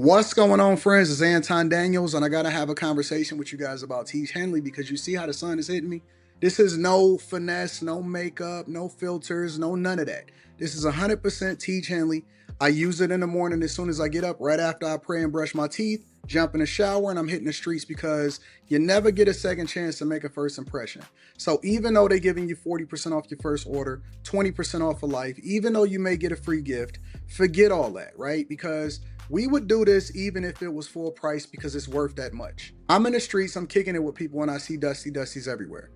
What's going on, friends? It's Anton Daniels, and I gotta have a conversation with you guys about Teach Henley because you see how the sun is hitting me. This is no finesse, no makeup, no filters, no none of that. This is 100% Teach Henley. I use it in the morning as soon as I get up, right after I pray and brush my teeth, jump in the shower, and I'm hitting the streets because you never get a second chance to make a first impression. So even though they're giving you 40% off your first order, 20% off for life, even though you may get a free gift, forget all that, right? Because we would do this even if it was full price because it's worth that much. I'm in the streets, I'm kicking it with people, and I see Dusties everywhere.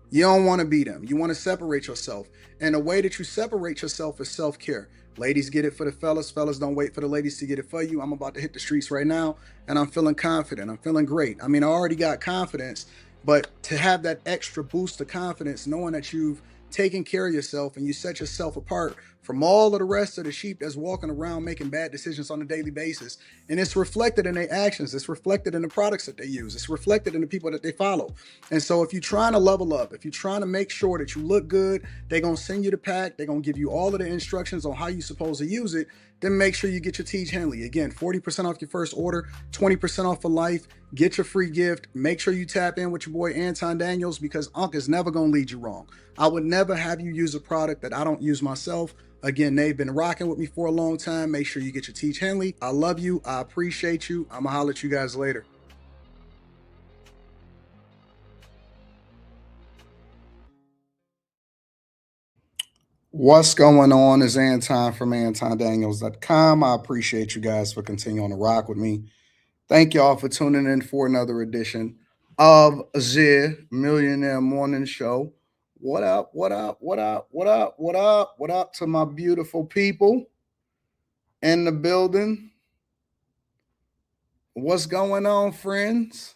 You don't want to be them. You want to separate yourself. And the way that you separate yourself is self care. Ladies get it for the fellas. Fellas don't wait for the ladies to get it for you. I'm about to hit the streets right now, and I'm feeling confident. I'm feeling great. I mean, I already got confidence, but to have that extra boost of confidence, knowing that you've taken care of yourself and you set yourself apart from all of the rest of the sheep that's walking around making bad decisions on a daily basis. And it's reflected in their actions. It's reflected in the products that they use. It's reflected in the people that they follow. And so if you're trying to level up, if you're trying to make sure that you look good, they're going to send you the pack. They're going to give you all of the instructions on how you're supposed to use it. Then make sure you get your Teach Henley. Again, 40% off your first order, 20% off for life. Get your free gift. Make sure you tap in with your boy Anton Daniels because Unc is never going to lead you wrong. I would never have you use a product that I don't use myself. Again, they've been rocking with me for a long time. Make sure you get your Teach Henley. I love you. I appreciate you. I'm going to holler at you guys later. What's going on is Anton from AntonDaniels.com. I appreciate you guys for continuing to rock with me. Thank y'all for tuning in for another edition of the Millionaire Morning Show. What up, what up, what up, what up, what up, what up to my beautiful people in the building? What's going on, friends?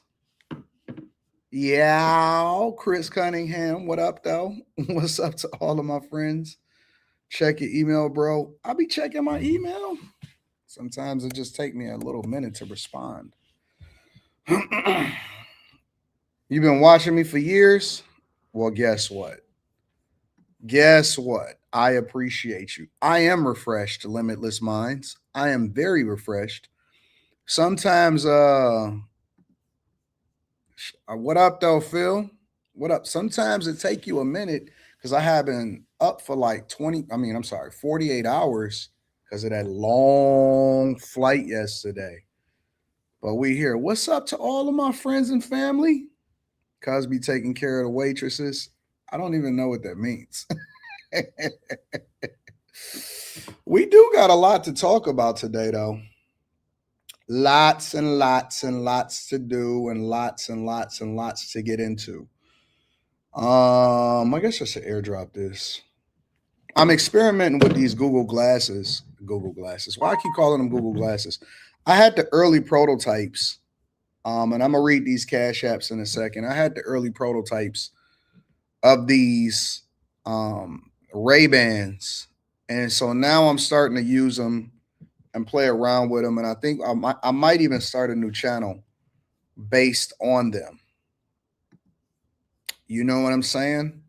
Yeah, Chris Cunningham. What up, though? What's up to all of my friends? Check your email, bro. I'll be checking my email. Sometimes it just take me a little minute to respond. You've been watching me for years? Well, guess what? Guess what? I appreciate you. I am refreshed, Limitless Minds. I am very refreshed. Sometimes, what up, though, Phil? What up? Sometimes it take you a minute because I have been up for like 48 hours because of that long flight yesterday. But we here. What's up to all of my friends and family? Cosby taking care of the waitresses. I don't even know what that means. We do got a lot to talk about today, though. Lots and lots and lots to do, and lots and lots and lots to get into. I guess I should airdrop this. I'm experimenting with these Google Glasses. Google Glasses. Why I keep calling them Google Glasses? I had the early prototypes, and I'm gonna read these cash apps in a second. I had the early prototypes of these Ray-Bans, and so now I'm starting to use them and play around with them. And I think I might even start a new channel based on them. You know what I'm saying?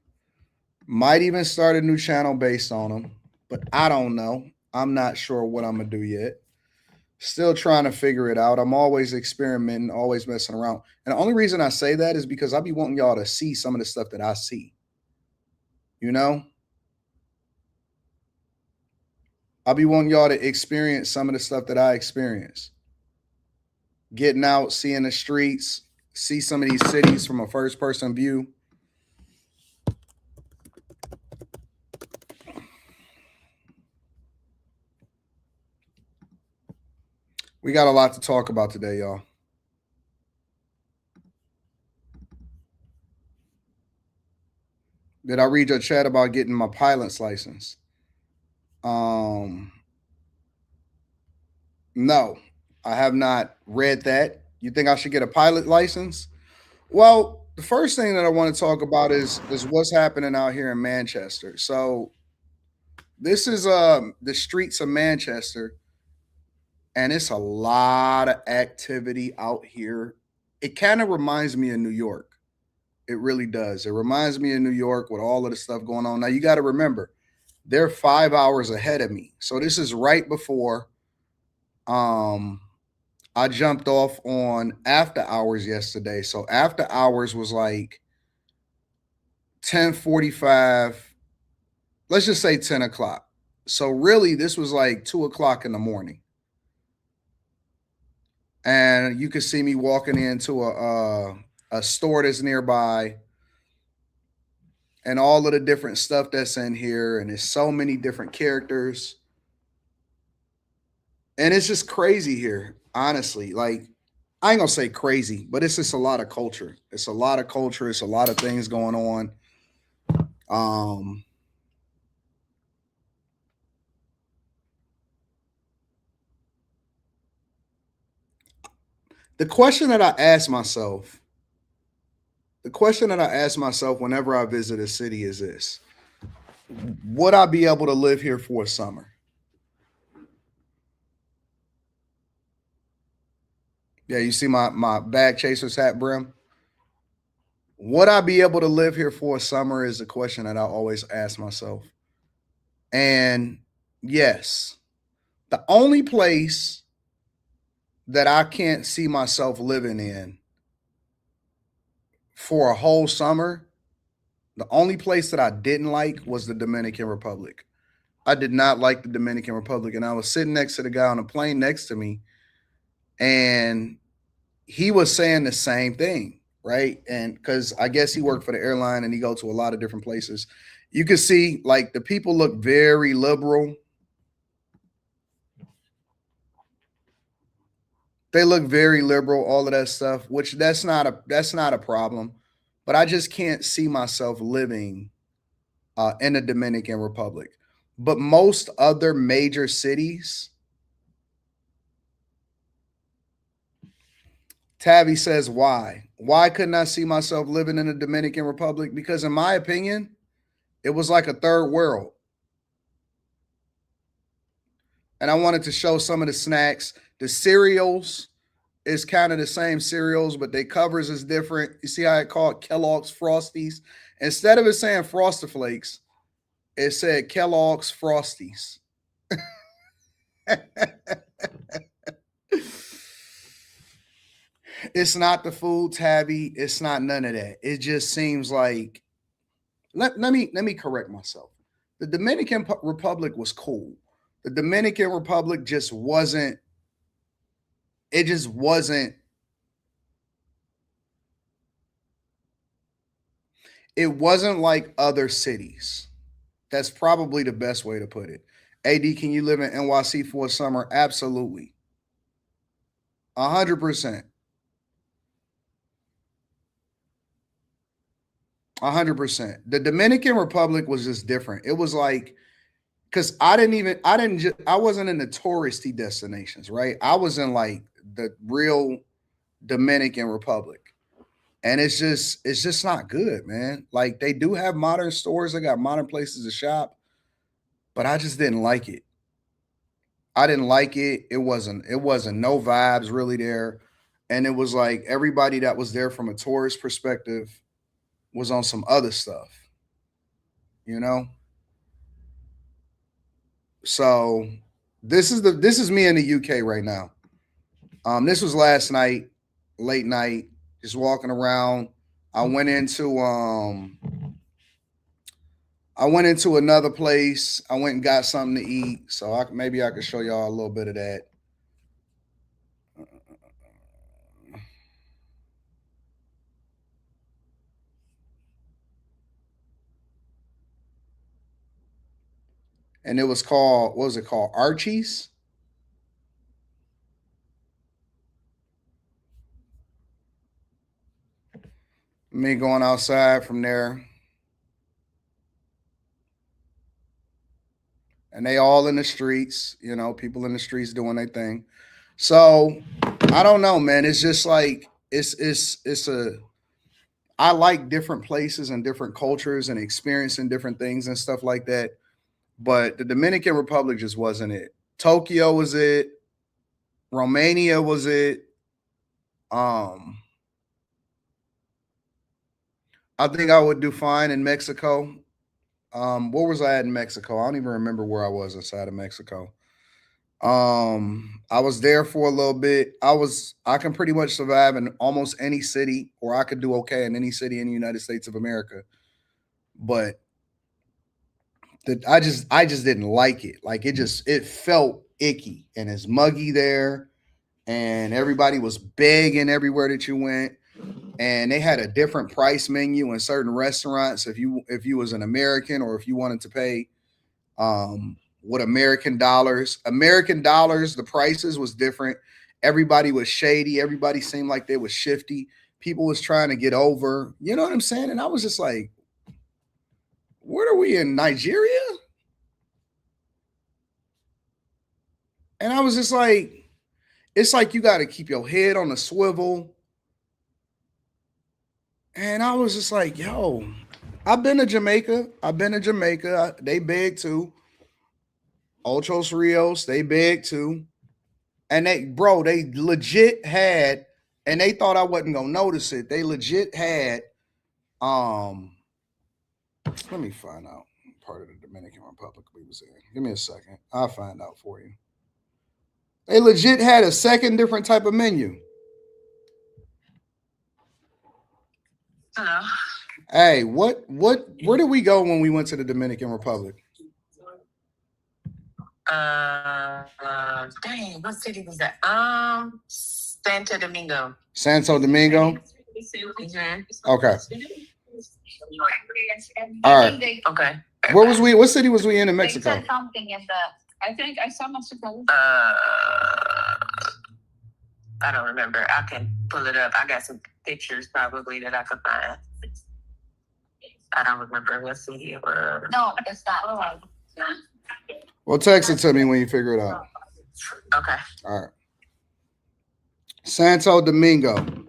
Might even start a new channel based on them, but I don't know. I'm not sure what I'm gonna do yet. Still trying to figure it out. I'm always experimenting, always messing around. And the only reason I say that is because I be wanting y'all to see some of the stuff that I see. You know? I'll be wanting y'all to experience some of the stuff that I experience. Getting out, seeing the streets, see some of these cities from a first person view. We got a lot to talk about today, y'all. Did I read your chat about getting my pilot's license? No, I have not read that. You think I should get a pilot license? Well, the first thing that I want to talk about is what's happening out here in Manchester. So this is the streets of Manchester, and it's a lot of activity out here. It kind of reminds me of New York. It really does. It reminds me of New York with all of the stuff going on. Now you got to remember, they're 5 hours ahead of me. So this is right before I jumped off on after hours yesterday. So after hours was like 10:45. Let's just say 10 o'clock. So really, this was like 2 o'clock in the morning. And you could see me walking into a store that's nearby, and all of the different stuff that's in here, and there's so many different characters, and it's just crazy here, honestly. Like, I ain't gonna say crazy, but it's just a lot of culture. It's a lot of culture. It's a lot of things going on. Um, the question that I ask myself, the question that I ask myself whenever I visit a city is this: would I be able to live here for a summer? Yeah, you see my bag chasers hat brim. Would I be able to live here for a summer is the question that I always ask myself. And yes, the only place that I can't see myself living in for a whole summer, the only place that I didn't like was the Dominican Republic. I did not like the Dominican Republic. And I was sitting next to the guy on the plane next to me, and he was saying the same thing, right? And because I guess he worked for the airline and he go to a lot of different places. You can see like the people look very liberal. They look very liberal, all of that stuff, which that's not a problem. But I just can't see myself living in the Dominican Republic. But most other major cities, Tabby says, why? Why couldn't I see myself living in the Dominican Republic? Because in my opinion, it was like a third world. And I wanted to show some of the snacks. The cereals is kind of the same cereals, but their covers is different. You see how I call it Kellogg's Frosties? Instead of it saying Frosted Flakes, it said Kellogg's Frosties. It's not the food, Tabby. It's not none of that. It just seems like let me correct myself. The Dominican Republic was cool. The Dominican Republic just wasn't. It just wasn't. It wasn't like other cities. That's probably the best way to put it. AD, can you live in NYC for a summer? Absolutely, 100%, 100%. The Dominican Republic was just different. It was like because I wasn't in the touristy destinations, right? I was in like the real Dominican Republic. And it's just not good, man. Like they do have modern stores, they got modern places to shop, but I just didn't like it. I didn't like it. It wasn't no vibes really there. And it was like everybody that was there from a tourist perspective was on some other stuff, you know? So this is me in the UK right now. This was last night, late night, just walking around. I went into um I went into another place. I went and got something to eat. So maybe I could show y'all a little bit of that. And it was called, what was it called? Archie's. Me going outside from there. And they all in the streets, people in the streets doing their thing. So I don't know, man. It's just like it's a I like different places and different cultures and experiencing different things and stuff like that. But the Dominican Republic just wasn't it. Tokyo was it. Romania was it. Um, I think I would do fine in Mexico. Where was I at in Mexico? I don't even remember where I was inside of Mexico. I was there for a little bit. I can pretty much survive in almost any city, or I could do okay in any city in the United States of America. But I just didn't like it. Like it felt icky and it's muggy there, and everybody was begging everywhere that you went. And they had a different price menu in certain restaurants if you was an American, or if you wanted to pay with American dollars, the prices was different. Everybody was shady. Everybody seemed like they was shifty. People was trying to get over, you know what I'm saying? And I was just like, what are we in, Nigeria? And I was just like, it's like you got to keep your head on a swivel. And I was just like, yo, I've been to Jamaica. They big too. Ochos Rios, they big too. And they legit had, and they thought I wasn't gonna notice it. They legit had, um, let me find out part of the Dominican Republic we was in. Give me a second. I'll find out for you. They legit had a second different type of menu. Hello. Hey, where did we go when we went to the Dominican Republic? Dang, what city was that? Santo Domingo. Santo Domingo? Mm-hmm. Okay. All right. Okay. Where was we? What city was we in Mexico? They said something in the. I think I saw Mexico. I don't remember. I can pull it up. I got some pictures probably that I could find. I don't remember what city it was. No, it's not. Well, text it to me when you figure it out. Okay. All right. Santo Domingo.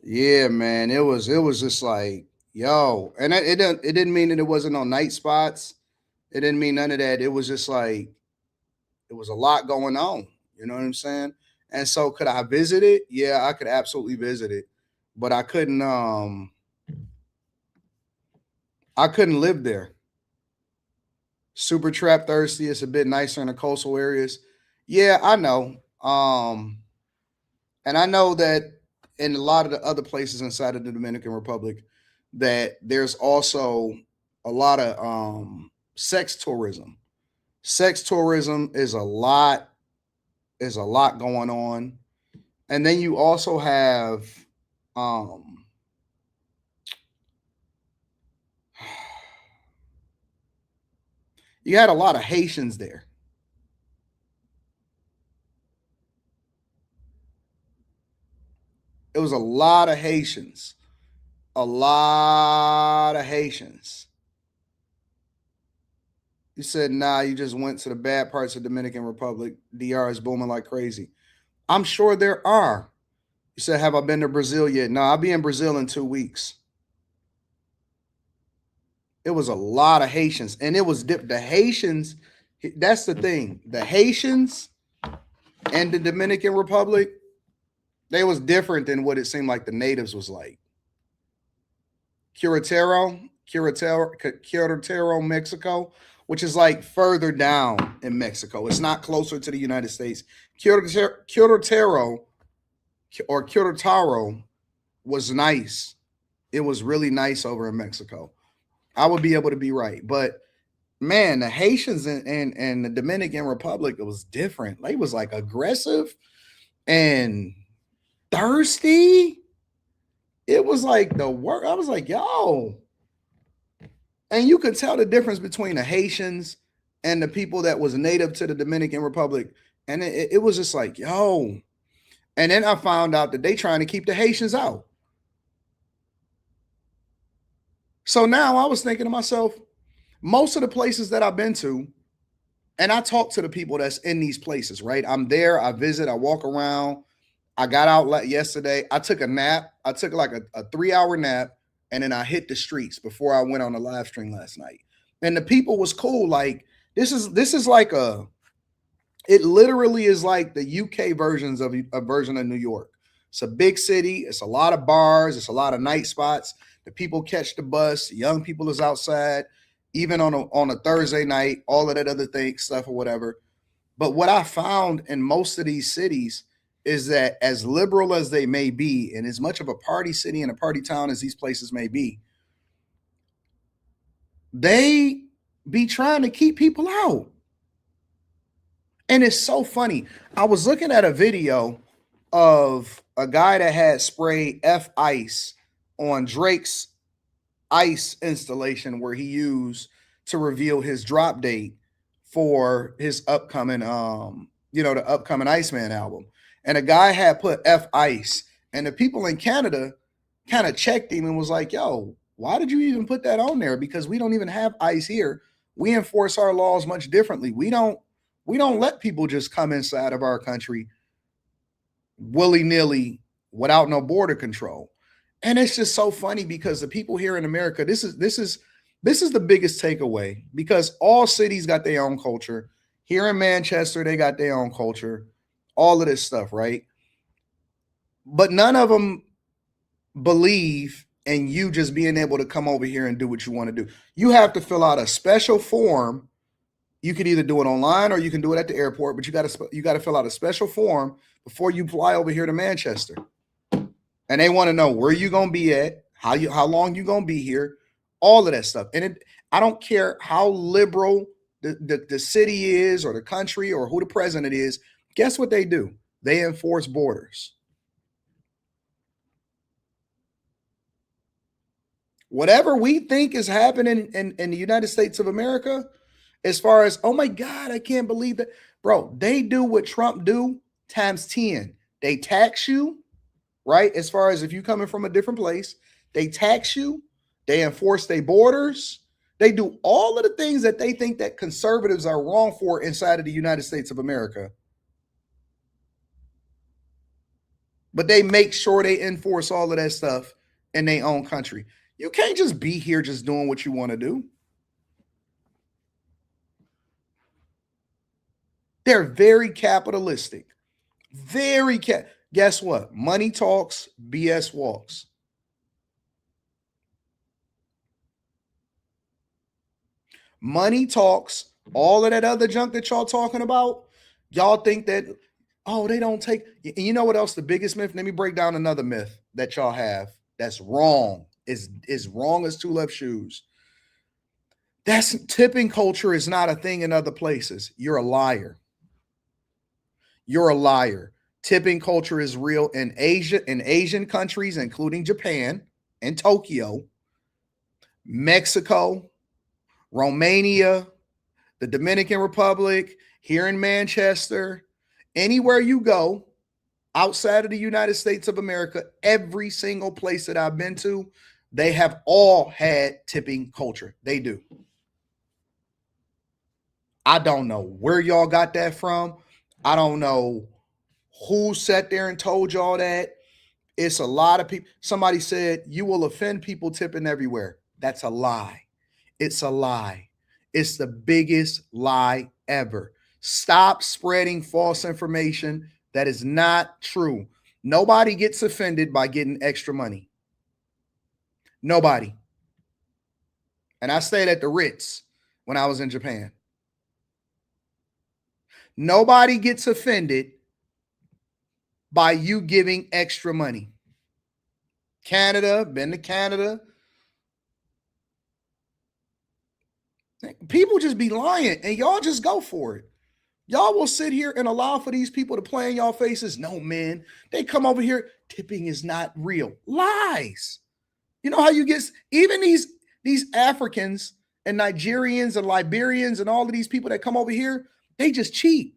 Yeah, man. It was just like, yo. And it didn't mean that it wasn't on night spots. It didn't mean none of that. It was just like, it was a lot going on. You know what I'm saying? And so could I visit it? Yeah, I could absolutely visit it. But I couldn't live there. Super trap thirsty. It's a bit nicer in the coastal areas. Yeah, I know. And I know that in a lot of the other places inside of the Dominican Republic, that there's also a lot of sex tourism. Sex tourism is a lot going on. And then you also have you had a lot of Haitians there. It was a lot of Haitians. A lot of Haitians. You said, nah, you just went to the bad parts of Dominican Republic. DR is booming like crazy. I'm sure there are. You said, have I been to Brazil yet? No, I'll be in Brazil in 2 weeks. It was a lot of Haitians. And it was the Haitians, that's the thing. The Haitians and the Dominican Republic, they was different than what it seemed like the natives was like. Querétaro, Mexico, which is like further down in Mexico. It's not closer to the United States. Querétaro or Querétaro was nice. It was really nice over in Mexico. I would be able to be right. But man, the Haitians and the Dominican Republic, it was different. They was like aggressive and thirsty. It was like the work. I was like, yo. And you could tell the difference between the Haitians and the people that was native to the Dominican Republic. And it was just like, yo. And then I found out that they trying to keep the Haitians out. So now I was thinking to myself, most of the places that I've been to, and I talk to the people that's in these places, right? I'm there, I visit, I walk around. I got out yesterday. I took a nap. I took like a 3-hour nap, and then I hit the streets before I went on the live stream last night. And the people was cool. Like this is like it literally is like the UK versions of a version of New York. It's a big city. It's a lot of bars. It's a lot of night spots. The people catch the bus. Young people is outside, even on a Thursday night. All of that other stuff or whatever. But what I found in most of these cities is that as liberal as they may be, and as much of a party city and a party town as these places may be, they be trying to keep people out. And it's so funny. I was looking at a video of a guy that had sprayed F ice on Drake's ice installation where he used to reveal his drop date for his upcoming the upcoming Iceman album. And a guy had put F ice, and the people in Canada kind of checked him and was like, yo, why did you even put that on there? Because we don't even have ice here. We enforce our laws much differently. We don't let people just come inside of our country willy-nilly without no border control. And it's just so funny because the people here in America, this is the biggest takeaway, because all cities got their own culture. Here in Manchester, they got their own culture, all of this stuff, right? But none of them believe in you just being able to come over here and do what you want to do. You have to fill out a special form. You can either do it online or you can do it at the airport, but you got to fill out a special form before you fly over here to Manchester. And they want to know where you're going to be at, how long you're going to be here, all of that stuff. And I don't care how liberal the city is or the country or who the president is. Guess what they do? They enforce borders. Whatever we think is happening in the United States of America, as far as, oh my God, I can't believe that. Bro, they do what Trump do times 10. They tax you, right? As far as if you're coming from a different place, they tax you, they enforce their borders, they do all of the things that they think that conservatives are wrong for inside of the United States of America. But they make sure they enforce all of that stuff in their own country. You can't just be here just doing what you want to do. They're very capitalistic. Guess what? Money talks, BS walks. Money talks, all of that other junk that y'all talking about, y'all think that, oh, they don't take. And you know what else? The biggest myth? Let me break down another myth that y'all have that's wrong. Is wrong as two left shoes. That's tipping culture is not a thing in other places. You're a liar. You're a liar. Tipping culture is real in Asia, in Asian countries, including Japan and Tokyo, Mexico, Romania, the Dominican Republic, here in Manchester, anywhere you go outside of the United States of America, every single place that I've been to, they have all had tipping culture. They do. I don't know where y'all got that from. I don't know who sat there and told y'all that. It's a lot of people. Somebody said you will offend people tipping everywhere. That's a lie. It's a lie. It's the biggest lie ever. Stop spreading false information that is not true. Nobody gets offended by getting extra money. Nobody. And I stayed at the Ritz when I was in Japan. Nobody gets offended by you giving extra money. Canada, been to Canada. People just be lying and y'all just go for it. Y'all will sit here and allow for these people to play in y'all faces. No, man, they come over here. Tipping is not real. Lies. You know how you get, even these Africans and Nigerians and Liberians and all of these people that come over here, they just cheat.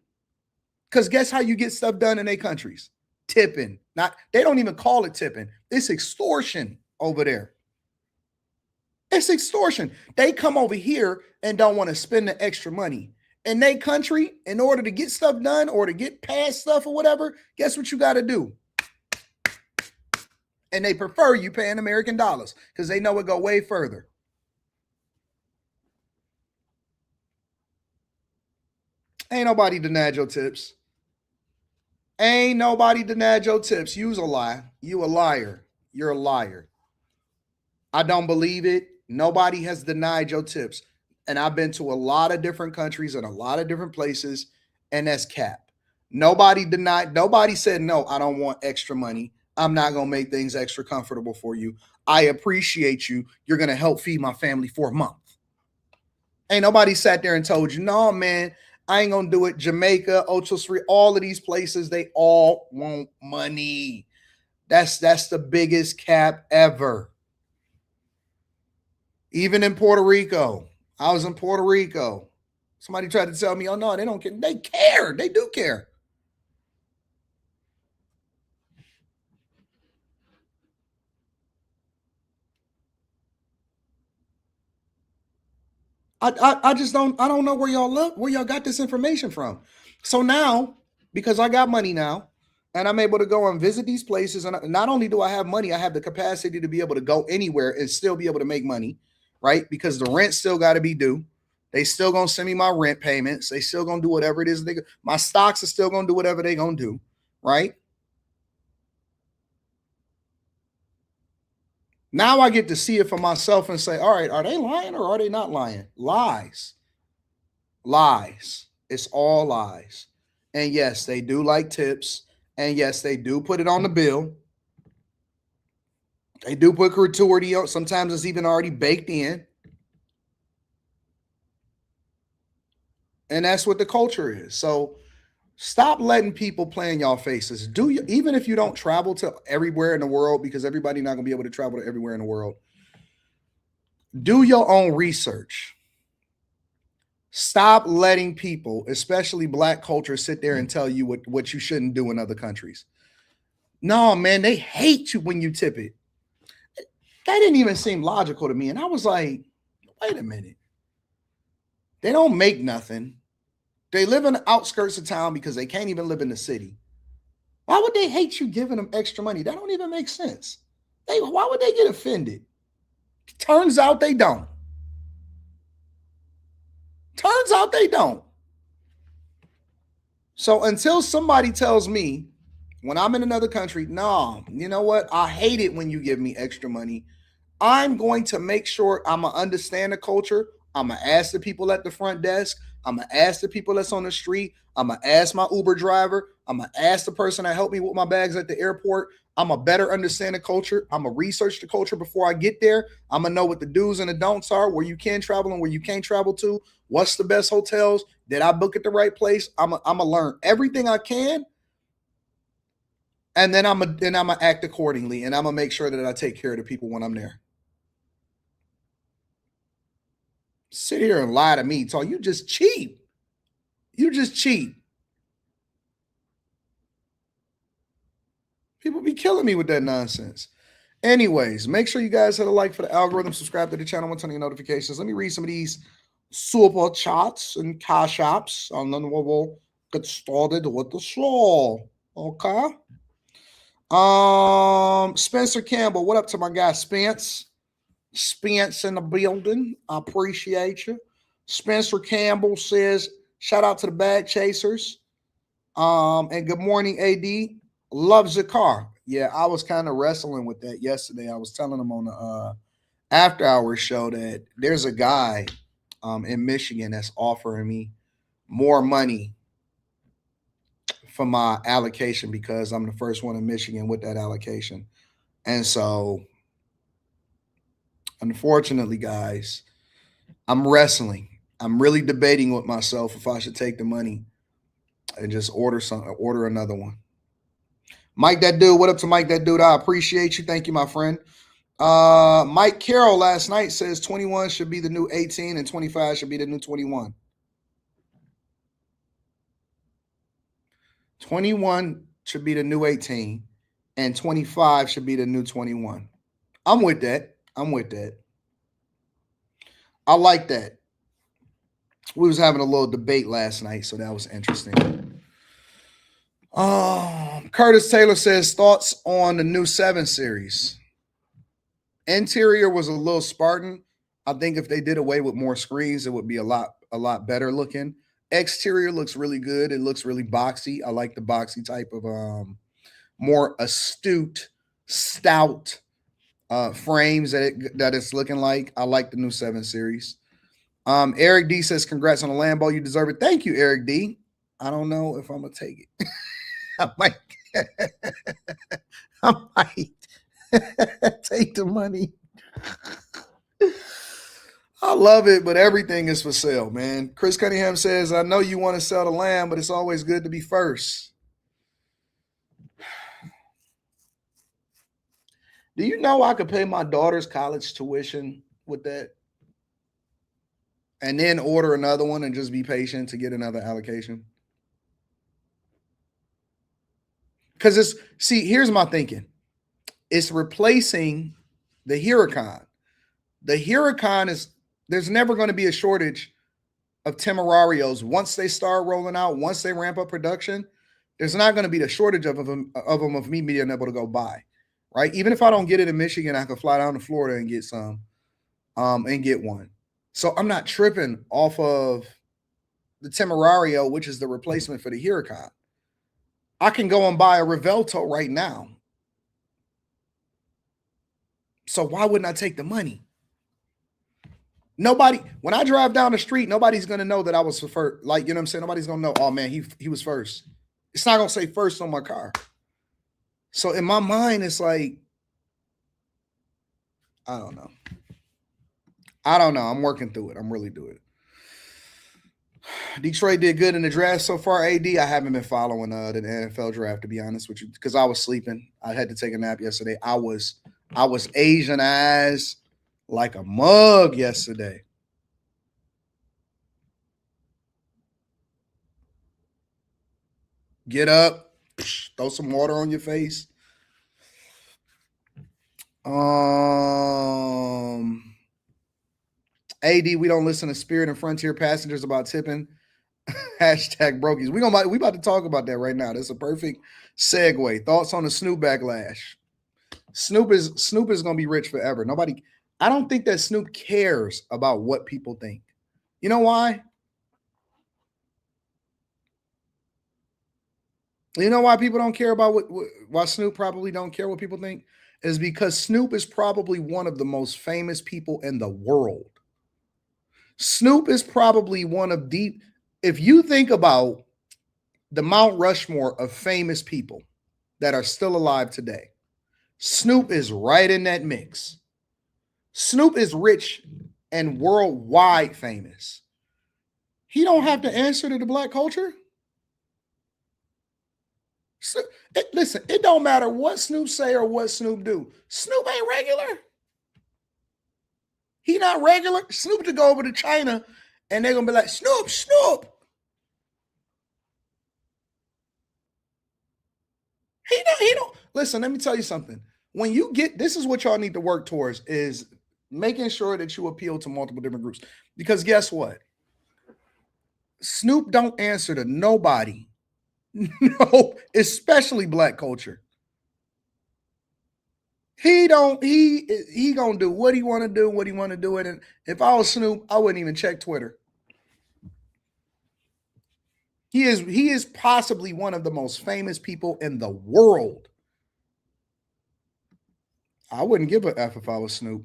Because guess how you get stuff done in their countries? Tipping. They don't even call it tipping. It's extortion over there. It's extortion. They come over here and don't want to spend the extra money. In their country, in order to get stuff done or to get past stuff or whatever, guess what you got to do? And they prefer you paying American dollars because they know it go way further. Ain't nobody denied your tips. Ain't nobody denied your tips. You's a lie. You a liar. You're a liar. I don't believe it. Nobody has denied your tips. And I've been to a lot of different countries and a lot of different places. and that's cap. Nobody denied, nobody said, no, I don't want extra money. I'm not going to make things extra comfortable for you. I appreciate you. You're going to help feed my family for a month. Ain't nobody sat there and told you, no, man, I ain't going to do it. Jamaica, Ocho Street, all of these places, they all want money. That's the biggest cap ever. Even in Puerto Rico. I was in Puerto Rico. Somebody tried to tell me, oh, no, they don't care. They care. They do care. I just don't know where y'all got this information from. So now, because I got money now, and I'm able to go and visit these places, and not only do I have money, I have the capacity to be able to go anywhere and still be able to make money, right? Because the rent still got to be due. They still gonna send me my rent payments. They still gonna do whatever it is. My stocks are still gonna do whatever they gonna do, right? Now I get to see it for myself and say, all right, are they lying or are they not lying? Lies. Lies. It's all lies. And yes, they do like tips. And yes, they do put it on the bill. They do put gratuity on. Sometimes it's even already baked in. And that's what the culture is. So stop letting people play in y'all faces. Even if you don't travel to everywhere in the world, because everybody's not going to be able to travel to everywhere in the world, do your own research. Stop letting people, especially black culture, sit there and tell you what you shouldn't do in other countries. No, man, they hate you when you tip it. That didn't even seem logical to me. And I was like, wait a minute. They don't make nothing. They live in the outskirts of town because they can't even live in the city. Why would they hate you giving them extra money? That don't even make sense. Why would they get offended? Turns out they don't. Turns out they don't. So until somebody tells me when I'm in another country, no, you know what? I hate it when you give me extra money. I'm going to make sure I'm going to understand the culture. I'm going to ask the people at the front desk. I'm going to ask the people that's on the street. I'm going to ask my Uber driver. I'm going to ask the person that helped me with my bags at the airport. I'm going to better understand the culture. I'm going to research the culture before I get there. I'm going to know what the do's and the don'ts are, where you can travel and where you can't travel to. What's the best hotels? Did I book at the right place? I'm going to learn everything I can. And then I'm going to act accordingly. And I'm going to make sure that I take care of the people when I'm there. Sit here and lie to me. So you just cheat. You just cheat. People be killing me with that nonsense. Anyways, make sure you guys hit a like for the algorithm, subscribe to the channel, and turn on your notifications. Let me read some of these super chats and cash apps, and then we'll get started with the show. Okay. Spencer Campbell, what up to my guy Spence? Spence in the building. I appreciate you. Spencer Campbell says, shout out to the bag chasers. And good morning, AD. Loves the car. Yeah, I was kind of wrestling with that yesterday. I was telling him on the after hours show that there's a guy in Michigan that's offering me more money for my allocation because I'm the first one in Michigan with that allocation. And so unfortunately, guys, I'm wrestling. I'm really debating with myself if I should take the money and just order another one. Mike, that dude. What up to Mike, that dude? I appreciate you. Thank you, my friend. Mike Carroll last night says 21 should be the new 18 and 25 should be the new 21. 21 should be the new 18 and 25 should be the new 21. I'm with that. I like that. We was having a little debate last night, so that was interesting. Curtis Taylor says thoughts on the new 7 series. Interior was a little Spartan. I think if they did away with more screens, it would be a lot better looking. Exterior looks really good. It looks really boxy. I like the boxy type of more astute, stout frames that it's looking like. I like the new 7 series. Eric D says, congrats on the Lambo. You deserve it. Thank you, Eric D. I don't know if I'm gonna take it. I might. I might take the money. I love it, but everything is for sale, man. Chris Cunningham says, I know you want to sell the land, but it's always good to be first. Do you know I could pay my daughter's college tuition with that? And then order another one and just be patient to get another allocation? Because here's my thinking. It's replacing the Huracan. The Huracan there's never going to be a shortage of Temerarios. Once they start rolling out, once they ramp up production, there's not going to be the shortage of me being able to go buy, right? Even if I don't get it in Michigan, I can fly down to Florida and get some, and get one. So I'm not tripping off of the Temerario, which is the replacement for the Huracan. I can go and buy a Revelto right now. So why wouldn't I take the money? Nobody, when I drive down the street, nobody's going to know that I was first. Like, you know what I'm saying? Nobody's going to know, oh man, he was first. It's not going to say first on my car. So in my mind, it's like, I don't know. I'm working through it. I'm really doing it. Detroit did good in the draft so far. AD, I haven't been following the NFL draft, to be honest with you, because I was sleeping. I had to take a nap yesterday. I was Asian as like a mug yesterday. Get up, throw some water on your face. AD, we don't listen to Spirit and Frontier passengers about tipping. Hashtag brokies. We about to talk about that right now. That's a perfect segue. Thoughts on the Snoop backlash? Snoop is gonna be rich forever. I don't think that Snoop cares about what people think. You know why? You know why people don't care about why Snoop probably don't care what people think? Is because Snoop is probably one of the most famous people in the world. Snoop is probably if you think about the Mount Rushmore of famous people that are still alive today, Snoop is right in that mix. Snoop is rich and worldwide famous. He don't have to answer to the black culture. Listen, it don't matter what Snoop say or what Snoop do. Snoop ain't regular. He not regular. Snoop to go over to China and they're going to be like, Snoop. He don't. Listen, let me tell you something. When you this is what y'all need to work towards, is making sure that you appeal to multiple different groups. Because guess what? Snoop don't answer to nobody. No, especially black culture. He gonna do what he want to do. And if I was Snoop, I wouldn't even check Twitter. He is possibly one of the most famous people in the world. I wouldn't give a F if I was Snoop.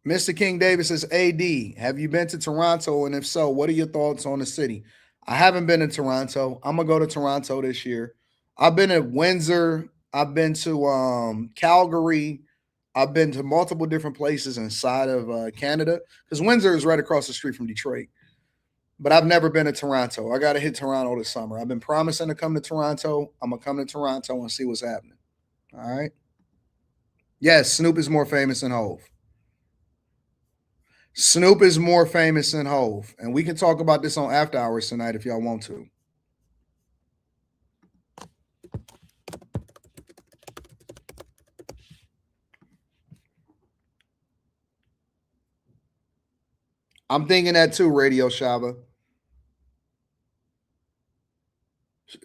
Mr. King Davis says, AD, have you been to Toronto? And if so, what are your thoughts on the city? I haven't been to Toronto. I'm going to go to Toronto this year. I've been at Windsor. I've been to Calgary. I've been to multiple different places inside of Canada, because Windsor is right across the street from Detroit. But I've never been to Toronto. I got to hit Toronto this summer. I've been promising to come to Toronto. I'm going to come to Toronto and see what's happening. All right. Yes, Snoop is more famous than Hov. Snoop is more famous than Hov. And we can talk about this on After Hours tonight if y'all want to. I'm thinking that too, Radio Shaba.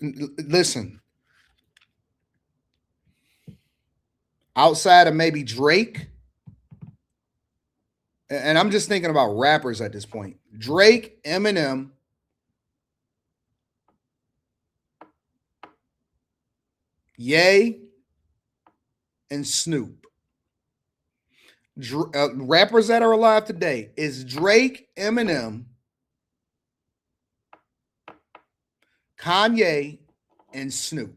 Listen. Outside of maybe Drake, and I'm just thinking about rappers at this point. Drake, Eminem, Ye, and Snoop. Rappers that are alive today is Drake, Eminem, Kanye, and Snoop.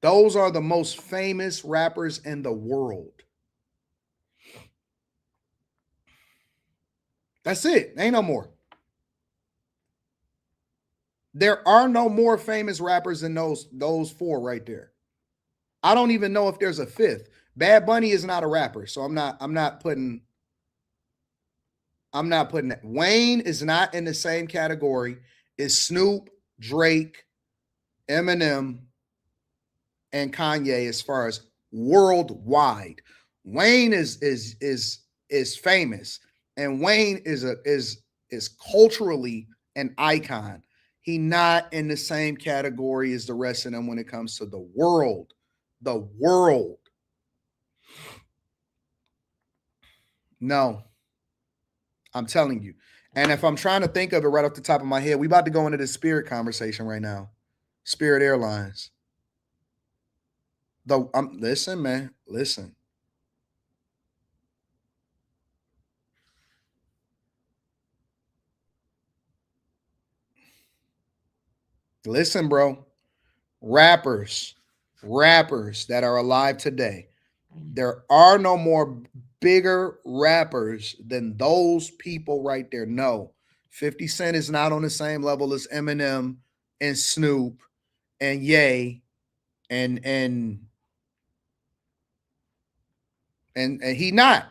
Those are the most famous rappers in the world. That's it. Ain't no more. There are no more famous rappers than those four right there. I don't even know if there's a fifth. Bad Bunny is not a rapper, so I'm not putting that. Wayne is not in the same category as Snoop, Drake, Eminem, and Kanye as far as worldwide. Wayne is famous, and Wayne is culturally an icon. He not in the same category as the rest of them when it comes to the world. The world. No. I'm telling you. And if I'm trying to think of it right off the top of my head, we about to go into this Spirit conversation right now. Spirit Airlines. Listen, man. Listen. Listen, bro. Rappers that are alive today. There are no more bigger rappers than those people right there. No. 50 Cent is not on the same level as Eminem and Snoop and Ye and he not.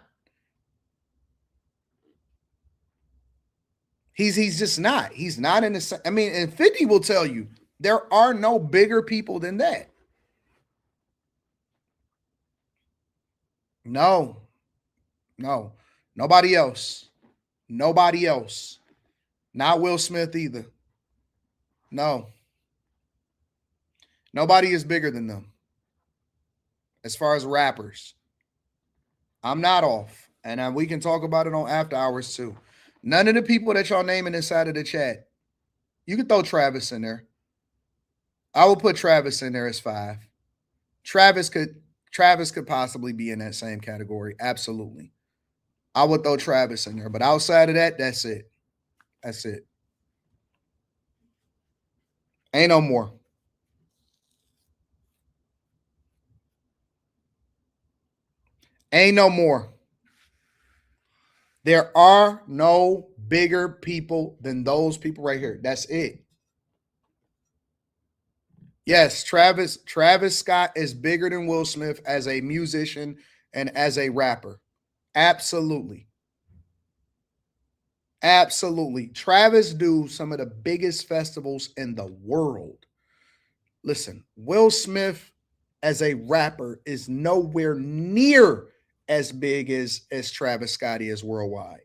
He's just not. He's not in the same. I mean, and 50 will tell you there are no bigger people than that. No. Nobody else. Nobody else. Not Will Smith either. No. Nobody is bigger than them. As far as rappers. I'm not off. And we can talk about it on after hours too. None of the people that y'all naming inside of the chat. You can throw Travis in there. I will put Travis in there as 5. Travis could possibly be in that same category. Absolutely. I would throw Travis in there. But outside of that, that's it. That's it. Ain't no more. Ain't no more. There are no bigger people than those people right here. That's it. Yes, Travis Scott is bigger than Will Smith as a musician and as a rapper. Absolutely. Absolutely. Travis do some of the biggest festivals in the world. Listen, Will Smith as a rapper is nowhere near as big as Travis Scott is worldwide.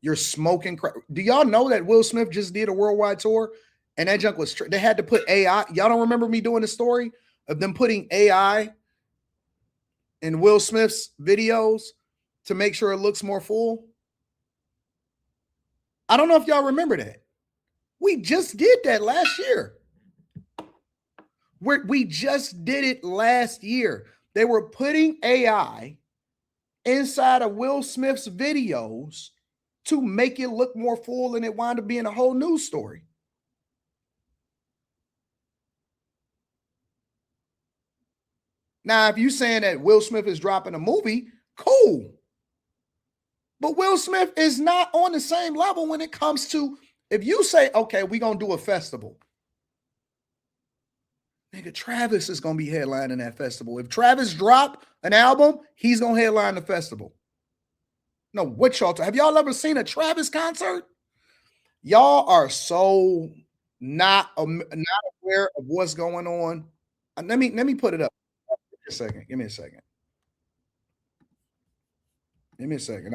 You're smoking crap. Do y'all know that Will Smith just did a worldwide tour? And that junk was, they had to put AI. Y'all don't remember me doing the story of them putting AI in Will Smith's videos to make sure it looks more full? I don't know if y'all remember that. We just did that last year. We just did it last year. They were putting AI inside of Will Smith's videos to make it look more full, and it wound up being a whole news story. Now, if you're saying that Will Smith is dropping a movie, cool. But Will Smith is not on the same level when it comes to, if you say, okay, we're going to do a festival. Nigga, Travis is going to be headlining that festival. If Travis drop an album, he's going to headline the festival. No, what y'all, have y'all ever seen a Travis concert? Y'all are so not aware of what's going on. Let me put it up. Give me a second.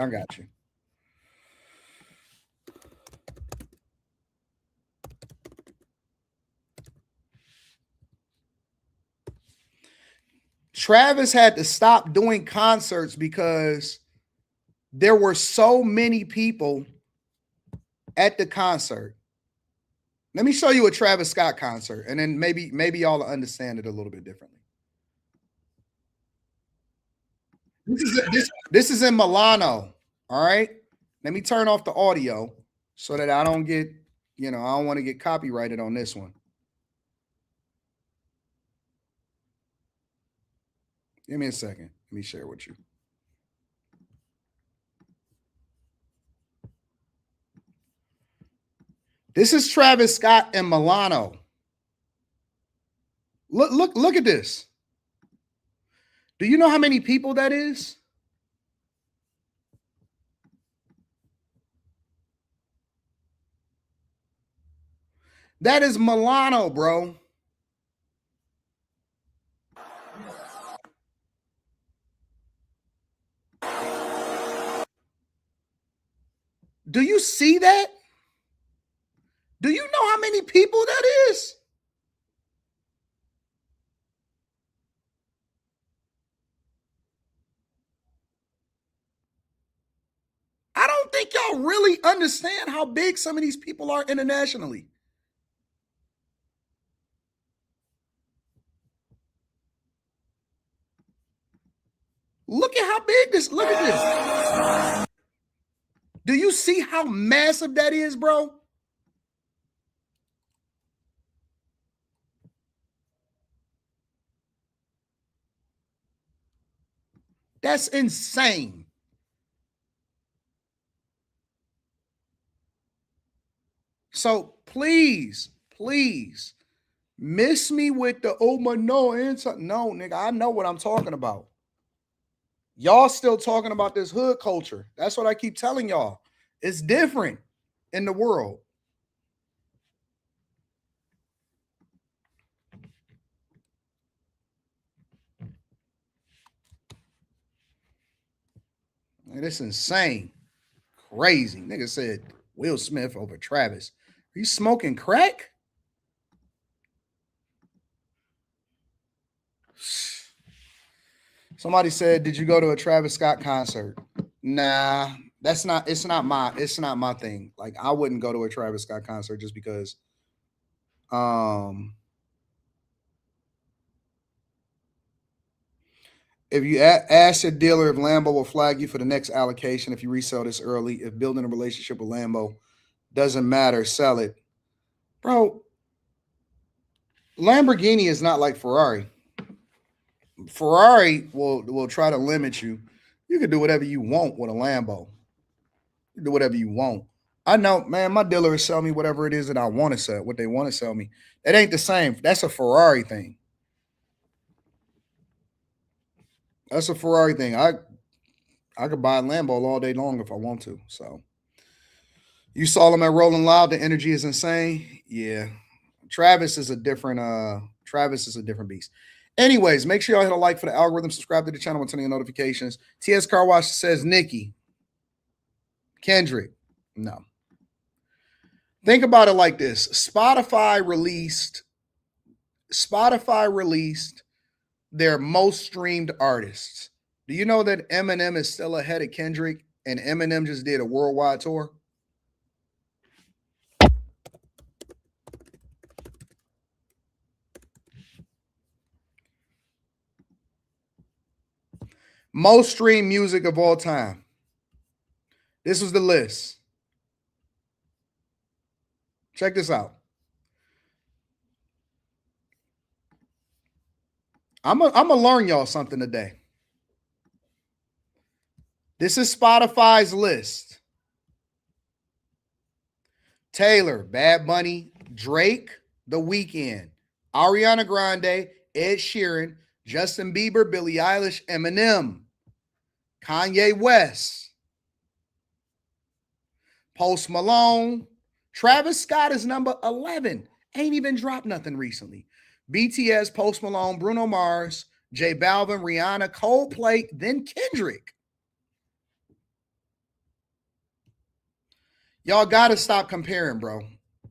I got you. Travis had to stop doing concerts because there were so many people at the concert. Let me show you a Travis Scott concert, and then maybe y'all will understand it a little bit differently. This is in Milano, all right? Let me turn off the audio so that I don't get, I don't want to get copyrighted on this one. Give me a second. Let me share with you. This is Travis Scott and Milano. Look at this. Do you know how many people that is? That is Milano, bro. Do you see that? Do you know how many people that is? I don't think y'all really understand how big some of these people are internationally. Look at how big this, look at this. Do you see how massive that is, bro? That's insane. So please, miss me with the no, nigga. I know what I'm talking about. Y'all still talking about this hood culture. That's what I keep telling y'all. It's different in the world. Man, it's insane. Crazy. Nigga said Will Smith over Travis. Are you smoking crack? Somebody said, did you go to a Travis Scott concert? Nah, it's not my thing. Like, I wouldn't go to a Travis Scott concert just because if you ask your dealer if Lambo will flag you for the next allocation if you resell this early, if building a relationship with Lambo doesn't matter, sell it. Bro, Lamborghini is not like Ferrari. Ferrari will try to limit you. You can do whatever you want with a Lambo. You do whatever you want. I know, man, my dealer will sell me whatever it is that I want to sell, what they want to sell me. It ain't the same. That's a Ferrari thing. That's a Ferrari thing. I could buy a Lambo all day long if I want to. So you saw them at Rolling Loud. The energy is insane. Yeah. Travis is a different beast. Anyways, make sure y'all hit a like for the algorithm, subscribe to the channel and turn on notifications. TS Car Wash says Nikki. Kendrick. No. Think about it like this. Spotify released their most streamed artists. Do you know that Eminem is still ahead of Kendrick and Eminem just did a worldwide tour? Most streamed music of all time. This was the list. Check this out. I'm gonna learn y'all something today. This is Spotify's list. Taylor, Bad Bunny, Drake, The Weeknd, Ariana Grande, Ed Sheeran, Justin Bieber, Billie Eilish, Eminem, Kanye West, Post Malone. Travis Scott is number 11. Ain't even dropped nothing recently. BTS, Post Malone, Bruno Mars, J Balvin, Rihanna, Coldplay, then Kendrick. Y'all got to stop comparing, bro.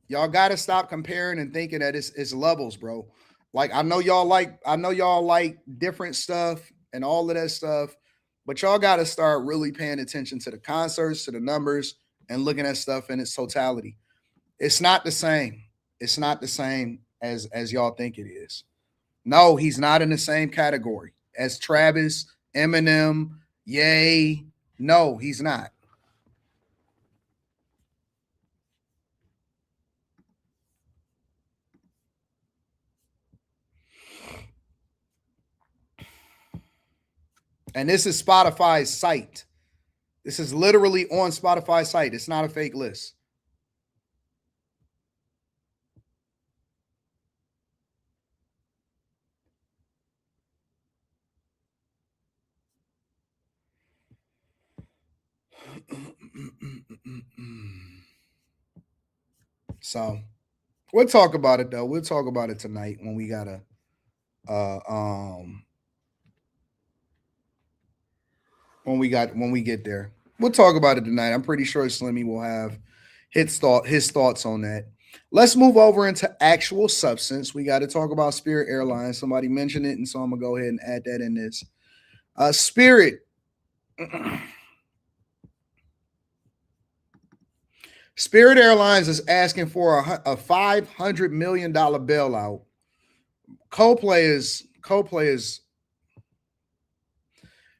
Y'all got to stop comparing and thinking that it's levels, bro. Like, I know y'all like different stuff and all of that stuff, but y'all got to start really paying attention to the concerts, to the numbers, and looking at stuff in its totality. It's not the same. It's not the same as y'all think it is. No, he's not in the same category as Travis, Eminem, Ye. No, he's not. And this is Spotify's site. This is literally on Spotify's site. It's not a fake list. So we'll talk about it though. We'll talk about it tonight when we gotta when we get there. We'll talk about it tonight. I'm pretty sure Slimmy will have his thoughts on that. Let's move over into actual substance. We got to talk about Spirit Airlines. Somebody mentioned it, and so I'm gonna go ahead and add that in this. Spirit. Spirit Airlines is asking for a $500 million bailout.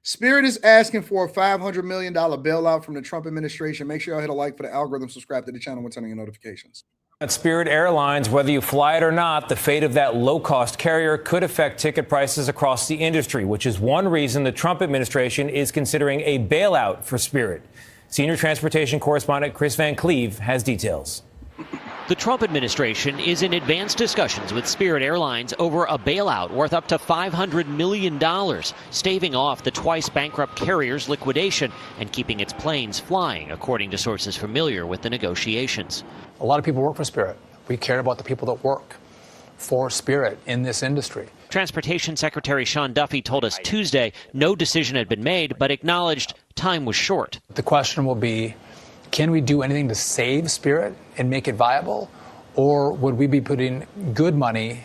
Spirit is asking for a $500 million bailout from the Trump administration. Make sure y'all hit a like for the algorithm, subscribe to the channel, and turn on your notifications. At Spirit Airlines, whether you fly it or not, the fate of that low-cost carrier could affect ticket prices across the industry, which is one reason the Trump administration is considering a bailout for Spirit. Senior transportation correspondent Chris Van Cleve has details. The Trump administration is in advanced discussions with Spirit Airlines over a bailout worth up to $500 million, staving off the twice bankrupt carrier's liquidation and keeping its planes flying, according to sources familiar with the negotiations. A lot of people work for Spirit. We care about the people that work for Spirit in this industry. Transportation Secretary Sean Duffy told us Tuesday no decision had been made, but acknowledged time was short. The question will be, can we do anything to save Spirit and make it viable? Or would we be putting good money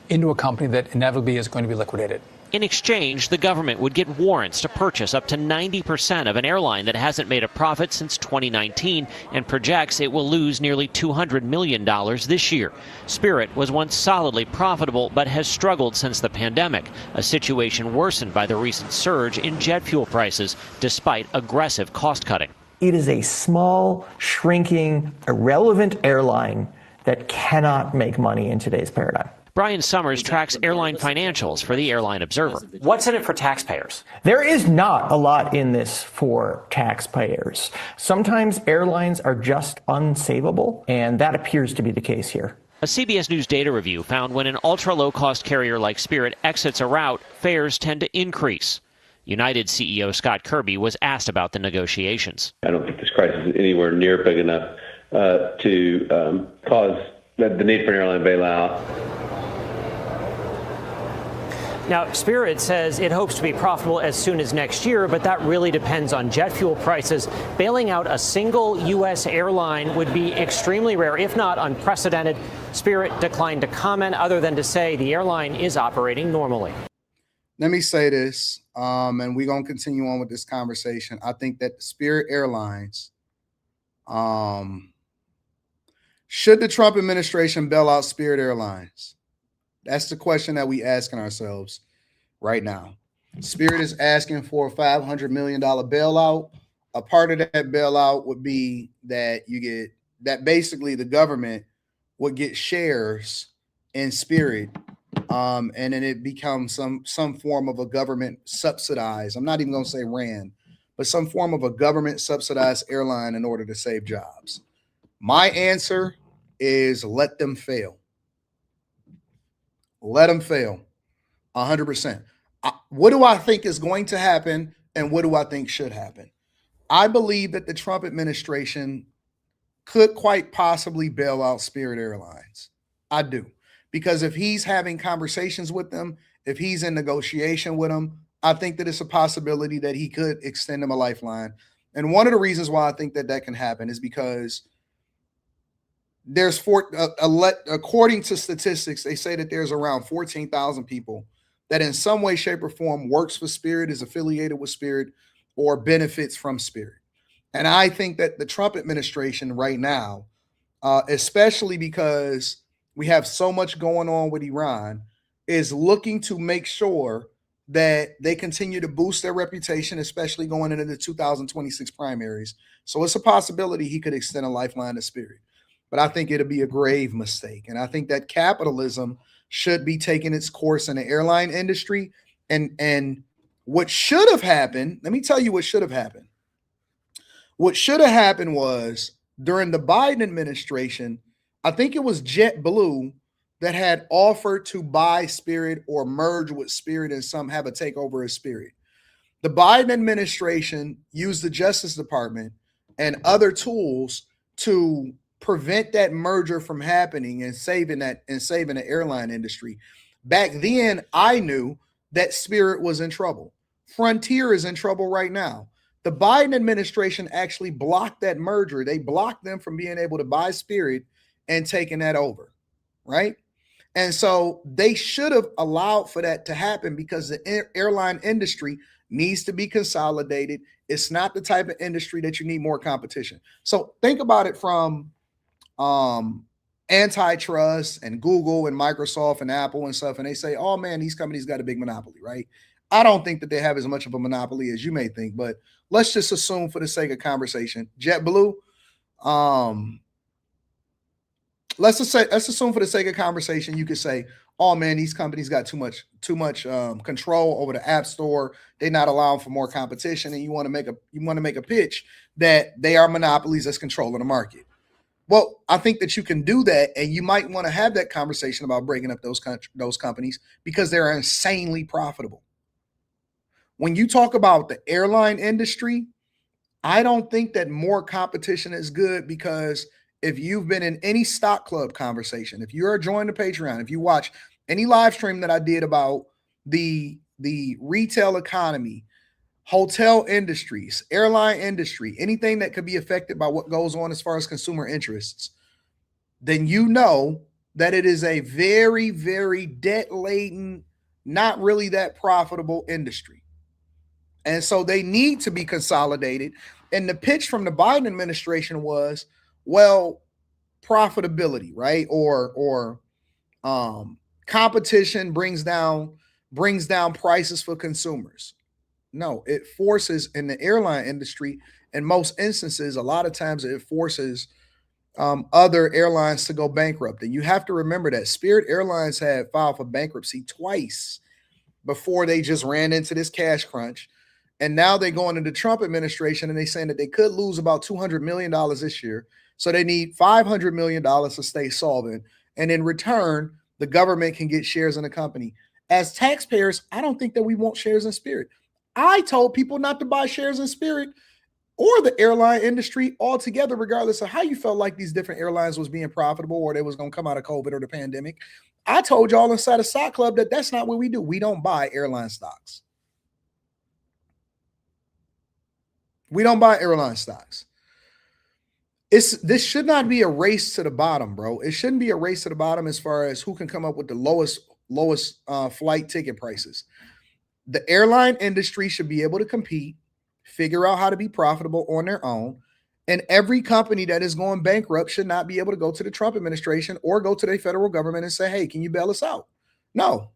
into a company that inevitably is going to be liquidated? In exchange, the government would get warrants to purchase up to 90% of an airline that hasn't made a profit since 2019 and projects it will lose nearly $200 million this year. Spirit was once solidly profitable but has struggled since the pandemic, a situation worsened by the recent surge in jet fuel prices despite aggressive cost cutting. It is a small, shrinking, irrelevant airline that cannot make money in today's paradigm. Brian Summers tracks airline financials for the Airline Observer. What's in it for taxpayers? There is not a lot in this for taxpayers. Sometimes airlines are just unsavable, and that appears to be the case here. A CBS News data review found when an ultra-low-cost carrier like Spirit exits a route, fares tend to increase. United CEO Scott Kirby was asked about the negotiations. I don't think this crisis is anywhere near big enough to cause the need for an airline bailout. Now, Spirit says it hopes to be profitable as soon as next year, but that really depends on jet fuel prices. Bailing out a single U.S. airline would be extremely rare, if not unprecedented. Spirit declined to comment other than to say the airline is operating normally. Let me say this, and we're going to continue on with this conversation. I think that Spirit Airlines, should the Trump administration bail out Spirit Airlines? That's the question that we asking ourselves right now. Spirit is asking for a $500 million bailout. A part of that bailout would be that basically the government would get shares in Spirit, and then it becomes some form of a government subsidized. I'm not even going to say ran, but some form of a government subsidized airline in order to save jobs. My answer is let them fail. Let them fail 100%. What do I think is going to happen and what do I think should happen? I believe that the Trump administration could quite possibly bail out Spirit Airlines. I do. Because if he's having conversations with them, if he's in negotiation with them, I think that it's a possibility that he could extend them a lifeline. And one of the reasons why I think that can happen is because there's according to statistics, they say that there's around 14,000 people that in some way, shape, or form works for Spirit, is affiliated with Spirit, or benefits from Spirit. And I think that the Trump administration right now, especially because we have so much going on with Iran, is looking to make sure that they continue to boost their reputation, especially going into the 2026 primaries. So it's a possibility he could extend a lifeline to Spirit. But I think it'll be a grave mistake. And I think that capitalism should be taking its course in the airline industry. And What should have happened, let me tell you what should have happened. What should have happened was during the Biden administration, I think it was JetBlue that had offered to buy Spirit or merge with Spirit and some have a takeover of Spirit. The Biden administration used the Justice Department and other tools to prevent that merger from happening and saving the airline industry. Back then, I knew that Spirit was in trouble. Frontier is in trouble right now. The Biden administration actually blocked that merger. They blocked them from being able to buy Spirit and taking that over, right? And so they should have allowed for that to happen because the airline industry needs to be consolidated. It's not the type of industry that you need more competition. So think about it from antitrust and Google and Microsoft and Apple and stuff. And they say, oh man, these companies got a big monopoly, right? I don't think that they have as much of a monopoly as you may think, but let's just assume for the sake of conversation, JetBlue, let's assume for the sake of conversation, you could say, oh man, these companies got too much control over the app store. They're not allowing for more competition. And you want to make a pitch that they are monopolies that's controlling the market. Well, I think that you can do that, and you might want to have that conversation about breaking up those companies because they're insanely profitable. When you talk about the airline industry, I don't think that more competition is good, because if you've been in any stock club conversation, if you're joined the Patreon, if you watch any live stream that I did about the retail economy, hotel industries, airline industry, anything that could be affected by what goes on as far as consumer interests, then you know that it is a very, very debt-laden, not really that profitable industry. And so they need to be consolidated. And the pitch from the Biden administration was, well, profitability, right? Or competition brings down prices for consumers. No, it forces, in the airline industry, in most instances, a lot of times it forces other airlines to go bankrupt. And you have to remember that Spirit Airlines had filed for bankruptcy twice before they just ran into this cash crunch. And now they're going into the Trump administration and they're saying that they could lose about $200 million this year. So they need $500 million to stay solvent. And in return, the government can get shares in the company. As taxpayers, I don't think that we want shares in Spirit. I told people not to buy shares in Spirit or the airline industry altogether, regardless of how you felt like these different airlines was being profitable or they was going to come out of COVID or the pandemic. I told y'all inside of Stock Club that that's not what we do. We don't buy airline stocks. We don't buy airline stocks. This should not be a race to the bottom, bro. It shouldn't be a race to the bottom as far as who can come up with the lowest flight ticket prices. The airline industry should be able to compete, figure out how to be profitable on their own. And every company that is going bankrupt should not be able to go to the Trump administration or go to the federal government and say, hey, can you bail us out? No.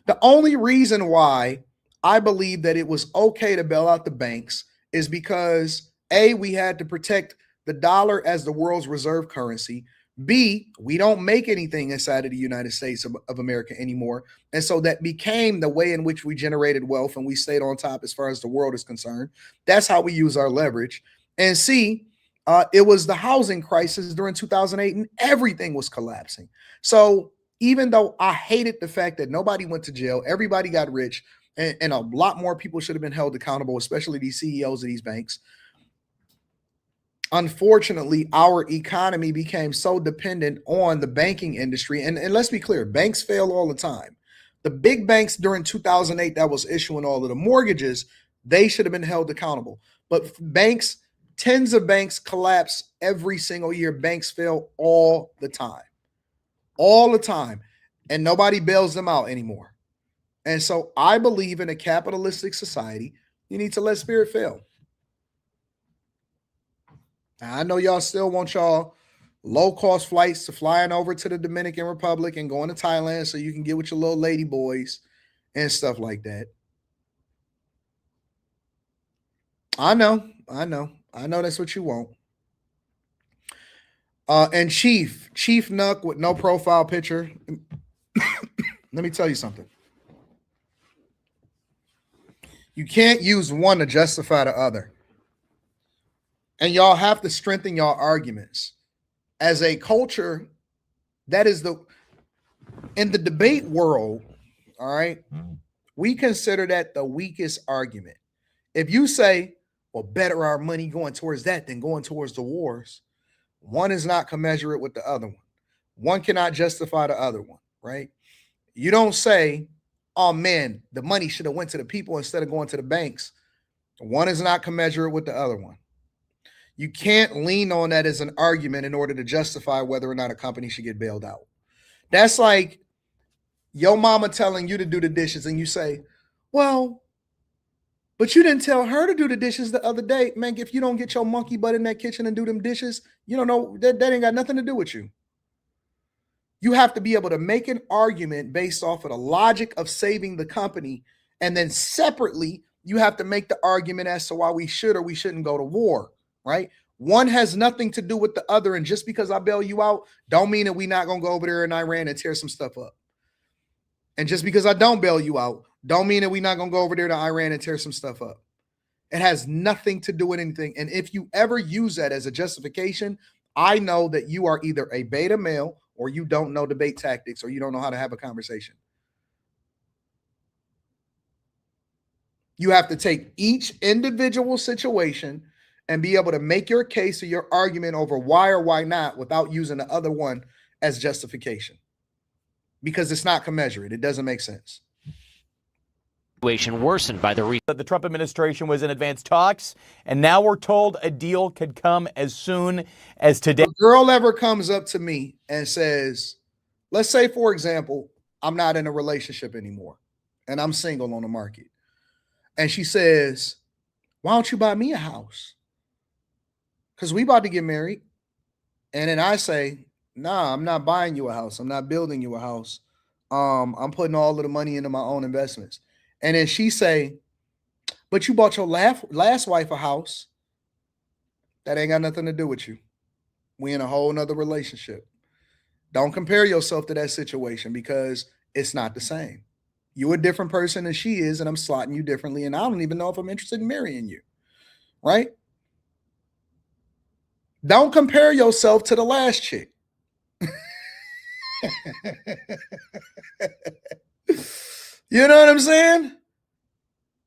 The only reason why I believe that it was okay to bail out the banks is because A, we had to protect the dollar as the world's reserve currency. B, we don't make anything inside of the United States of America anymore. And so that became the way in which we generated wealth and we stayed on top as far as the world is concerned. That's how we use our leverage. And C, it was the housing crisis during 2008 and everything was collapsing. So even though I hated the fact that nobody went to jail, everybody got rich, and a lot more people should have been held accountable, especially these CEOs of these banks. Unfortunately, our economy became so dependent on the banking industry. And let's be clear, banks fail all the time. The big banks during 2008 that was issuing all of the mortgages, they should have been held accountable. But banks, tens of banks collapse every single year. Banks fail all the time. All the time. And nobody bails them out anymore. And so I believe in a capitalistic society, you need to let Spirit fail. Now, I know y'all still want y'all low-cost flights to flying over to the Dominican Republic and going to Thailand so you can get with your little lady boys and stuff like that. I know that's what you want. And Chief Nuck with no profile picture. Let me tell you something. You can't use one to justify the other. And y'all have to strengthen y'all arguments. As a culture, that is in the debate world, all right, we consider that the weakest argument. If you say, well, better our money going towards that than going towards the wars, one is not commensurate with the other one. One cannot justify the other one, right? You don't say, oh man, the money should have went to the people instead of going to the banks. One is not commensurate with the other one. You can't lean on that as an argument in order to justify whether or not a company should get bailed out. That's like your mama telling you to do the dishes and you say, well, but you didn't tell her to do the dishes the other day. Man, if you don't get your monkey butt in that kitchen and do them dishes, you don't know, that ain't got nothing to do with you. You have to be able to make an argument based off of the logic of saving the company. And then separately, you have to make the argument as to why we should or we shouldn't go to war, right? One has nothing to do with the other. And just because I bail you out, don't mean that we're not going to go over there in Iran and tear some stuff up. And just because I don't bail you out, don't mean that we're not going to go over there to Iran and tear some stuff up. It has nothing to do with anything. And if you ever use that as a justification, I know that you are either a beta male or you don't know debate tactics or you don't know how to have a conversation. You have to take each individual situation and be able to make your case or your argument over why or why not without using the other one as justification. Because it's not commensurate. It doesn't make sense. Situation worsened by the Trump administration was in advanced talks, and now we're told a deal could come as soon as today. If a girl ever comes up to me and says, let's say, for example, I'm not in a relationship anymore and I'm single on the market. And she says, why don't you buy me a house? Because we about to get married. And then I say, nah, I'm not buying you a house. I'm not building you a house. I'm putting all of the money into my own investments. And then she say, but you bought your last wife a house. That ain't got nothing to do with you. We in a whole nother relationship. Don't compare yourself to that situation because it's not the same. You're a different person than she is, and I'm slotting you differently. And I don't even know if I'm interested in marrying you. Right? Don't compare yourself to the last chick. You know what I'm saying?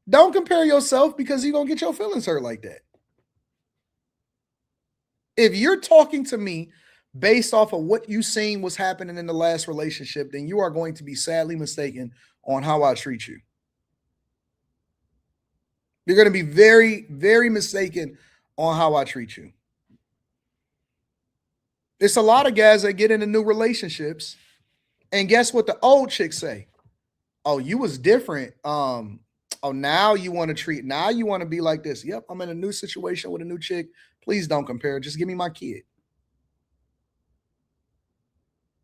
Don't compare yourself because you're going to get your feelings hurt like that. If you're talking to me based off of what you seen was happening in the last relationship, then you are going to be sadly mistaken on how I treat you. You're going to be very, very mistaken on how I treat you. There's a lot of guys that get into new relationships, and guess what the old chicks say? Oh, you was different. Oh, now you want to be like this. Yep, I'm in a new situation with a new chick. Please don't compare. Just give me my kid.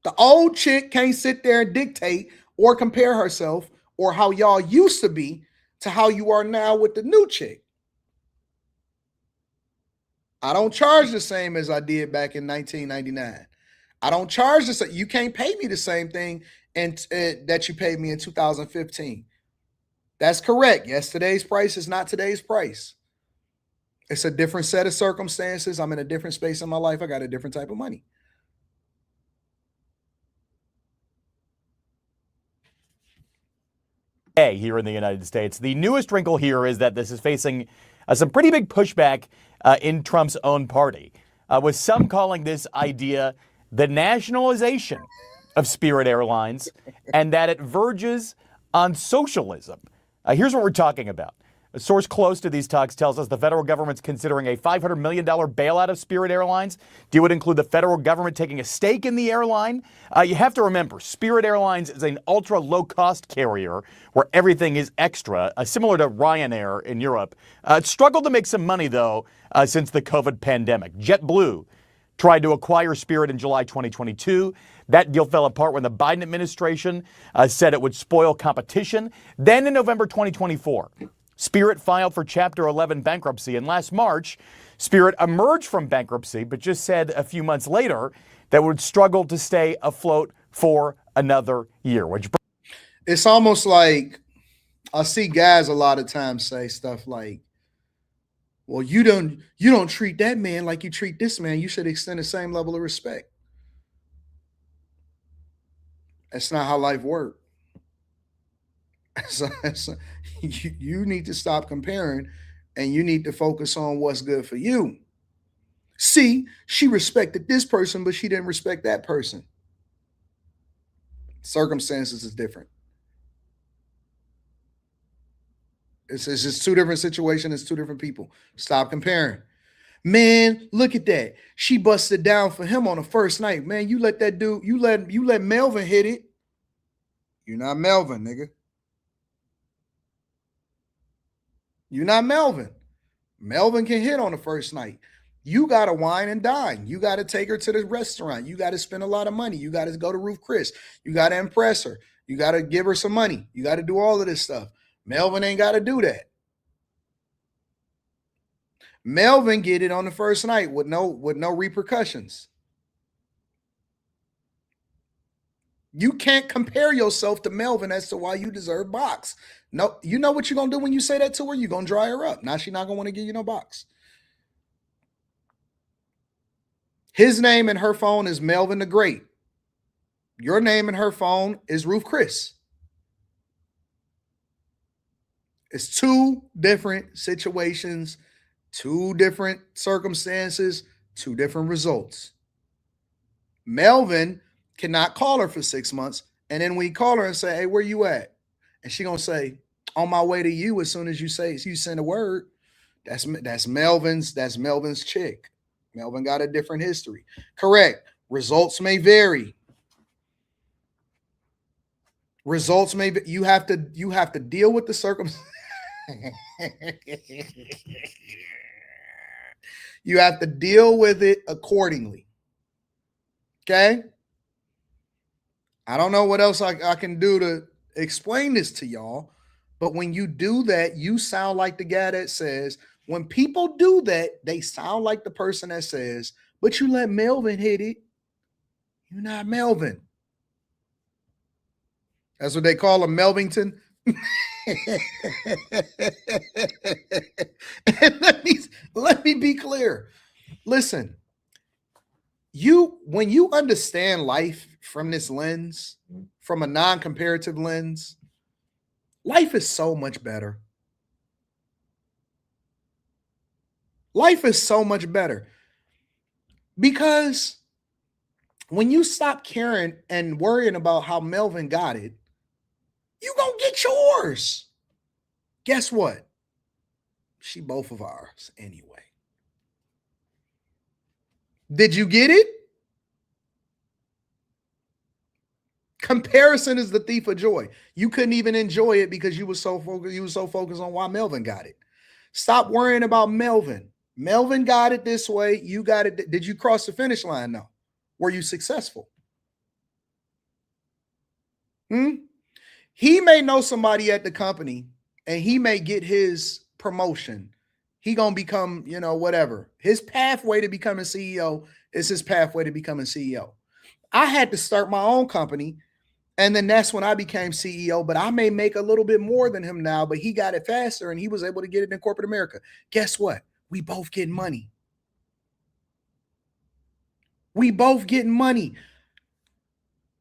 The old chick can't sit there and dictate or compare herself or how y'all used to be to how you are now with the new chick. I don't charge the same as I did back in 1999. I don't charge the same. You can't pay me the same thing that you paid me in 2015. That's correct. Yesterday's price is not today's price. It's a different set of circumstances. I'm in a different space in my life. I got a different type of money. Here in the United States. The newest wrinkle here is that this is facing some pretty big pushback in Trump's own party, with some calling this idea the nationalization of Spirit Airlines and that it verges on socialism. Here's what we're talking about. A source close to these talks tells us the federal government's considering a $500 million bailout of Spirit Airlines. Deal would include the federal government taking a stake in the airline. You have to remember, Spirit Airlines is an ultra low-cost carrier where everything is extra, similar to Ryanair in Europe. It's struggled to make some money, though, since the COVID pandemic. JetBlue tried to acquire Spirit in July 2022. That deal fell apart when the Biden administration said it would spoil competition. Then in November 2024, Spirit filed for Chapter 11 bankruptcy, and last March, Spirit emerged from bankruptcy, but just said a few months later that would struggle to stay afloat for another year. It's almost like I see guys a lot of times say stuff like, well, you don't treat that man like you treat this man. You should extend the same level of respect. That's not how life works. You need to stop comparing and you need to focus on what's good for you. See, she respected this person, but she didn't respect that person. Circumstances is different. It's just two different situations. It's two different people. Stop comparing. Man, look at that. She busted down for him on the first night. Man, you let that dude, you let Melvin hit it. You're not Melvin, nigga. You're not Melvin. Melvin can hit on the first night. You got to wine and dine. You got to take her to the restaurant. You got to spend a lot of money. You got to go to Ruth Chris. You got to impress her. You got to give her some money. You got to do all of this stuff. Melvin ain't got to do that. Melvin get it on the first night with no repercussions. You can't compare yourself to Melvin as to why you deserve box. No, you know what you're going to do when you say that to her? You're going to dry her up. Now she's not going to want to give you no box. His name in her phone is Melvin the Great. Your name in her phone is Ruth Chris. It's two different situations, two different circumstances, two different results. Melvin cannot call her for 6 months. And then we call her and say, hey, where you at? And she going to say, on my way to you as soon as you send a word. That's Melvin's chick. Melvin got a different history. Correct. Results may vary. Results may be, you have to deal with the circumstances. You have to deal with it accordingly. Okay? I don't know what else I can do to explain this to y'all, but when you do that, you sound like the guy that says, when people do that, they sound like the person that says, but you let Melvin hit it. You're not Melvin. That's what they call a Melvington. let me be clear. Listen, when you understand life from this lens, from a non-comparative lens, life is so much better. Life is so much better because when you stop caring and worrying about how Melvin got it, you gonna get yours. Guess what? She both of ours anyway. Did you get it? Comparison is the thief of joy. You couldn't even enjoy it because you were so focused on why Melvin got it. Stop worrying about Melvin. Melvin got it this way. You got it. Did you cross the finish line though? Were you successful? He may know somebody at the company and he may get his promotion. He gonna become, whatever. His pathway to becoming CEO is his pathway to becoming CEO. I had to start my own company, and then that's when I became CEO, but I may make a little bit more than him now, but he got it faster and he was able to get it in corporate America. Guess what? We both getting money. We both getting money.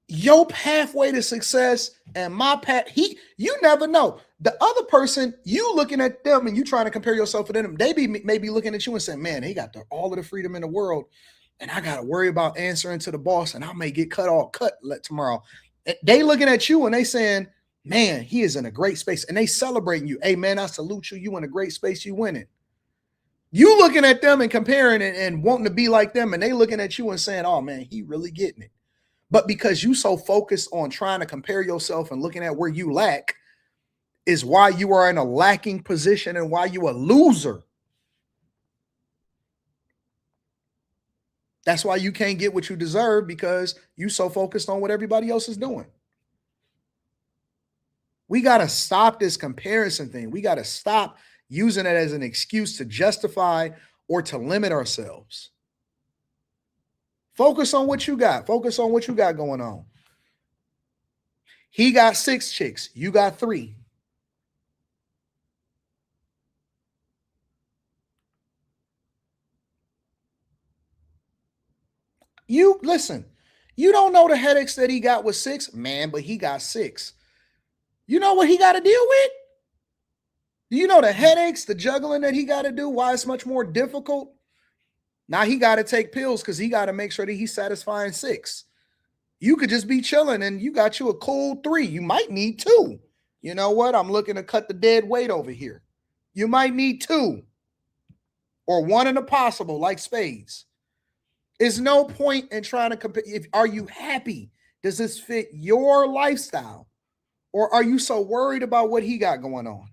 Your pathway to success and my path, you never know. The other person, you looking at them and you trying to compare yourself to them, they may be looking at you and saying, man, they got all of the freedom in the world, and I got to worry about answering to the boss, and I may get cut tomorrow. They looking at you and they saying, man, he is in a great space, and they celebrating you. Hey, man, I salute you. You in a great space. You winning. You looking at them and comparing and wanting to be like them, and they looking at you and saying, oh, man, he really getting it. But because you so focused on trying to compare yourself and looking at where you lack is why you are in a lacking position and why you a loser. That's why you can't get what you deserve, because you so focused on what everybody else is doing. We got to stop this comparison thing. We got to stop using it as an excuse to justify or to limit ourselves. Focus on what you got. Focus on what you got going on. He got 6 chicks. You got 3. You listen, you don't know the headaches that he got with 6, man, but he got 6. You know what he got to deal with? Do you know the headaches, the juggling that he got to do? Why it's much more difficult? Now he got to take pills because he got to make sure that he's satisfying 6. You could just be chilling and you got you a cool 3. You might need 2. You know what? I'm looking to cut the dead weight over here. You might need 2 or 1 in a possible, like spades. There's no point in trying to compare. Are you happy? Does this fit your lifestyle? Or are you so worried about what he got going on?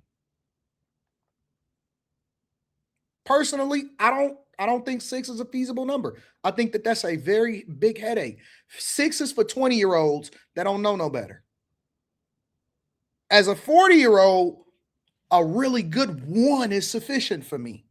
Personally, I don't think 6 is a feasible number. I think that that's a very big headache. 6 is for 20-year-olds that don't know no better. As a 40-year-old, a really good 1 is sufficient for me.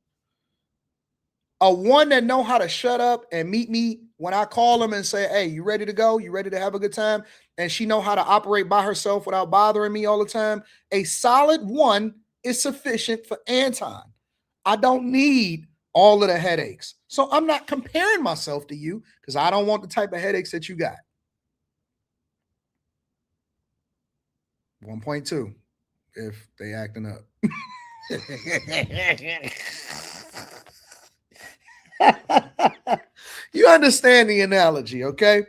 A 1 that know how to shut up and meet me when I call them and say, hey, you ready to go? You ready to have a good time? And she know how to operate by herself without bothering me all the time. A solid 1 is sufficient for Anton. I don't need all of the headaches. So I'm not comparing myself to you because I don't want the type of headaches that you got. 1.2 if they acting up. You understand the analogy, okay?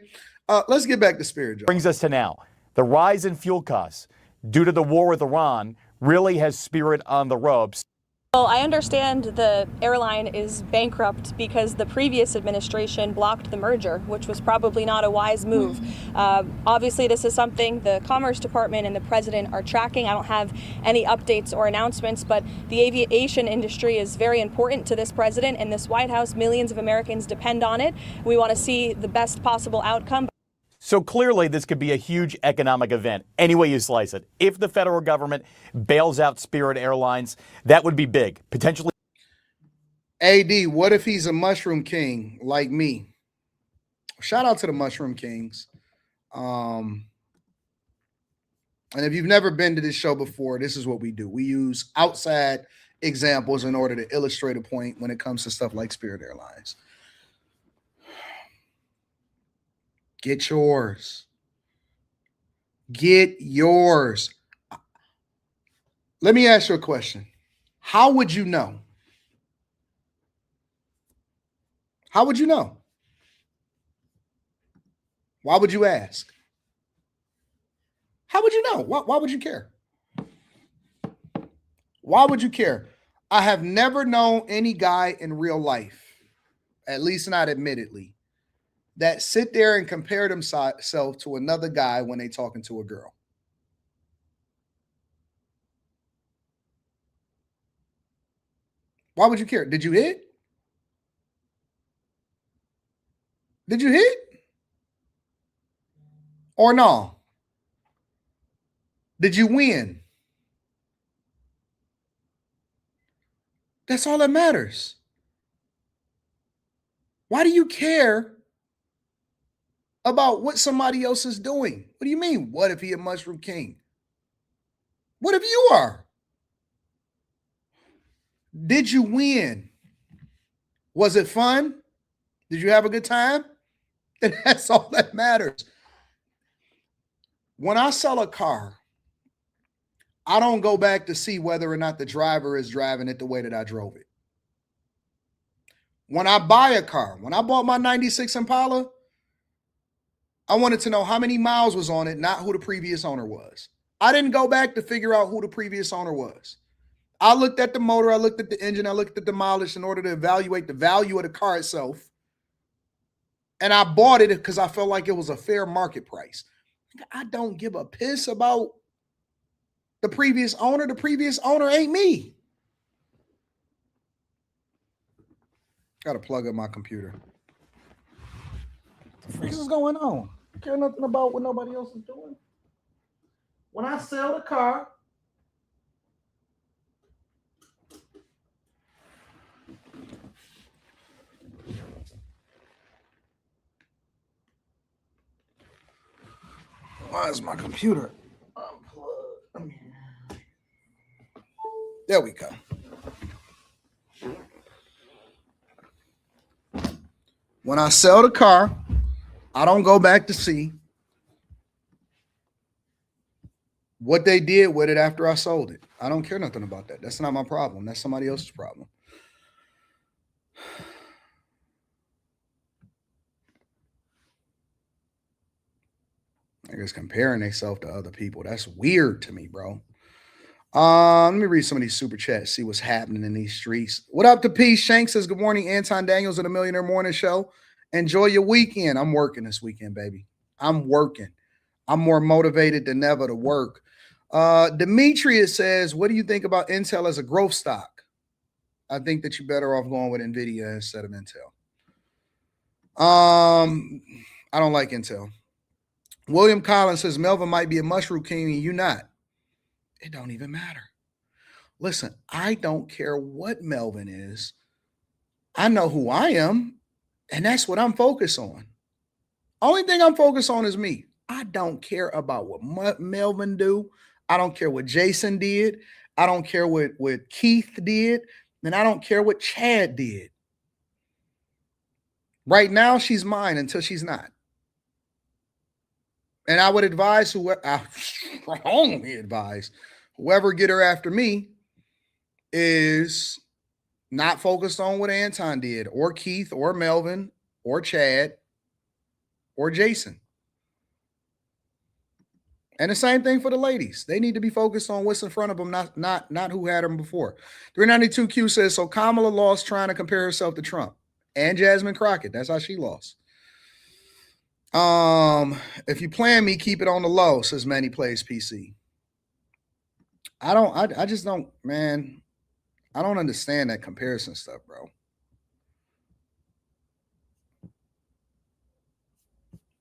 Let's get back to Spirit Joe. Brings us to now. The rise in fuel costs due to the war with Iran really has Spirit on the ropes. Well, I understand the airline is bankrupt because the previous administration blocked the merger, which was probably not a wise move. Obviously, this is something the Commerce Department and the President are tracking. I don't have any updates or announcements, but the aviation industry is very important to this President and this White House. Millions of Americans depend on it. We want to see the best possible outcome. So clearly, this could be a huge economic event, any way you slice it. If the federal government bails out Spirit Airlines, that would be big, potentially. AD, what if he's a mushroom king like me? Shout out to the Mushroom Kings. And if you've never been to this show before, this is what we do. We use outside examples in order to illustrate a point when it comes to stuff like Spirit Airlines. Get yours. Get yours. Let me ask you a question. How would you know? How would you know? Why would you ask? How would you know? Why would you care? Why would you care? I have never known any guy in real life, at least not admittedly, that sit there and compare themselves to another guy when they talking to a girl. Why would you care? Did you hit? Did you hit? Or no? Did you win? That's all that matters. Why do you care about what somebody else is doing? What do you mean? What if he a mushroom king? What if you are? Did you win? Was it fun? Did you have a good time? And that's all that matters. When I sell a car, I don't go back to see whether or not the driver is driving it the way that I drove it. When I buy a car, when I bought my 96 Impala, I wanted to know how many miles was on it, not who the previous owner was. I didn't go back to figure out who the previous owner was. I looked at the motor, I looked at the engine, I looked at the mileage in order to evaluate the value of the car itself. And I bought it because I felt like it was a fair market price. I don't give a piss about the previous owner. The previous owner ain't me. Got to plug up my computer. What the freak is going on? I care nothing about what nobody else is doing. When I sell the car, why is my computer unplugged? There we go. When I sell the car, I don't go back to see what they did with it after I sold it. I don't care nothing about that. That's not my problem. That's somebody else's problem. I guess comparing themselves to other people. That's weird to me, bro. Let me read some of these super chats, see what's happening in these streets. What up to P? Shank says, good morning, Anton Daniels of the Millionaire Morning Show. Enjoy your weekend. I'm working this weekend, baby. I'm working. I'm more motivated than ever to work. Demetrius says, what do you think about Intel as a growth stock? I think that you're better off going with NVIDIA instead of Intel. I don't like Intel. William Collins says, Melvin might be a mushroom king and you not. It don't even matter. Listen, I don't care what Melvin is. I know who I am, and that's what I'm focused on. Only thing I'm focused on is me. I don't care about what Melvin do. I don't care what Jason did. I don't care what Keith did. And I don't care what Chad did. Right now, she's mine until she's not. And I would advise whoever, I strongly advise whoever get her after me is not focused on what Anton did, or Keith, or Melvin, or Chad, or Jason. And the same thing for the ladies. They need to be focused on what's in front of them, not who had them before. 392Q says, so Kamala lost trying to compare herself to Trump and Jasmine Crockett. That's how she lost. If you plan me, keep it on the low, says Manny Plays PC. I just don't, man. I don't understand that comparison stuff, bro.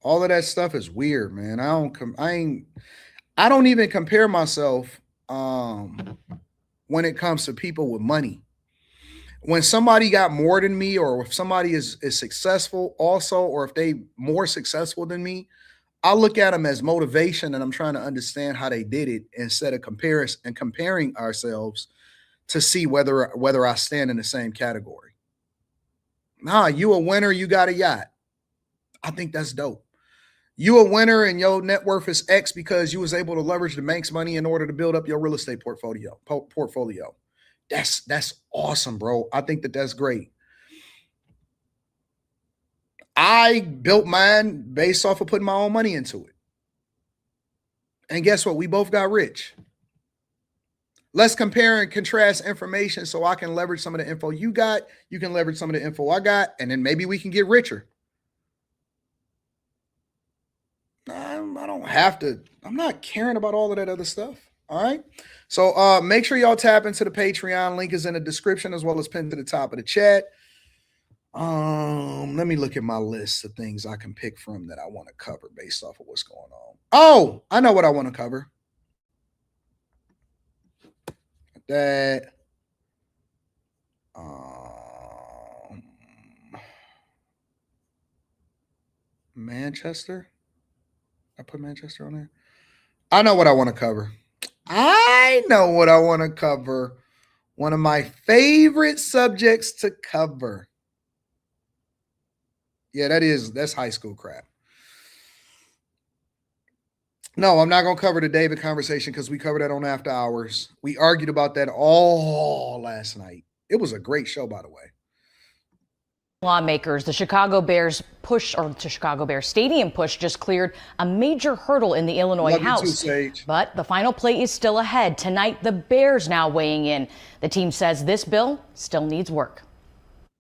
All of that stuff is weird, man. I don't even compare myself when it comes to people with money. When somebody got more than me, or if somebody is successful also, or if they more successful than me, I look at them as motivation, and I'm trying to understand how they did it instead of comparing ourselves to see whether I stand in the same category. Nah, you a winner, you got a yacht. I think that's dope. You a winner and your net worth is X because you was able to leverage the bank's money in order to build up your real estate portfolio. That's awesome, bro. I think that's great. I built mine based off of putting my own money into it. And guess what? We both got rich. Let's compare and contrast information so I can leverage some of the info you got. You can leverage some of the info I got, and then maybe we can get richer. I don't have to. I'm not caring about all of that other stuff. All right. So make sure y'all tap into the Patreon. Link is in the description as well as pinned to the top of the chat. Let me look at my list of things I can pick from that I want to cover based off of what's going on. Oh, I know what I want to cover. That. Manchester. I put Manchester on there. I know what I want to cover. One of my favorite subjects to cover. Yeah, that's high school crap. No, I'm not going to cover the David conversation because we covered that on After Hours. We argued about that all last night. It was a great show, by the way. Lawmakers, the Chicago Bears push, or the Chicago Bears Stadium push, just cleared a major hurdle in the Illinois House. But the final play is still ahead. Tonight, the Bears now weighing in. The team says this bill still needs work.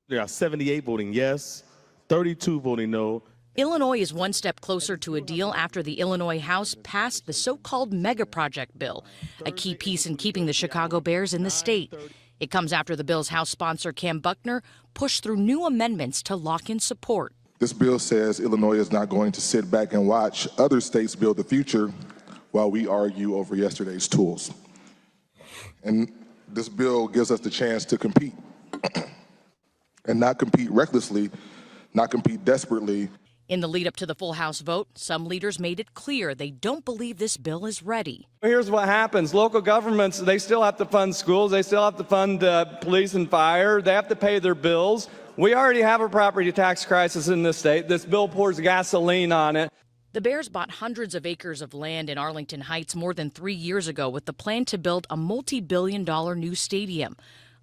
There are 78 voting yes, 32 voting no. Illinois is one step closer to a deal after the Illinois House passed the so-called mega project bill, a key piece in keeping the Chicago Bears in the state. It comes after the bill's House sponsor, Cam Buckner, pushed through new amendments to lock in support. This bill says Illinois is not going to sit back and watch other states build the future while we argue over yesterday's tools. And this bill gives us the chance to compete and not compete recklessly, not compete desperately. In the lead up to the full House vote, some leaders made it clear they don't believe this bill is ready. Here's what happens. Local governments, they still have to fund schools. They still have to fund police and fire. They have to pay their bills. We already have a property tax crisis in this state. This bill pours gasoline on it. The Bears bought hundreds of acres of land in Arlington Heights more than 3 years ago with the plan to build a multi-billion-dollar new stadium.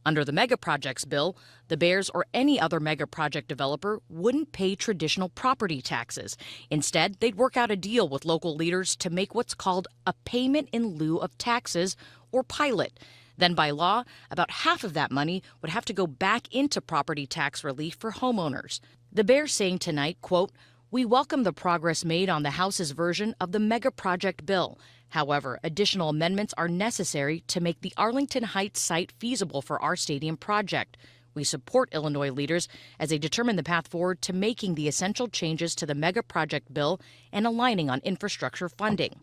Under the mega projects bill, the Bears or any other mega project developer wouldn't pay traditional property taxes. Instead, they'd work out a deal with local leaders to make what's called a payment in lieu of taxes, or pilot. Then by law, about half of that money would have to go back into property tax relief for homeowners. The Bears saying tonight, quote, "We welcome the progress made on the House's version of the mega project bill. However, additional amendments are necessary to make the Arlington Heights site feasible for our stadium project. We support Illinois leaders as they determine the path forward to making the essential changes to the mega project bill and aligning on infrastructure funding."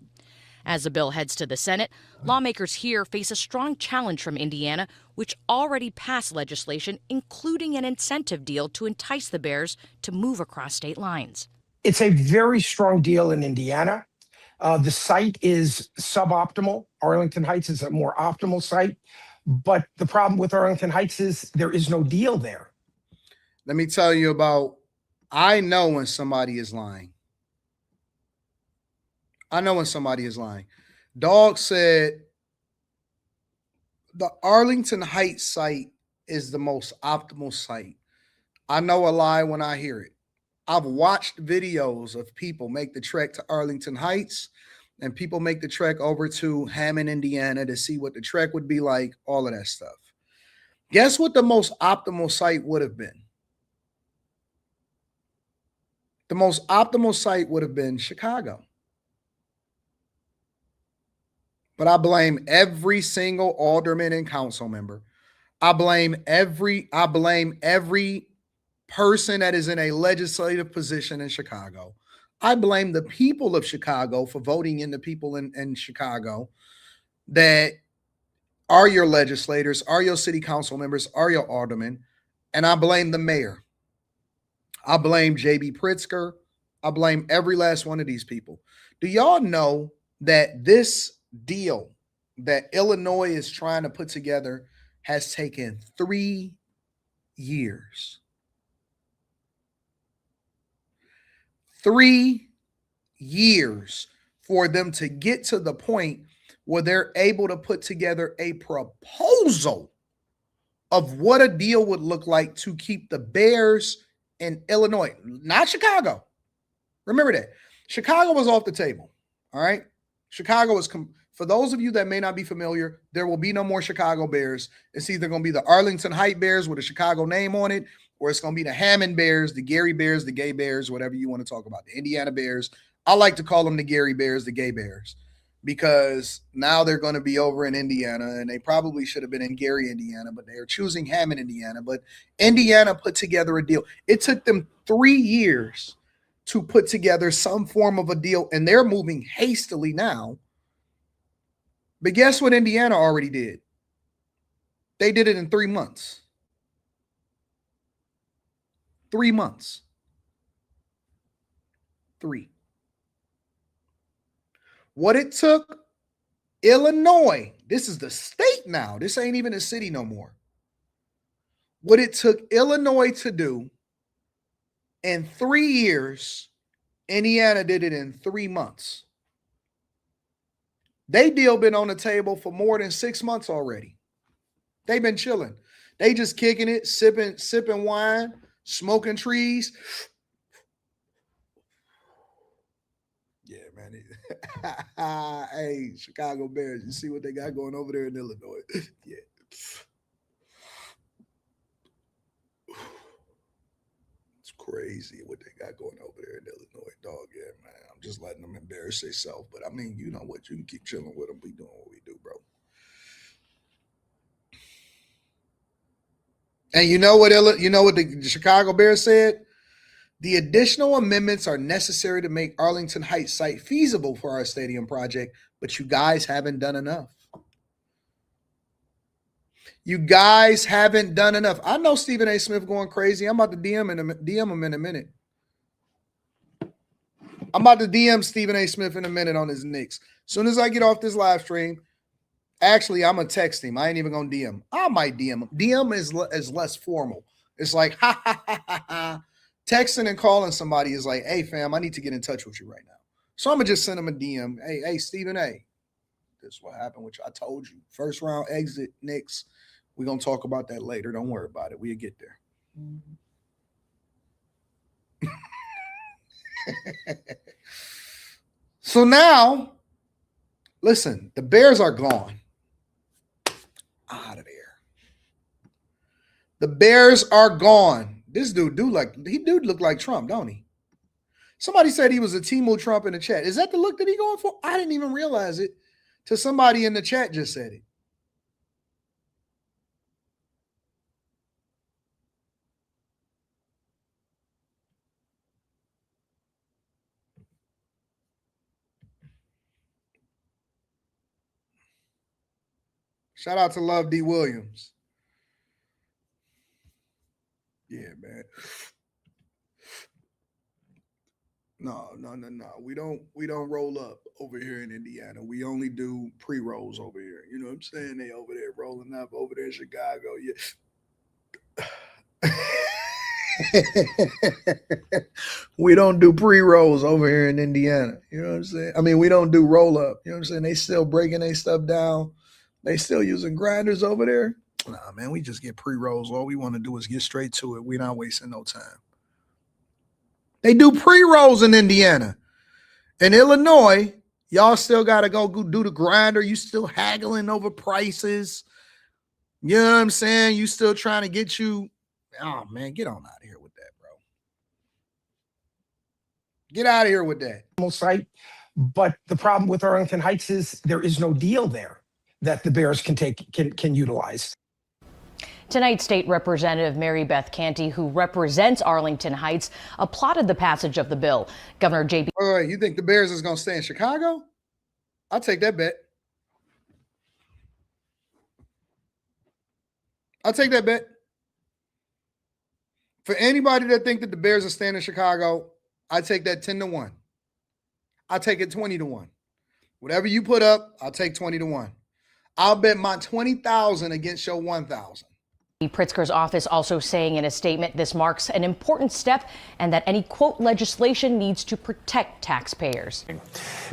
As the bill heads to the Senate, lawmakers here face a strong challenge from Indiana, which already passed legislation including an incentive deal to entice the Bears to move across state lines. It's a very strong deal in Indiana. The site is suboptimal. Arlington Heights is a more optimal site. But the problem with Arlington Heights is there is no deal there. Let me tell you about, I know when somebody is lying. I know when somebody is lying. Dog said the Arlington Heights site is the most optimal site. I know a lie when I hear it. I've watched videos of people make the trek to Arlington Heights and people make the trek over to Hammond, Indiana to see what the trek would be like, all of that stuff. Guess what the most optimal site would have been? The most optimal site would have been Chicago. But I blame every single alderman and council member. I blame every person that is in a legislative position in Chicago. I blame the people of Chicago for voting in the people in Chicago that are your legislators, are your city council members, are your aldermen. And I blame the mayor. I blame J.B. Pritzker. I blame every last one of these people. Do y'all know that this deal that Illinois is trying to put together has taken 3 years? 3 years for them to get to the point where they're able to put together a proposal of what a deal would look like to keep the Bears in Illinois, not Chicago. Remember that. Chicago was off the table. All right. Chicago was, for those of you that may not be familiar, there will be no more Chicago Bears. It's either going to be the Arlington Heights Bears with a Chicago name on it, or it's going to be the Hammond Bears, the Gary Bears, the Gay Bears, whatever you want to talk about, the Indiana Bears. I like to call them the Gary Bears, the Gay Bears, because now they're going to be over in Indiana, and they probably should have been in Gary, Indiana, but they're choosing Hammond, Indiana. But Indiana put together a deal. It took them 3 years to put together some form of a deal, and they're moving hastily now. But guess what Indiana already did? They did it in 3 months. 3 months. 3. What it took Illinois, this is the state now. This ain't even a city no more. What it took Illinois to do in 3 years, Indiana did it in 3 months. They deal been on the table for more than 6 months already. They've been chilling. They just kicking it, sipping wine, smoking trees. Yeah, man. Hey, Chicago Bears, you see what they got going over there in Illinois? Yeah. It's crazy what they got going over there in Illinois, dog. Yeah, man. I'm just letting them embarrass themselves. But I mean, you know what? You can keep chilling with them. We doing what we do, bro. And you know what the Chicago Bears said? The additional amendments are necessary to make Arlington Heights site feasible for our stadium project, but you guys haven't done enough. You guys haven't done enough. I know Stephen A. Smith going crazy. I'm about to DM him in a minute. I'm about to DM Stephen A. Smith in a minute on his Knicks. As soon as I get off this live stream, actually, I'm going to text him. I ain't even going to DM. I might DM him. DM is less formal. It's like, ha, ha, ha, ha, ha. Texting and calling somebody is like, hey, fam, I need to get in touch with you right now. So I'm going to just send them a DM. Hey, Stephen A. This is what happened, which I told you. First round exit, Knicks. We're going to talk about that later. Don't worry about it. We'll get there. So now, listen, the Bears are gone. Out of there. The Bears are gone. This dude look like Trump, don't he? Somebody said he was a Timu Trump in the chat. Is that the look that he going for? I didn't even realize it till somebody in the chat just said it. Shout out to Love D. Williams. Yeah, man. No. We don't roll up over here in Indiana. We only do pre-rolls over here. You know what I'm saying? They over there rolling up over there in Chicago. Yeah. We don't do pre-rolls over here in Indiana. You know what I'm saying? I mean, we don't do roll up. You know what I'm saying? They still breaking their stuff down. They still using grinders over there. Nah, man, we just get pre-rolls. All we want to do is get straight to it. We're not wasting no time. They do pre-rolls in Indiana. In Illinois, y'all still got to go do the grinder. You still haggling over prices. You know what I'm saying? You still trying to get you. Oh, man, get on out of here with that, bro. Get out of here with that. Site. But the problem with Arlington Heights is there is no deal there that the Bears can utilize. Tonight, State Representative Mary Beth Canty, who represents Arlington Heights, applauded the passage of the bill. Governor J.B. Wait, you think the Bears is going to stay in Chicago? I'll take that bet. I'll take that bet. For anybody that think that the Bears are staying in Chicago, I take that 10-1. I'll take it 20-1. Whatever you put up, I'll take 20-1. I'll bet my 20,000 against your 1,000. Pritzker's office also saying in a statement this marks an important step and that any, quote, legislation needs to protect taxpayers.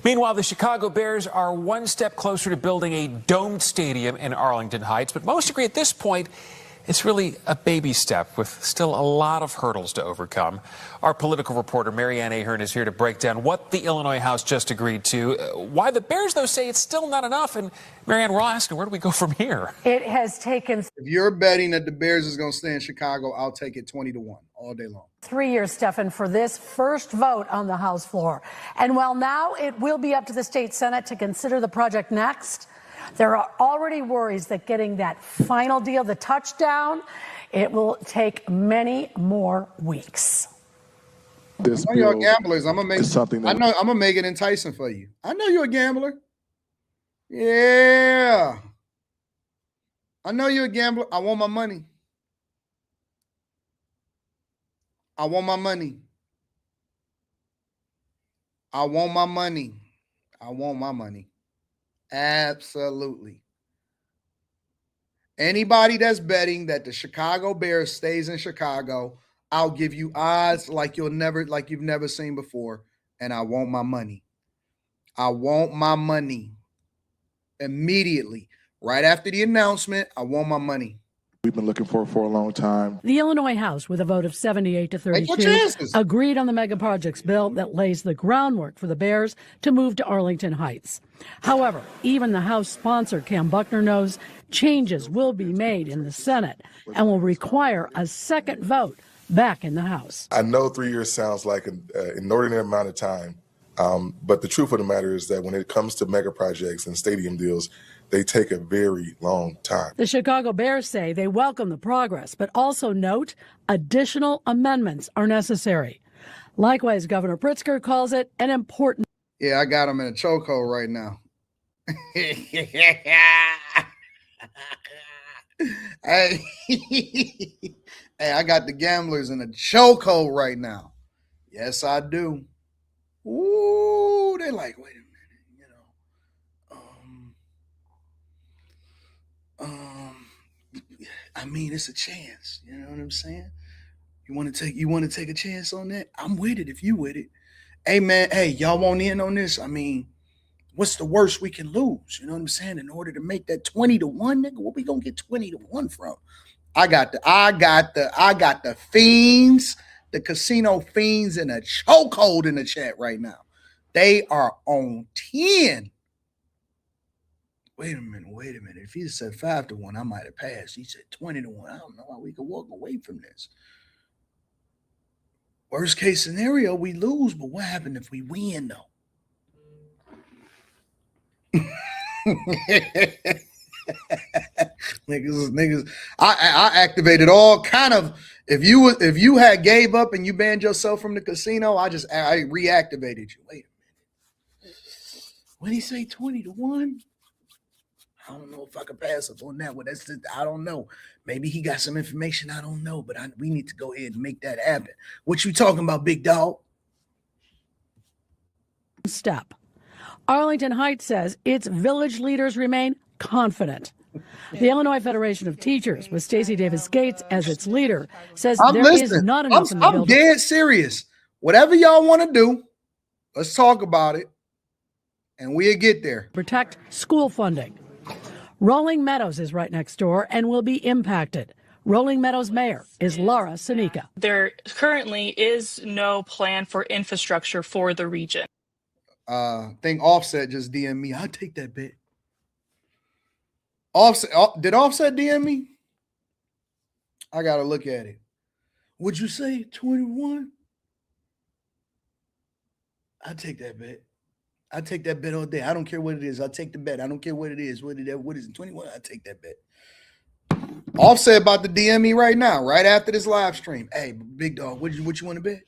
Meanwhile, the Chicago Bears are one step closer to building a domed stadium in Arlington Heights, but most agree at this point it's really a baby step with still a lot of hurdles to overcome. Our political reporter, Marianne Ahern, is here to break down what the Illinois House just agreed to, why the Bears, though, say it's still not enough. And Marianne, we're all asking, where do we go from here? It has taken... If you're betting that the Bears is going to stay in Chicago, I'll take it 20-1 all day long. 3 years, Stefan, for this first vote on the House floor. And while now it will be up to the state Senate to consider the project next, there are already worries that getting that final deal, the touchdown, it will take many more weeks. This I know you're gamblers. I'm gonna make something. I'm gonna make it enticing for you. I know you're a gambler. Yeah, I know you're a gambler. I want my money. I want my money. I want my money. I want my money. Absolutely. Anybody that's betting that the Chicago Bears stays in Chicago, I'll give you odds like you've never seen before, and I want my money. I want my money immediately. Right after the announcement, I want my money. We've been looking for a long time. The Illinois House, with a vote of 78 to 32, agreed on the mega projects bill that lays the groundwork for the Bears to move to Arlington Heights. However, even the House sponsor, Cam Buckner, knows changes will be made in the Senate and will require a second vote back in the House. I know 3 years sounds like an inordinate amount of time, but the truth of the matter is that when it comes to mega projects and stadium deals, they take a very long time. The Chicago Bears say they welcome the progress, but also note additional amendments are necessary. Likewise, Governor Pritzker calls it an important. Yeah, I got him in a chokehold right now. Hey, hey, I got the gamblers in a chokehold right now. Yes, I do. Ooh, they're like, wait a minute, I mean, it's a chance. You know what I'm saying? You want to take a chance on that? I'm with it if you with it. Hey man, hey, y'all want in on this? I mean, what's the worst we can lose? You know what I'm saying? In order to make that 20 to 1, nigga, what we gonna get 20 to 1 from? I got the fiends, the casino fiends in a chokehold in the chat right now. They are on 10. Wait a minute. If he said 5 to 1, I might have passed. He said 20 to 1. I don't know how we could walk away from this. Worst case scenario, we lose, but what happened if we win though? niggas. I activated all kind of. If you had gave up and you banned yourself from the casino, I reactivated you. Wait a minute. When he say 20 to 1, I don't know if I can pass up on that one. I don't know. Maybe he got some information I don't know, but we need to go ahead and make that happen. What you talking about, big dog? Step. Arlington Heights says its village leaders remain confident. The Illinois Federation of Teachers, with Stacey Davis Gates as its leader, says is not enough in the I'm dead serious. Whatever y'all want to do, let's talk about it, and we'll get there. Protect school funding. Rolling Meadows is right next door and will be impacted. Rolling Meadows Mayor is Laura Seneca. There currently is no plan for infrastructure for the region. I think Offset just DM me. I'll take that bet. Did Offset DM me? I gotta look at it. Would you say 21? I'll take that bet. I take that bet all day. I don't care what it is. I'll take the bet. I don't care what it is. What is it? 21? I take that bet. Offset about to DM me right now, right after this live stream. Hey, big dog, what you want to bet?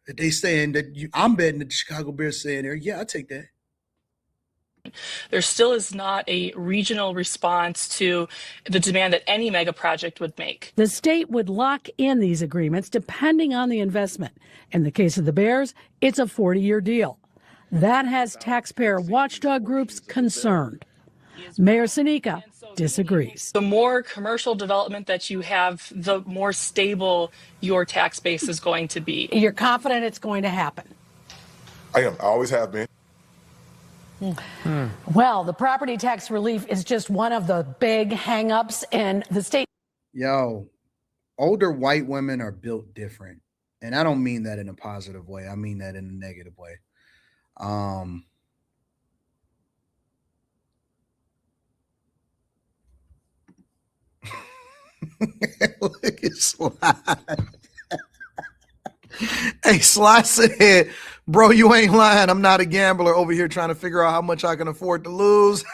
That they saying that I'm betting that the Chicago Bears saying there. Yeah, I take that. There still is not a regional response to the demand that any mega project would make. The state would lock in these agreements depending on the investment. In the case of the Bears, it's a 40-year deal. That has taxpayer watchdog groups concerned. Mayor Seneca disagrees. The more commercial development that you have, the more stable your tax base is going to be. You're confident it's going to happen? I am. I always have been. Well, the property tax relief is just one of the big hang-ups in the state. Yo, older white women are built different. And I don't mean that in a positive way. I mean that in a negative way. Look at Sly. Hey, Sly said, bro, you ain't lying. I'm not a gambler over here trying to figure out how much I can afford to lose.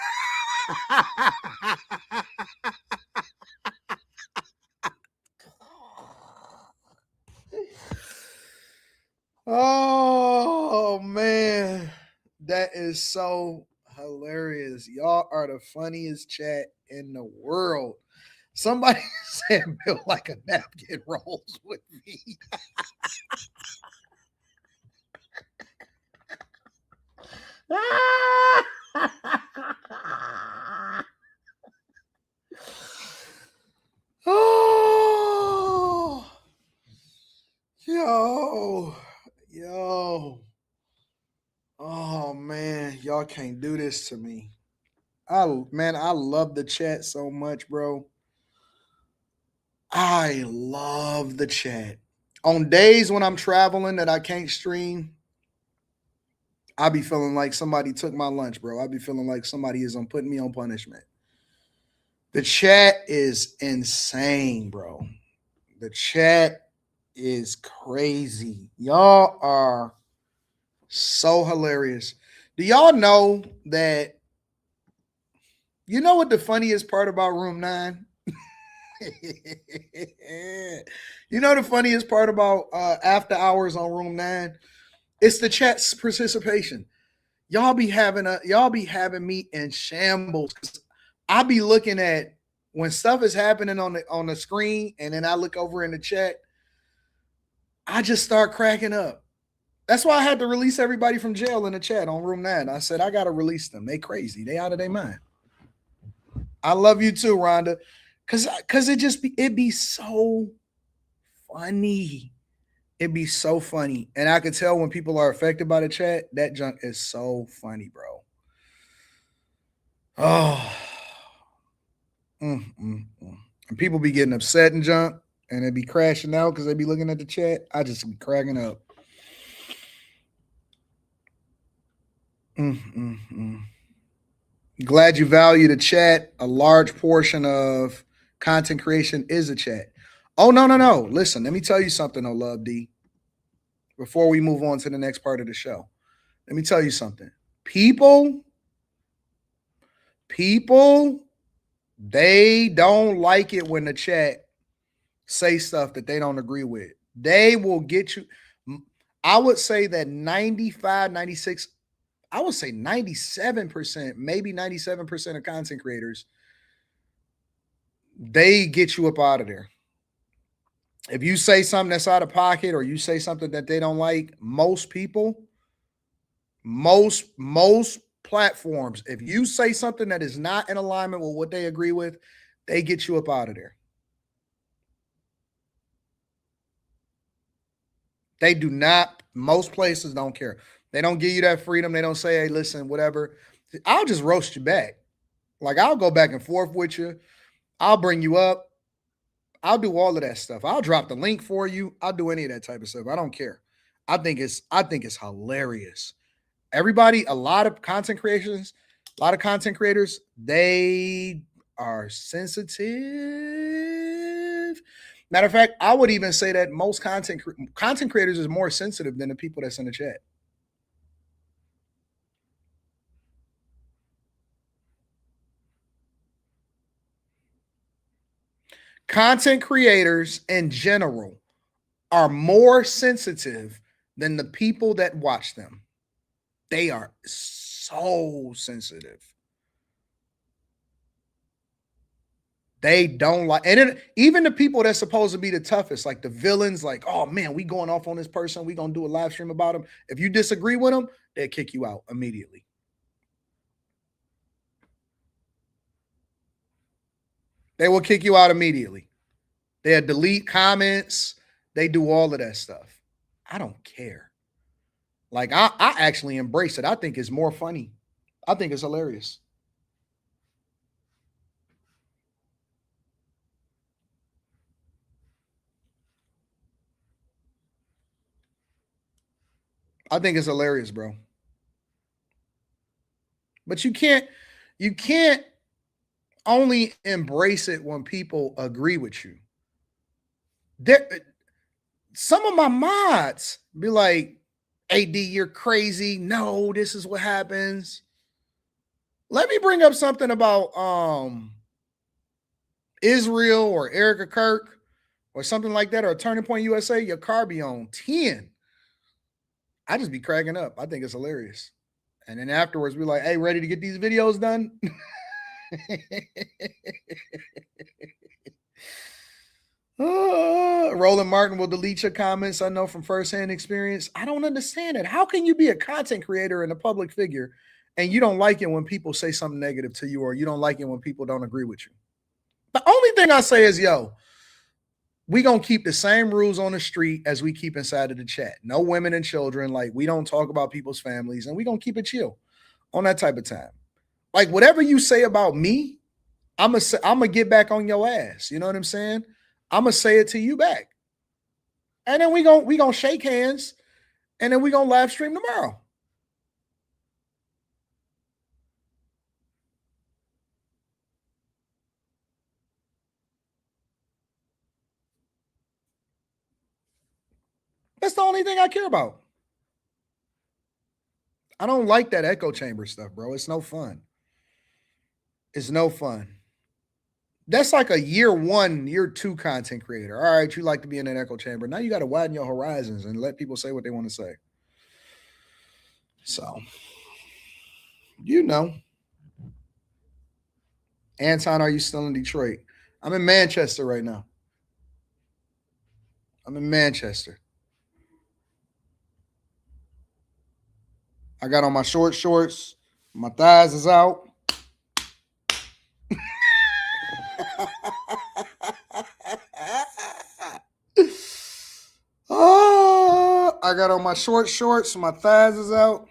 Oh, man. That is so hilarious. Y'all are the funniest chat in the world. Somebody said built like a napkin rolls with me. Oh, yo. Oh man, y'all can't do this to me. I love the chat so much, bro. I love the chat. On days when I'm traveling that I can't stream, I be feeling like somebody took my lunch, bro. I be feeling like somebody is putting me on punishment. The chat is insane, bro. The chat is crazy. Y'all are so hilarious. Do y'all know that? You know what the funniest part about Room 9? You know the funniest part about after hours on Room 9? It's the chat's participation. Y'all be having me in shambles. I be looking at when stuff is happening on the screen, and then I look over in the chat. I just start cracking up. That's why I had to release everybody from jail in the chat on Room 9. I said I gotta release them. They crazy. They out of their mind. I love you too, Rhonda. Cause it'd be so funny. It'd be so funny. And I could tell when people are affected by the chat, that junk is so funny, bro. Oh. And people be getting upset and junk, and they be crashing out because they be looking at the chat. I just be cracking up. Glad you value the chat. A large portion of content creation is a chat. Oh, no. Listen, let me tell you something, Love D. Before we move on to the next part of the show, let me tell you something. People, they don't like it when the chat say stuff that they don't agree with. They will get you. I would say that 95, 96, I would say 97%, maybe 97% of content creators, they get you up out of there. If you say something that's out of pocket or you say something that they don't like, most people, most platforms, if you say something that is not in alignment with what they agree with, they get you up out of there. They do not, most places don't care. They don't give you that freedom. They don't say, hey, listen, whatever. I'll just roast you back. Like, I'll go back and forth with you. I'll bring you up. I'll do all of that stuff. I'll drop the link for you. I'll do any of that type of stuff. I don't care. I think it's hilarious. Everybody, a lot of content creators, they are sensitive. Matter of fact, I would even say that most content creators is more sensitive than the people that's in the chat. Content creators in general are more sensitive than the people that watch them. They are so sensitive. They don't like, and then even the people that's supposed to be the toughest, like the villains, like, oh man, we going off on this person. We going to do a live stream about them. If you disagree with them, they'll kick you out immediately. They will kick you out immediately. They'll delete comments. They do all of that stuff. I don't care. Like, I actually embrace it. I think it's more funny. I think it's hilarious. I think it's hilarious, bro. But you can't only embrace it when people agree with you. Some of my mods be like, AD, you're crazy. No, this is what happens. Let me bring up something about Israel or Erica Kirk or something like that, or Turning Point USA. Your car be on 10. I just be cracking up. I think it's hilarious. And then afterwards, we're like, hey, ready to get these videos done? Roland Martin will delete your comments. I know from firsthand experience. I don't understand it. How can you be a content creator and a public figure and you don't like it when people say something negative to you, or you don't like it when people don't agree with you? The only thing I say is, yo, we going to keep the same rules on the street as we keep inside of the chat. No women and children. Like, we don't talk about people's families, and we going to keep it chill on that type of time. Like, whatever you say about me, I'm going to get back on your ass. You know what I'm saying? I'm going to say it to you back. And then we going to shake hands, and then we going to live stream tomorrow. That's the only thing I care about. I don't like that echo chamber stuff, bro. It's no fun. It's no fun. That's like a year 1, year 2 content creator. All right, you like to be in an echo chamber. Now you got to widen your horizons and let people say what they want to say. So, you know. Anton, are you still in Detroit? I'm in Manchester right now. I'm in Manchester. I got on my shorts. My thighs is out. got on my short shorts. My thighs is out.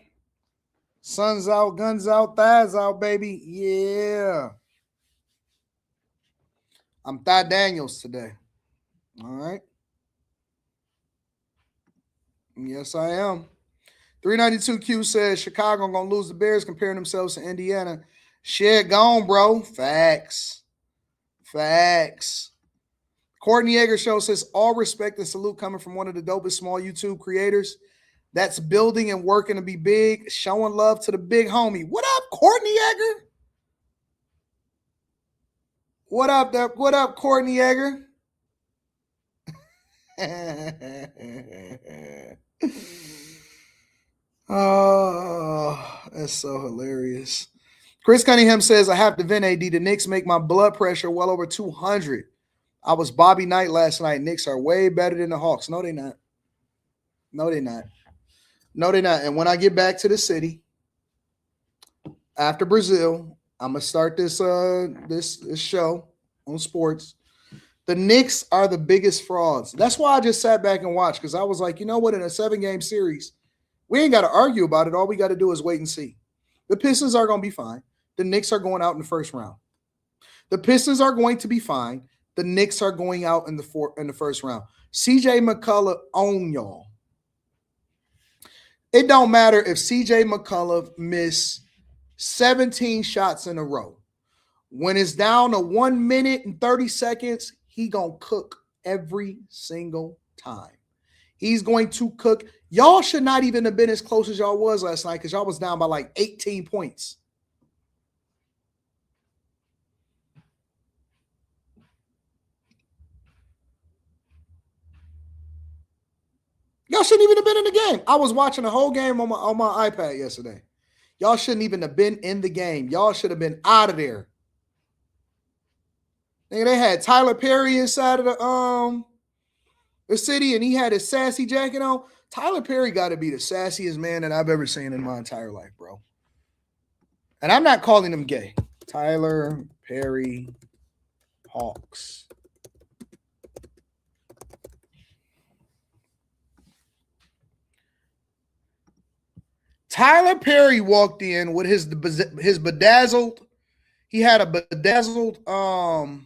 Sun's out, guns out, thighs out, baby. Yeah. I'm Anton Daniels today. All right. Yes, I am. 392Q says Chicago going to lose the Bears comparing themselves to Indiana. Shit gone, bro. Facts. Courtney Yeager Show says, all respect and salute coming from one of the dopest small YouTube creators that's building and working to be big, showing love to the big homie. What up, Courtney Yeager? What up, Courtney Yeager? Oh, that's so hilarious. Chris Cunningham says, I have to vent, AD. The Knicks make my blood pressure well over 200. I was Bobby Knight last night. Knicks are way better than the Hawks. No, they're not. And when I get back to the city after Brazil, I'm going to start this show on sports. The Knicks are the biggest frauds. That's why I just sat back and watched, because I was like, you know what? In a 7-game series, we ain't got to argue about it. All we got to do is wait and see. The Pistons are going to be fine. The Knicks are going out in the first round. The Pistons are going to be fine. The Knicks are going out in the first round. CJ McCullough own y'all. It don't matter if CJ McCullough miss 17 shots in a row. When it's down to 1 minute and 30 seconds, he gonna cook every single time. He's going to cook. Y'all should not even have been as close as y'all was last night, because y'all was down by like 18 points. Y'all shouldn't even have been in the game. I was watching the whole game on my iPad yesterday. Y'all shouldn't even have been in the game. Y'all should have been out of there. They had Tyler Perry inside of the city, and he had his sassy jacket on. Tyler Perry got to be the sassiest man that I've ever seen in my entire life, bro. And I'm not calling him gay. Tyler Perry Hawks. Tyler Perry walked in with his bedazzled. He had a bedazzled Hold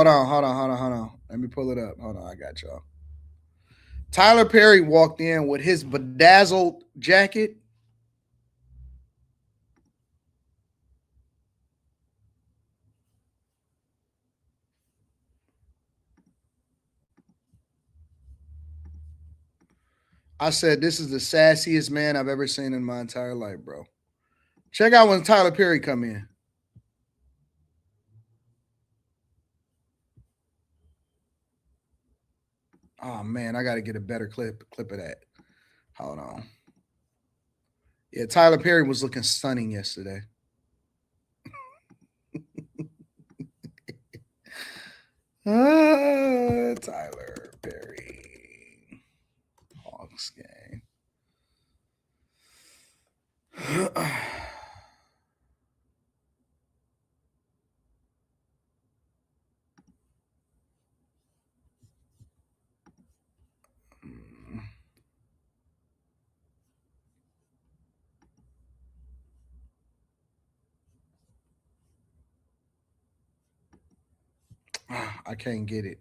on. Let me pull it up. Hold on, I got y'all. Tyler Perry walked in with his bedazzled jacket. I said, this is the sassiest man I've ever seen in my entire life, bro. Check out when Tyler Perry come in. Oh, man, I got to get a better clip of that. Hold on. Yeah, Tyler Perry was looking stunning yesterday. Tyler Perry. Hawks game. I can't get it.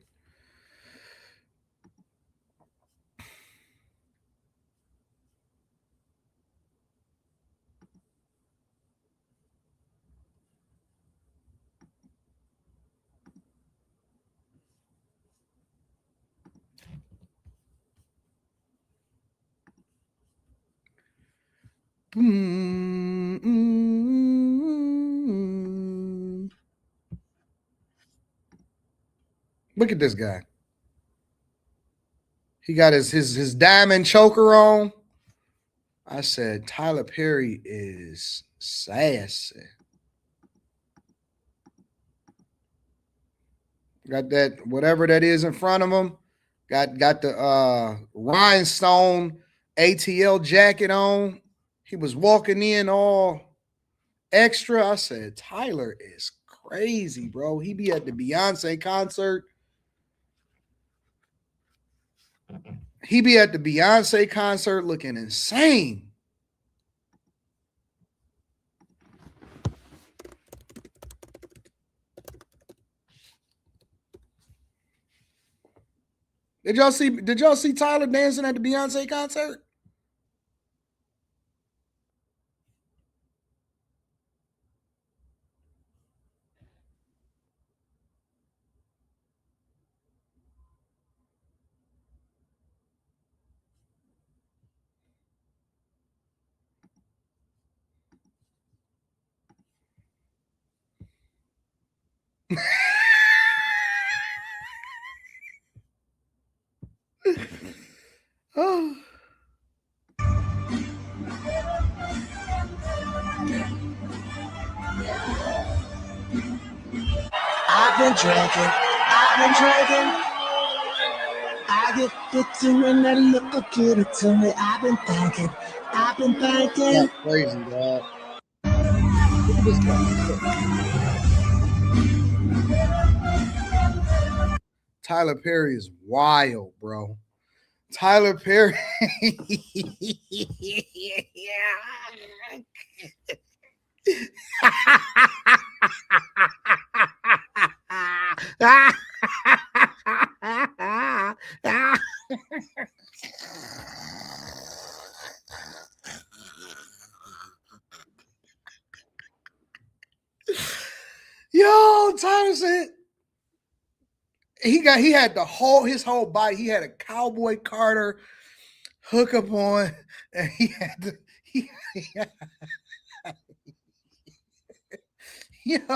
Look at this guy. He got his diamond choker on. I said, Tyler Perry is sassy. Got that, whatever that is in front of him. Got the rhinestone ATL jacket on. He was walking in all extra. I said, Tyler is crazy, bro. He be at the Beyonce concert. He be at the Beyonce concert looking insane. Did y'all see Tyler dancing at the Beyonce concert? Oh. I've been drinking. I get bitter and that liquor get it to me. I've been thinking. That's crazy, dog. Look at this guy. Tyler Perry is wild, bro. Tyler Perry. Yo, Tyler said he had his whole body. He had a Cowboy Carter hookup on, and he had yo,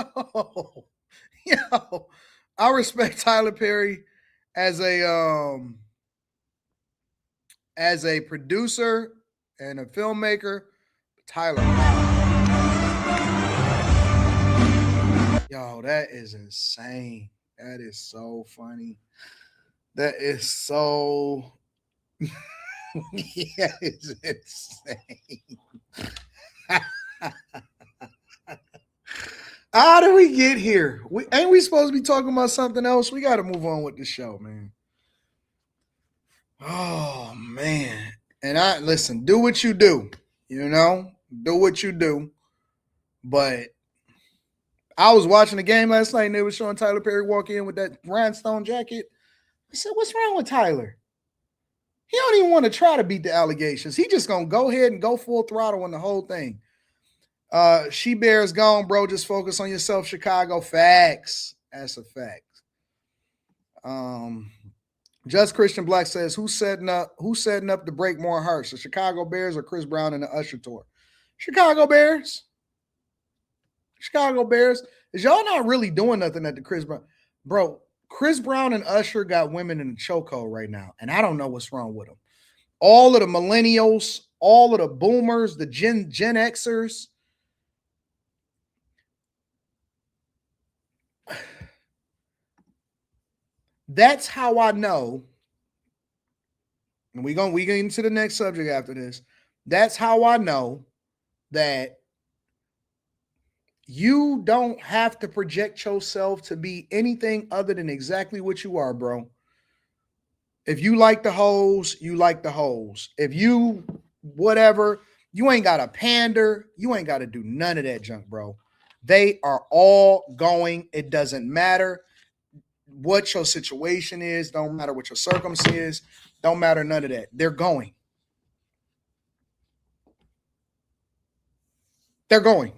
I respect Tyler Perry as a producer and a filmmaker. Tyler, yo, that is insane. That is so funny. That is so yeah, it's insane. How did we get here? Ain't we supposed to be talking about something else? We got to move on with the show, man. Oh man. And listen, do what you do, do what you do. But I was watching the game last night and they were showing Tyler Perry walk in with that rhinestone jacket. I said, what's wrong with Tyler? He don't even want to try to beat the allegations. He just going to go ahead and go full throttle on the whole thing. She Bear's gone, bro. Just focus on yourself, Chicago. Facts. That's a fact. Just Christian Black says, who's setting up to break more hearts, the Chicago Bears or Chris Brown and the Usher tour? Chicago Bears. Chicago Bears. Is y'all not really doing nothing at the Chris Brown? Bro, Chris Brown and Usher got women in the chokehold right now, and I don't know what's wrong with them. All of the millennials, all of the boomers, the Gen Xers. That's how I know. And we get into the next subject after this. That's how I know that you don't have to project yourself to be anything other than exactly what you are, bro. If you like the hoes, you like the hoes. If you whatever, you ain't got to pander. You ain't got to do none of that junk, bro. They are all going. It doesn't matter what your situation is. Don't matter what your circumstance is. Don't matter none of that. They're going. They're going.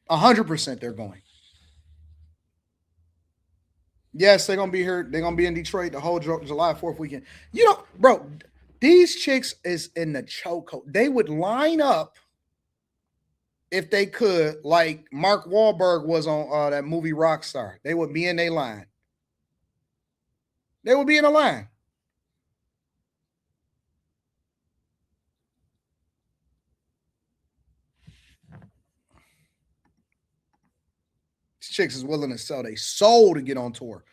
100% they're going. Yes, they're going to be here. They're going to be in Detroit the whole July 4th weekend. Bro, these chicks is in the chokehold. They would line up if they could, like Mark Wahlberg was on that movie Rockstar. They would be in their line. They would be in a line. These chicks is willing to sell their soul to get on tour.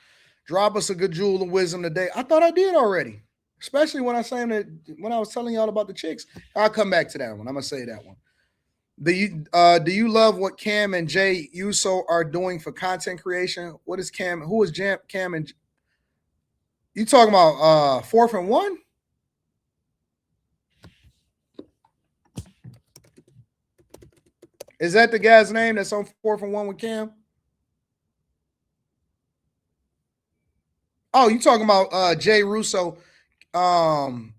Drop us a good jewel of wisdom today. I thought I did already. Especially when I was telling y'all about the chicks. I'll come back to that one. I'm gonna say that one. Do you love what Cam and Jay Uso are doing for content creation? What is Cam? Who is Cam and? You talking about 4th and 1? Is that the guy's name that's on 4th and 1 with Cam? Oh, you talking about Jay Russo, the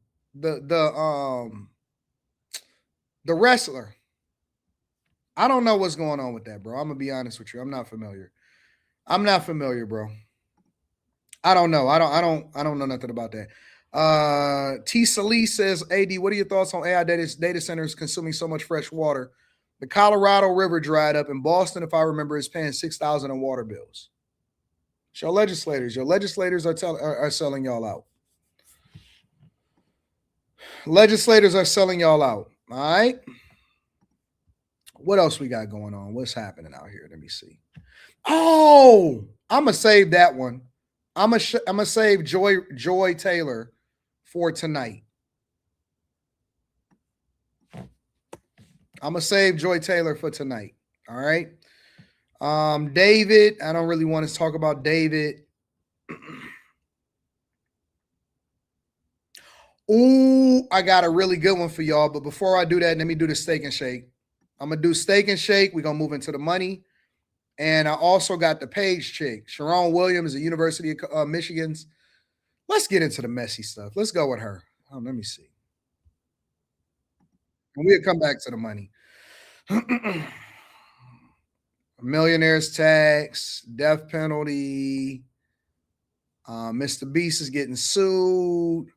wrestler. I don't know what's going on with that, bro. I'm gonna be honest with you. I'm not familiar. Bro. I don't know. I don't know nothing about that. T. Salee says, AD, what are your thoughts on AI data centers consuming so much fresh water? The Colorado River dried up, and Boston, if I remember, is paying $6,000 in water bills. Your legislators are selling y'all out. Legislators are selling y'all out. All right. What else we got going on? What's happening out here? Let me see. Oh, I'm gonna save that one. I'm gonna save Joy Taylor for tonight. I'm gonna save Joy Taylor for tonight. All right. David, I don't really want to talk about David. Ooh, I got a really good one for y'all. But before I do that, let me do the steak and shake. I'm gonna do steak and shake. We're gonna move into the money. And I also got the page chick, Sharon Williams, at University of Michigan's. Let's get into the messy stuff. Let's go with her. Let me see. And we'll come back to the money. Millionaire's tax, death penalty. Mr. Beast is getting sued.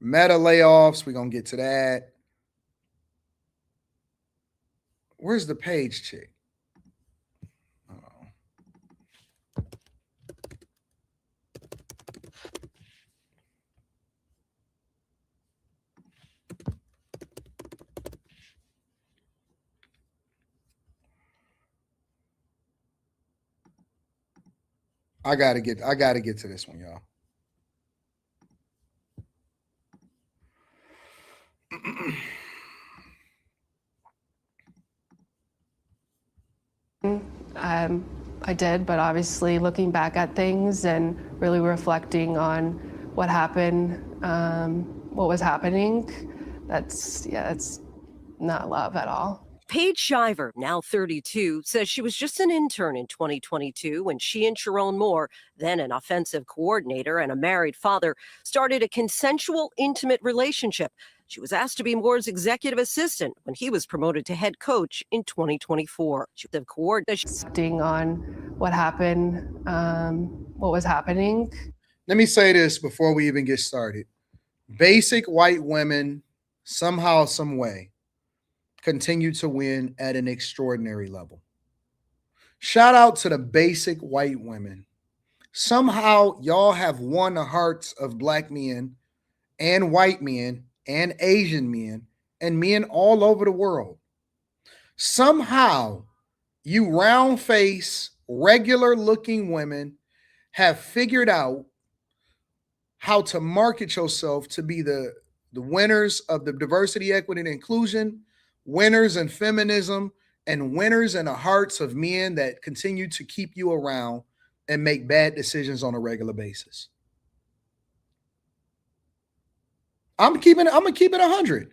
Meta layoffs. We're going to get to that. Where's the page chick? I gotta get to this one, y'all. I did, but obviously looking back at things and really reflecting on what happened, what was happening, it's not love at all. Paige Shiver, now 32, says she was just an intern in 2022 when she and Sharon Moore, then an offensive coordinator and a married father, started a consensual, intimate relationship. She was asked to be Moore's executive assistant when he was promoted to head coach in 2024. She was reflecting on what happened, what was happening. Let me say this before we even get started. Basic white women, somehow, some way, continue to win at an extraordinary level. Shout out to the basic white women. Somehow y'all have won the hearts of black men and white men and Asian men and men all over the world. Somehow you round face, regular looking women have figured out how to market yourself to be the winners of the diversity, equity, and inclusion, winners in feminism, and winners in the hearts of men that continue to keep you around and make bad decisions on a regular basis. I'm gonna keep it 100.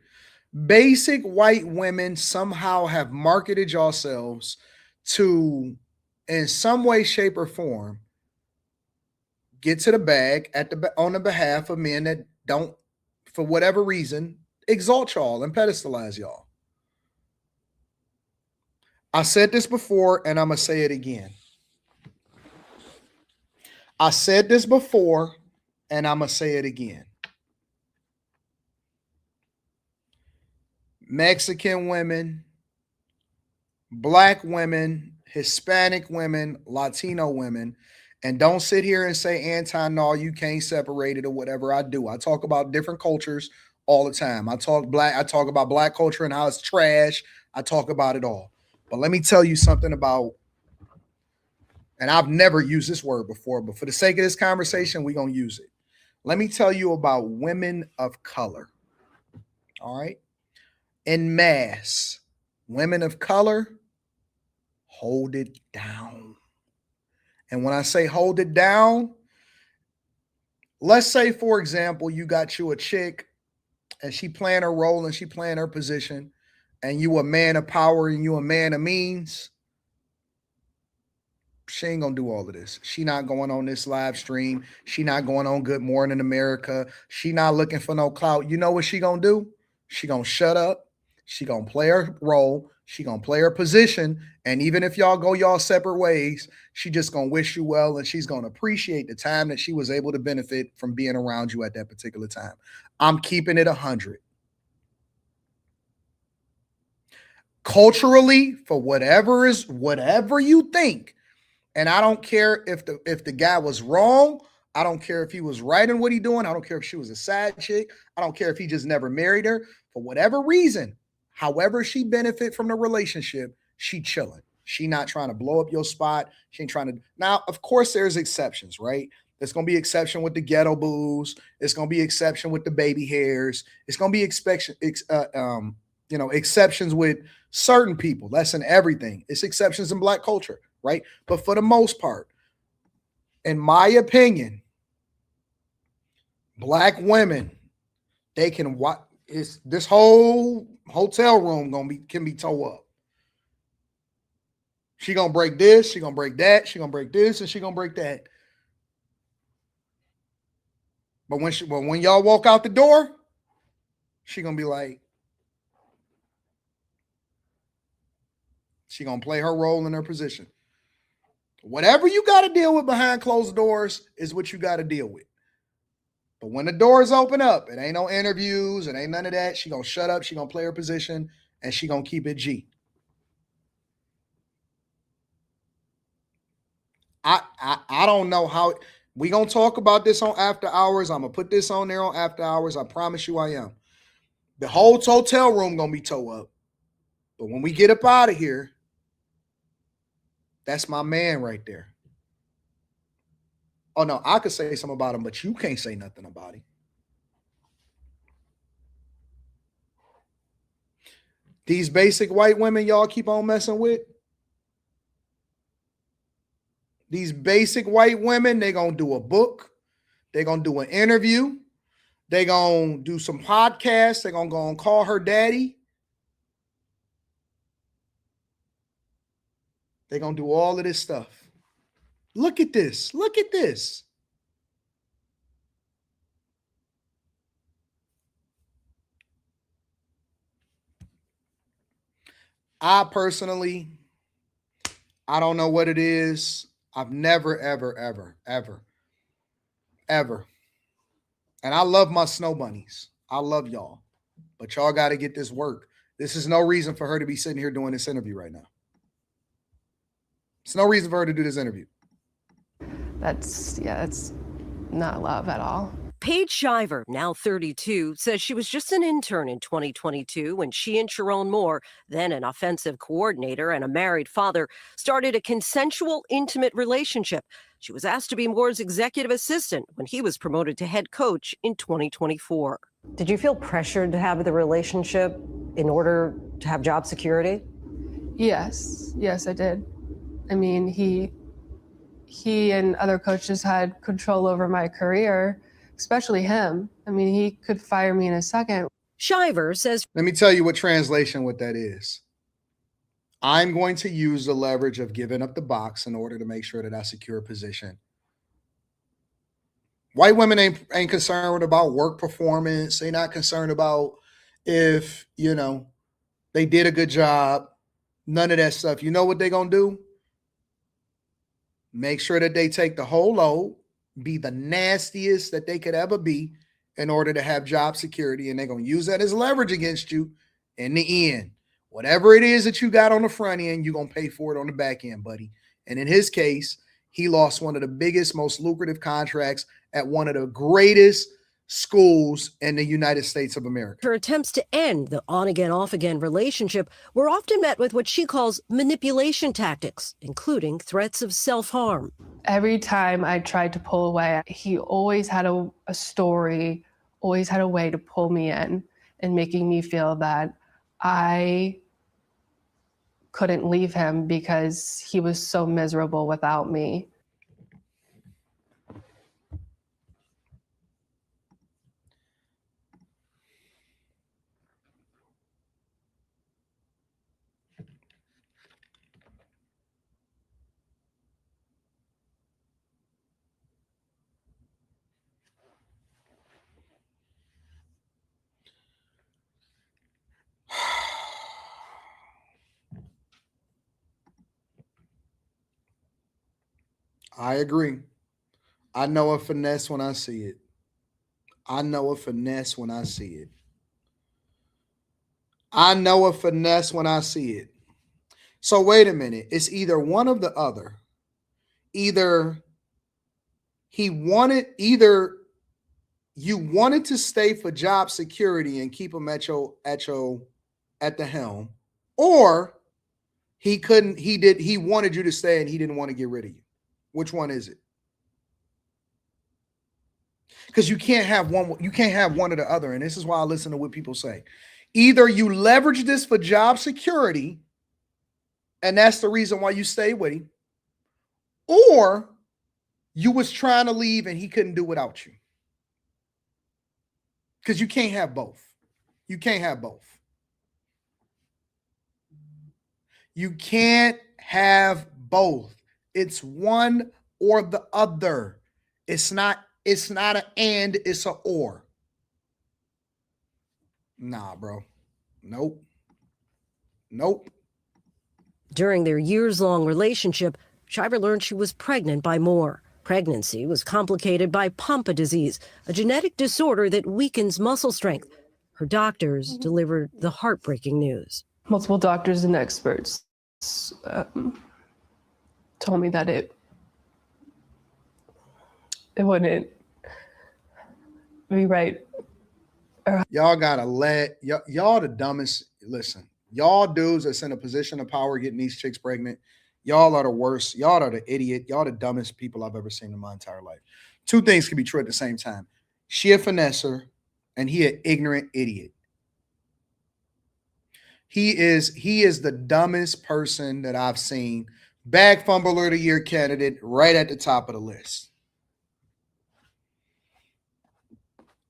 Basic white women somehow have marketed yourselves to, in some way, shape, or form, get to the bag on the behalf of men that don't, for whatever reason, exalt y'all and pedestalize y'all. I said this before, and I'm going to say it again. I said this before, and I'm going to say it again. Mexican women, black women, Hispanic women, Latino women, and don't sit here and say, Anton, no, you can't separate it or whatever. I do. I talk about different cultures all the time. I talk about black culture and how it's trash. I talk about it all. But let me tell you something about, and I've never used this word before, but for the sake of this conversation, we're going to use it. Let me tell you about women of color. All right. En masse, women of color, hold it down. And when I say hold it down, let's say, for example, you got you a chick and she playing her role and she playing her position, and you a man of power and you a man of means. She ain't gonna do all of this. She not going on this live stream. She not going on Good Morning America. She not looking for no clout. You know what she gonna do? She gonna shut up. She gonna play her role. She gonna play her position. And even if y'all go y'all separate ways, she just gonna wish you well, and she's gonna appreciate the time that she was able to benefit from being around you at that particular time. I'm keeping it 100. Culturally, for whatever you think. And I don't care if the guy was wrong. I don't care if he was right in what he doing. I don't care if she was a side chick. I don't care if he just never married her. For whatever reason, however she benefit from the relationship, she chilling. She not trying to blow up your spot. She ain't trying to. Now, of course, there's exceptions, right? There's going to be exception with the ghetto boos. It's going to be exception with the baby hairs. It's going to be exceptions with certain people. That's in everything. It's exceptions in Black culture, right? But for the most part, in my opinion, Black women, they can watch. This whole hotel room can be towed up. She gonna break this. She gonna break that. She gonna break this, and she gonna break that. But when y'all walk out the door, she gonna be like, she gonna play her role in her position. Whatever you got to deal with behind closed doors is what you got to deal with. But when the doors open up, it ain't no interviews, it ain't none of that. She gonna shut up, she gonna play her position, and she gonna keep it G. I don't know how we gonna talk about this on After Hours. I'm gonna put this on there on After Hours. I promise you I am. The whole hotel room gonna be towed up. But when we get up out of here, that's my man right there. Oh no, I could say something about him, but you can't say nothing about him. These basic white women y'all keep on messing with, these basic white women, they're going to do a book. They're going to do an interview. They're going to do some podcasts. They're going to go and call her daddy. They're going to do all of this stuff. Look at this. Look at this. I personally, I don't know what it is. I've never, ever. And I love my snow bunnies. I love y'all. But y'all got to get this work. This is no reason for her to be sitting here doing this interview right now. It's no reason for her to do this interview. That's not love at all. Paige Shiver, now 32, says she was just an intern in 2022 when she and Sharon Moore, then an offensive coordinator and a married father, started a consensual, intimate relationship. She was asked to be Moore's executive assistant when he was promoted to head coach in 2024. Did you feel pressured to have the relationship in order to have job security? Yes, I did. I mean, he and other coaches had control over my career, especially him. I mean, he could fire me in a second. Shiver says, let me tell you what that is. I'm going to use the leverage of giving up the box in order to make sure that I secure a position. White women ain't concerned about work performance. They're not concerned about if, they did a good job. None of that stuff. You know what they're going to do? Make sure that they take the whole load, be the nastiest that they could ever be in order to have job security. And they're going to use that as leverage against you in the end. Whatever it is that you got on the front end, you're going to pay for it on the back end, buddy. And in his case, he lost one of the biggest, most lucrative contracts at one of the greatest schools in the United States of America. Her attempts to end the on-again, off-again relationship were often met with what she calls manipulation tactics, including threats of self-harm. Every time I tried to pull away, he always had a story, always had a way to pull me in and making me feel that I couldn't leave him because he was so miserable without me. I agree. I know a finesse when I see it. I know a finesse when I see it. I know a finesse when I see it. So wait a minute. It's either one of the other. Either you wanted to stay for job security and keep him at the helm, or he wanted you to stay and he didn't want to get rid of you. Which one is it? Because you can't have one or the other. And this is why I listen to what people say. Either you leverage this for job security, and that's the reason why you stay with him, or you was trying to leave and he couldn't do without you. Because you can't have both. You can't have both. You can't have both. It's one or the other. It's not an and, it's an or. Nah, bro. Nope. During their years-long relationship, Shiver learned she was pregnant by Moore. Pregnancy was complicated by Pompe disease, a genetic disorder that weakens muscle strength. Her doctors delivered the heartbreaking news. Multiple doctors and experts told me that it wouldn't be right. Y'all gotta y'all the dumbest. Listen, y'all dudes that's in a position of power getting these chicks pregnant, y'all are the worst. Y'all are the idiot. Y'all the dumbest people I've ever seen in my entire life. Two things can be true at the same time. She a finesser and he an ignorant idiot. He is the dumbest person that I've seen. Bag fumbler of the year candidate right at the top of the list.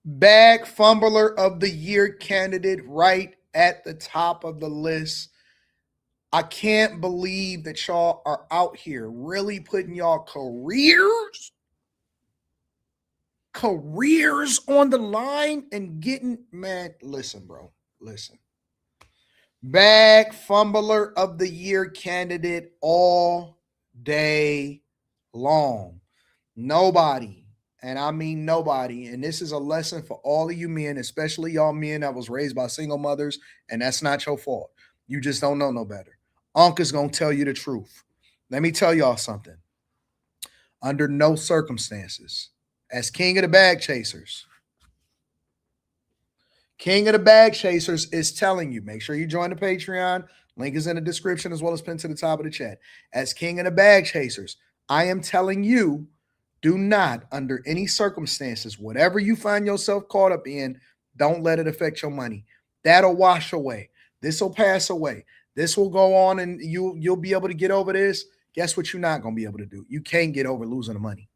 Bag fumbler of the year candidate right at the top of the list. I can't believe that y'all are out here really putting y'all careers on the line and getting, man, listen, bro, listen. Bag fumbler of the year candidate all day long. Nobody, and I mean nobody, and this is a lesson for all of you men, especially y'all men that was raised by single mothers, and that's not your fault. You just don't know no better. Unc is going to tell you the truth. Let me tell y'all something. Under no circumstances, as king of the bag chasers, King of the Bag Chasers is telling you, make sure you join the Patreon. Link is in the description as well as pinned to the top of the chat. As King of the Bag Chasers, I am telling you, do not, under any circumstances, whatever you find yourself caught up in, don't let it affect your money. That'll wash away. This will pass away. This will go on and you'll be able to get over this. Guess what you're not going to be able to do? You can't get over losing the money.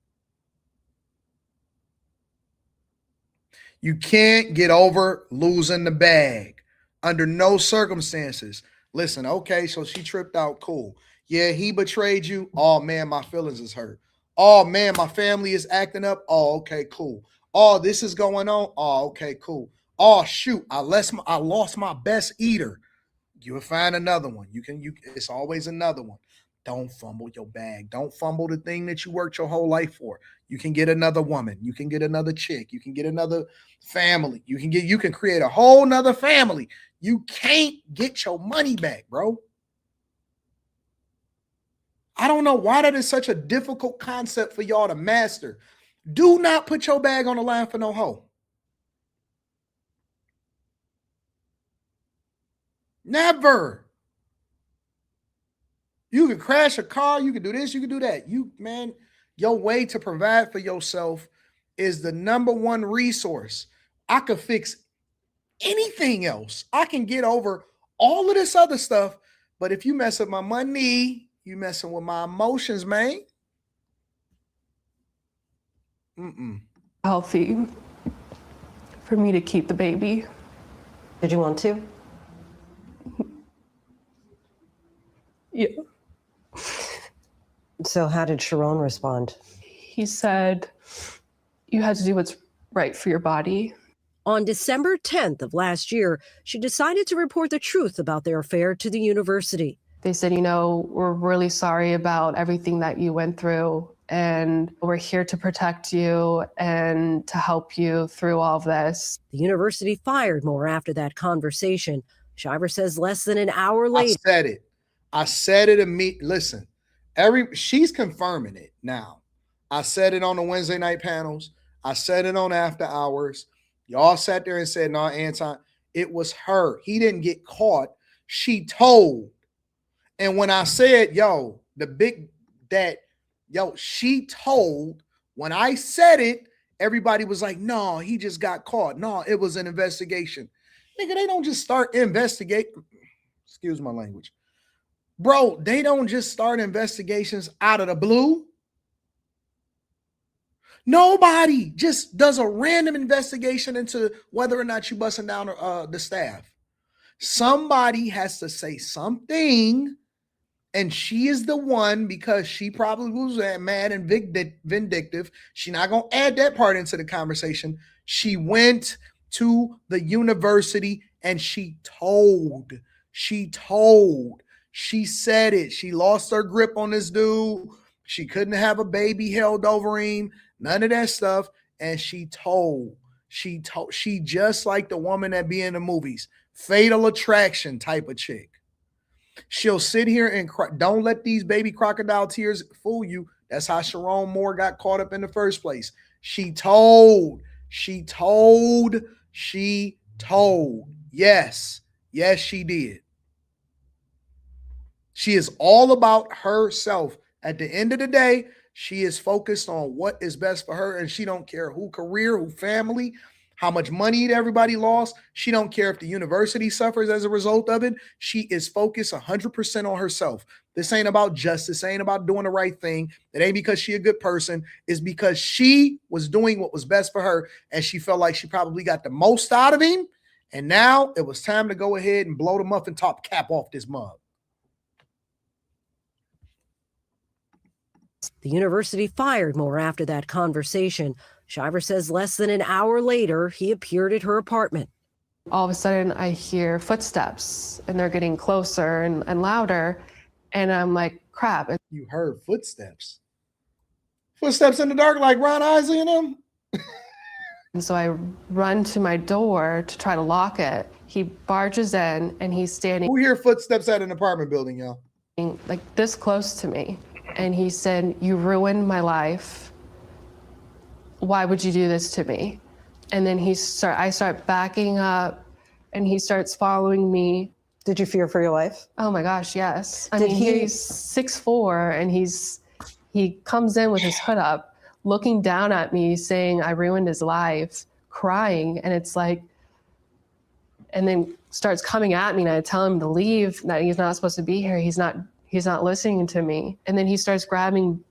You can't get over losing the bag under no circumstances. Listen, okay, so she tripped out. Cool. Yeah, he betrayed you. Oh, man, my feelings is hurt. Oh, man, my family is acting up. Oh, okay, cool. Oh, this is going on. Oh, okay, cool. Oh, shoot, I lost my best eater. You'll find another one. It's always another one. Don't fumble your bag. Don't fumble the thing that you worked your whole life for. You can get another woman. You can get another chick. You can get another family. You can create a whole nother family. You can't get your money back, bro. I don't know why that is such a difficult concept for y'all to master. Do not put your bag on the line for no hoe. Never. You could crash a car. You could do this. You could do that. Man, your way to provide for yourself is the number one resource. I could fix anything else. I can get over all of this other stuff. But if you mess up my money, you messing with my emotions, man. Healthy for me to keep the baby. Did you want to? Yeah. So how did Sharon respond? He said, you had to do what's right for your body. On December 10th of last year, she decided to report the truth about their affair to the university. They said, we're really sorry about everything that you went through, and we're here to protect you and to help you through all of this. The university fired Moore after that conversation. Shiver says less than an hour later. I said it immediately. Listen, she's confirming it now. I said it on the Wednesday night panels. I said it on After Hours. Y'all sat there and said, no, Anton, it was her. He didn't get caught. She told. And when I said, she told, when I said it, everybody was like, no, he just got caught. No, it was an investigation. Nigga, they don't just start investigating. Excuse my language. Bro, they don't just start investigations out of the blue. Nobody just does a random investigation into whether or not you busting down the staff. Somebody has to say something, and she is the one, because she probably was mad and vindictive. She's not going to add that part into the conversation. She went to the university and she told. She said it. She lost her grip on this dude. She couldn't have a baby held over him. None of that stuff. And she told. She just like the woman that be in the movies. Fatal Attraction type of chick. She'll sit here and cry. Don't let these baby crocodile tears fool you. That's how Sharon Moore got caught up in the first place. She told. Yes, she did. She is all about herself. At the end of the day, she is focused on what is best for her, and she don't care who career, who family, how much money everybody lost. She don't care if the university suffers as a result of it. She is focused 100% on herself. This ain't about justice. Ain't about doing the right thing. It ain't because she a good person. It's because she was doing what was best for her, and she felt like she probably got the most out of him. And now it was time to go ahead and blow the muffin top cap off this mug. The university fired Moore after that conversation. Shiver says less than an hour later, he appeared at her apartment. All of a sudden, I hear footsteps, and they're getting closer and louder. And I'm like, crap. You heard footsteps? Footsteps in the dark like Ron Isley and them? And so I run to my door to try to lock it. He barges in, and he's standing. Who hear footsteps at an apartment building, y'all? Like this close to me. And he said, you ruined my life. Why would you do this to me? And then I start backing up, and he starts following me. Did you fear for your life? Oh my gosh, yes. He's 6'4", and he comes in with his hood up, looking down at me, saying I ruined his life, crying. And it's like, and then starts coming at me, and I tell him to leave, that he's not supposed to be here. He's not listening to me. And then he starts grabbing,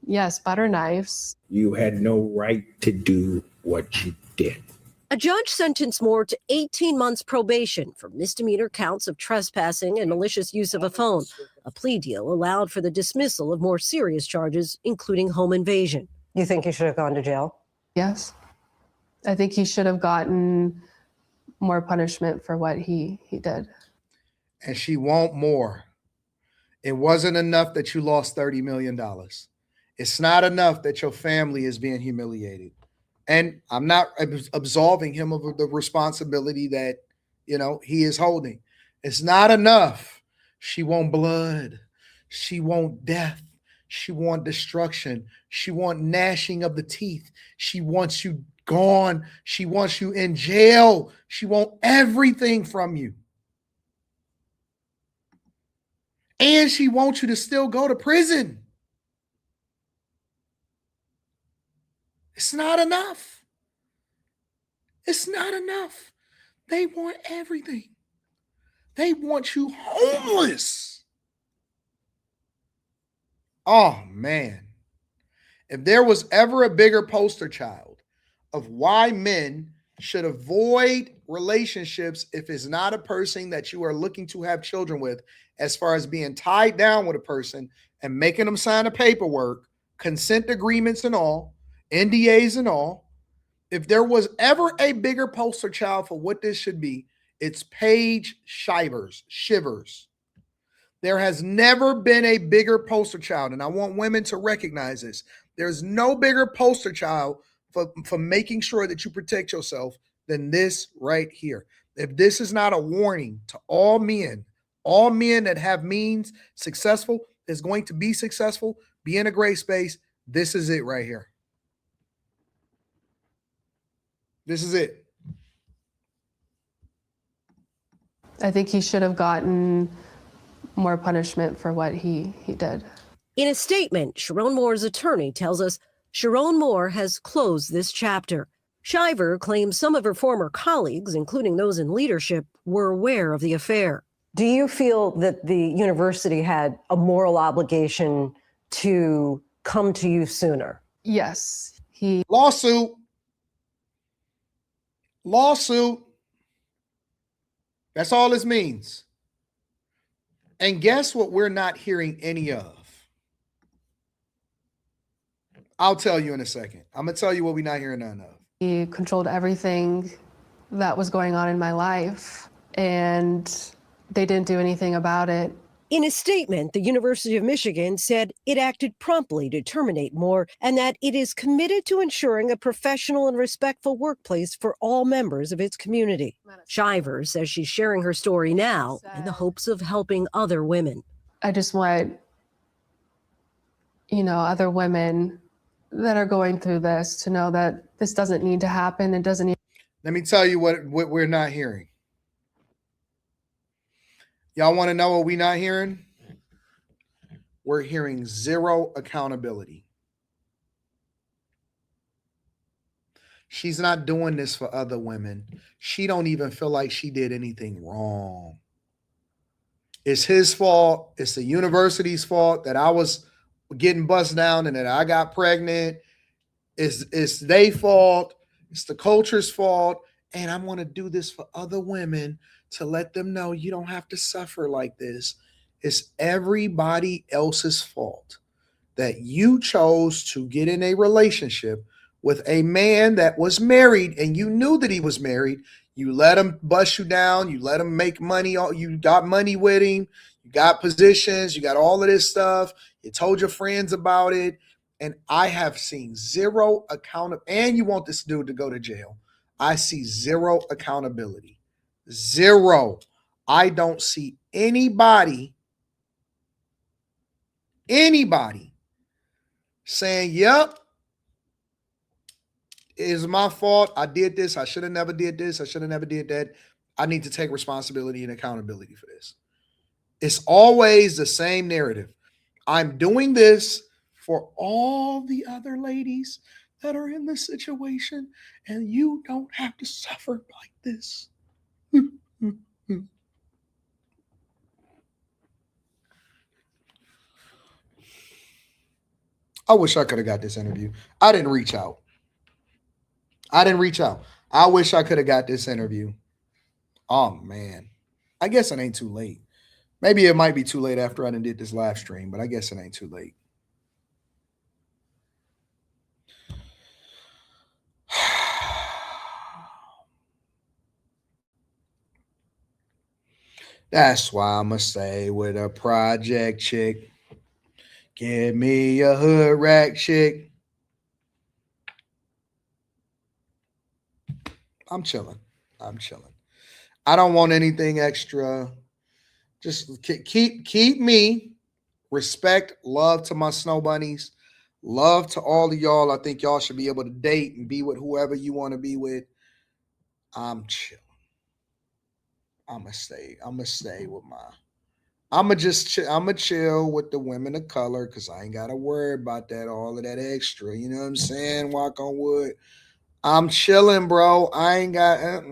butter knives. You had no right to do what you did. A judge sentenced Moore to 18 months probation for misdemeanor counts of trespassing and malicious use of a phone. A plea deal allowed for the dismissal of more serious charges, including home invasion. You think he should have gone to jail? Yes. I think he should have gotten more punishment for what he did. And she want more. It wasn't enough that you lost $30 million. It's not enough that your family is being humiliated. And I'm not absolving him of the responsibility that, he is holding. It's not enough. She want blood. She want death. She want destruction. She want gnashing of the teeth. She wants you gone. She wants you in jail. She want everything from you. And she wants you to still go to prison. It's not enough. It's not enough. They want everything. They want you homeless. Oh, man. If there was ever a bigger poster child of why men should avoid relationships if it's not a person that you are looking to have children with, as far as being tied down with a person and making them sign a paperwork, consent agreements and all, NDAs and all, if there was ever a bigger poster child for what this should be, it's Paige Shivers. There has never been a bigger poster child, and I want women to recognize this. There's no bigger poster child for making sure that you protect yourself than this right here. If this is not a warning to all men that have means, successful, is going to be successful, be in a great space, this is it right here. This is it. I think he should have gotten more punishment for what he did. In a statement, Sharon Moore's attorney tells us Sharon Moore has closed this chapter. Shiver claims some of her former colleagues, including those in leadership, were aware of the affair. Do you feel that the university had a moral obligation to come to you sooner? Yes. Lawsuit. That's all this means. And guess what we're not hearing any of? I'll tell you in a second. I'm going to tell you what we're not hearing none of. He controlled everything that was going on in my life, and they didn't do anything about it. In a statement, the University of Michigan said it acted promptly to terminate Moore and that it is committed to ensuring a professional and respectful workplace for all members of its community. Shiver says she's sharing her story now in the hopes of helping other women. I just want, other women that are going through this to know that this doesn't need to happen. It doesn't need. Let me tell you what we're not hearing. Y'all want to know what we're not hearing? We're hearing zero accountability. She's not doing this for other women. She don't even feel like she did anything wrong. It's his fault. It's the university's fault that I was getting bust down and that I got pregnant. It's their fault. It's the culture's fault. And I'm going to do this for other women to let them know you don't have to suffer like this. It's everybody else's fault that you chose to get in a relationship with a man that was married and you knew that he was married. You let him bust you down. You let him make money. You got money with him. You got positions. You got all of this stuff. You told your friends about it. And I have seen zero accountability. And you want this dude to go to jail. I see zero accountability. Zero. I don't see anybody saying, yep, it's my fault. I did this. I should have never did this. I should have never did that. I need to take responsibility and accountability for this. It's always the same narrative. I'm doing this for all the other ladies that are in this situation, and you don't have to suffer like this. I wish I could have got this interview. I didn't reach out. I wish I could have got this interview. Oh, man. I guess it ain't too late. Maybe it might be too late after I done did this live stream, but I guess it ain't too late. That's why I'ma stay with a project chick. Give me a hood rat chick. I'm chilling. I don't want anything extra. Just keep me. Respect, love to my snow bunnies. Love to all of y'all. I think y'all should be able to date and be with whoever you want to be with. I'm chilling. I'm gonna stay with I'ma chill with the women of color because I ain't gotta worry about that, all of that extra. You know what I'm saying? Walk on wood. I'm chilling, bro. I ain't got.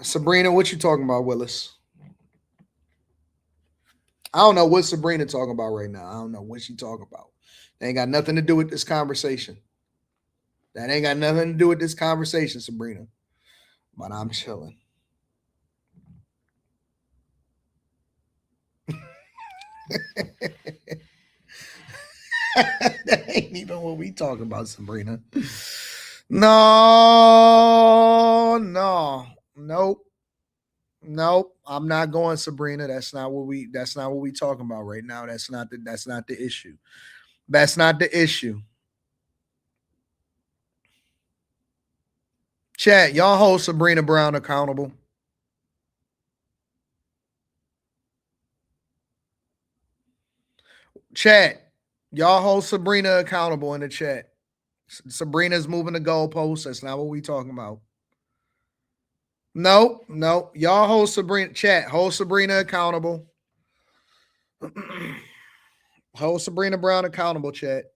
Sabrina, what you talking about, Willis? I don't know what Sabrina talking about right now. I don't know what she talking about. That ain't got nothing to do with this conversation. That ain't got nothing to do with this conversation, Sabrina. But I'm chilling. That ain't even what we talking about, Sabrina. Nope. I'm not going, Sabrina. That's not what we talking about right now. That's not the issue. That's not the issue. Chat, y'all hold Sabrina Brown accountable. Chat, y'all hold Sabrina accountable in the chat. Sabrina's moving the goalposts. That's not what we talking about. Nope. Y'all hold Sabrina. Chat, hold Sabrina accountable. Hold Sabrina Brown accountable, chat.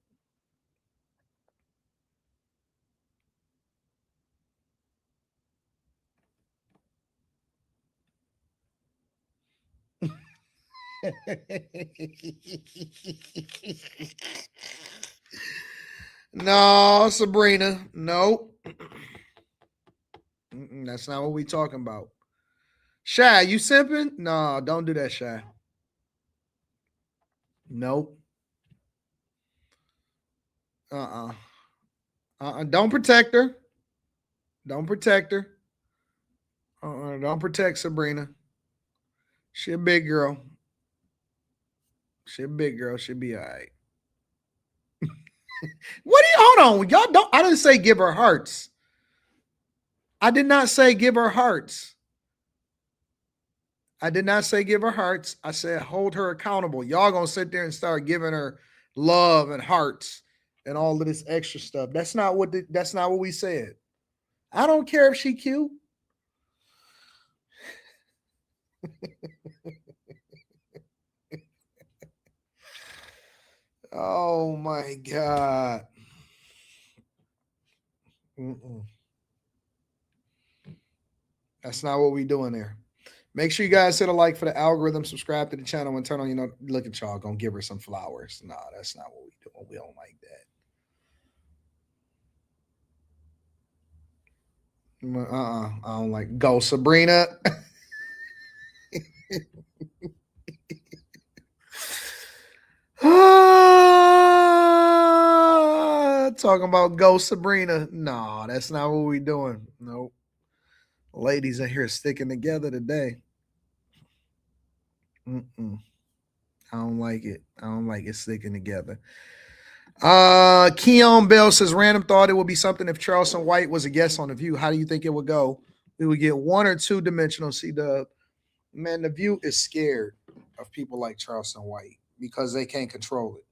No, Sabrina. Nope. That's not what we talking about. Shy, you simping? No, don't do that, Shy. Nope. Don't protect her. Don't protect her. Don't protect Sabrina. She a big girl. She'll be all right. What do you hold on? Y'all don't. I didn't say give her hearts. I did not say give her hearts. I did not say give her hearts. I said hold her accountable. Y'all gonna sit there and start giving her love and hearts and all of this extra stuff. That's not what we said. I don't care if she cute. Oh my God. That's not what we doing there. Make sure you guys hit a like for the algorithm, subscribe to the channel, and turn on, look at y'all, gonna give her some flowers. No, that's not what we doing. We don't like that. I don't like. Go, Sabrina. Talking about go, Sabrina. No, that's not what we doing. Nope. Ladies are here sticking together today. I don't like it. I don't like it sticking together. Keon Bell says random thought it would be something if Charleston White was a guest on The View. How do you think it would go? We would get one or two dimensional C-Dub. Man, The View is scared of people like Charleston White because they can't control it.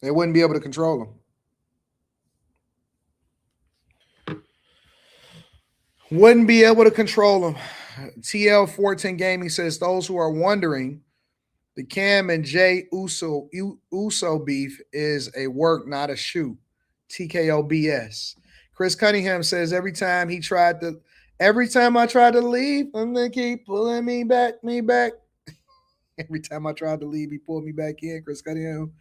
They wouldn't be able to control him. Wouldn't be able to control him. TL14 Gaming says those who are wondering, the Cam and Jay Uso beef is a work, not a shoot. TKO BS. Chris Cunningham says every time I tried to leave, and they keep pulling me back. Every time I tried to leave, he pulled me back in. Chris Cunningham.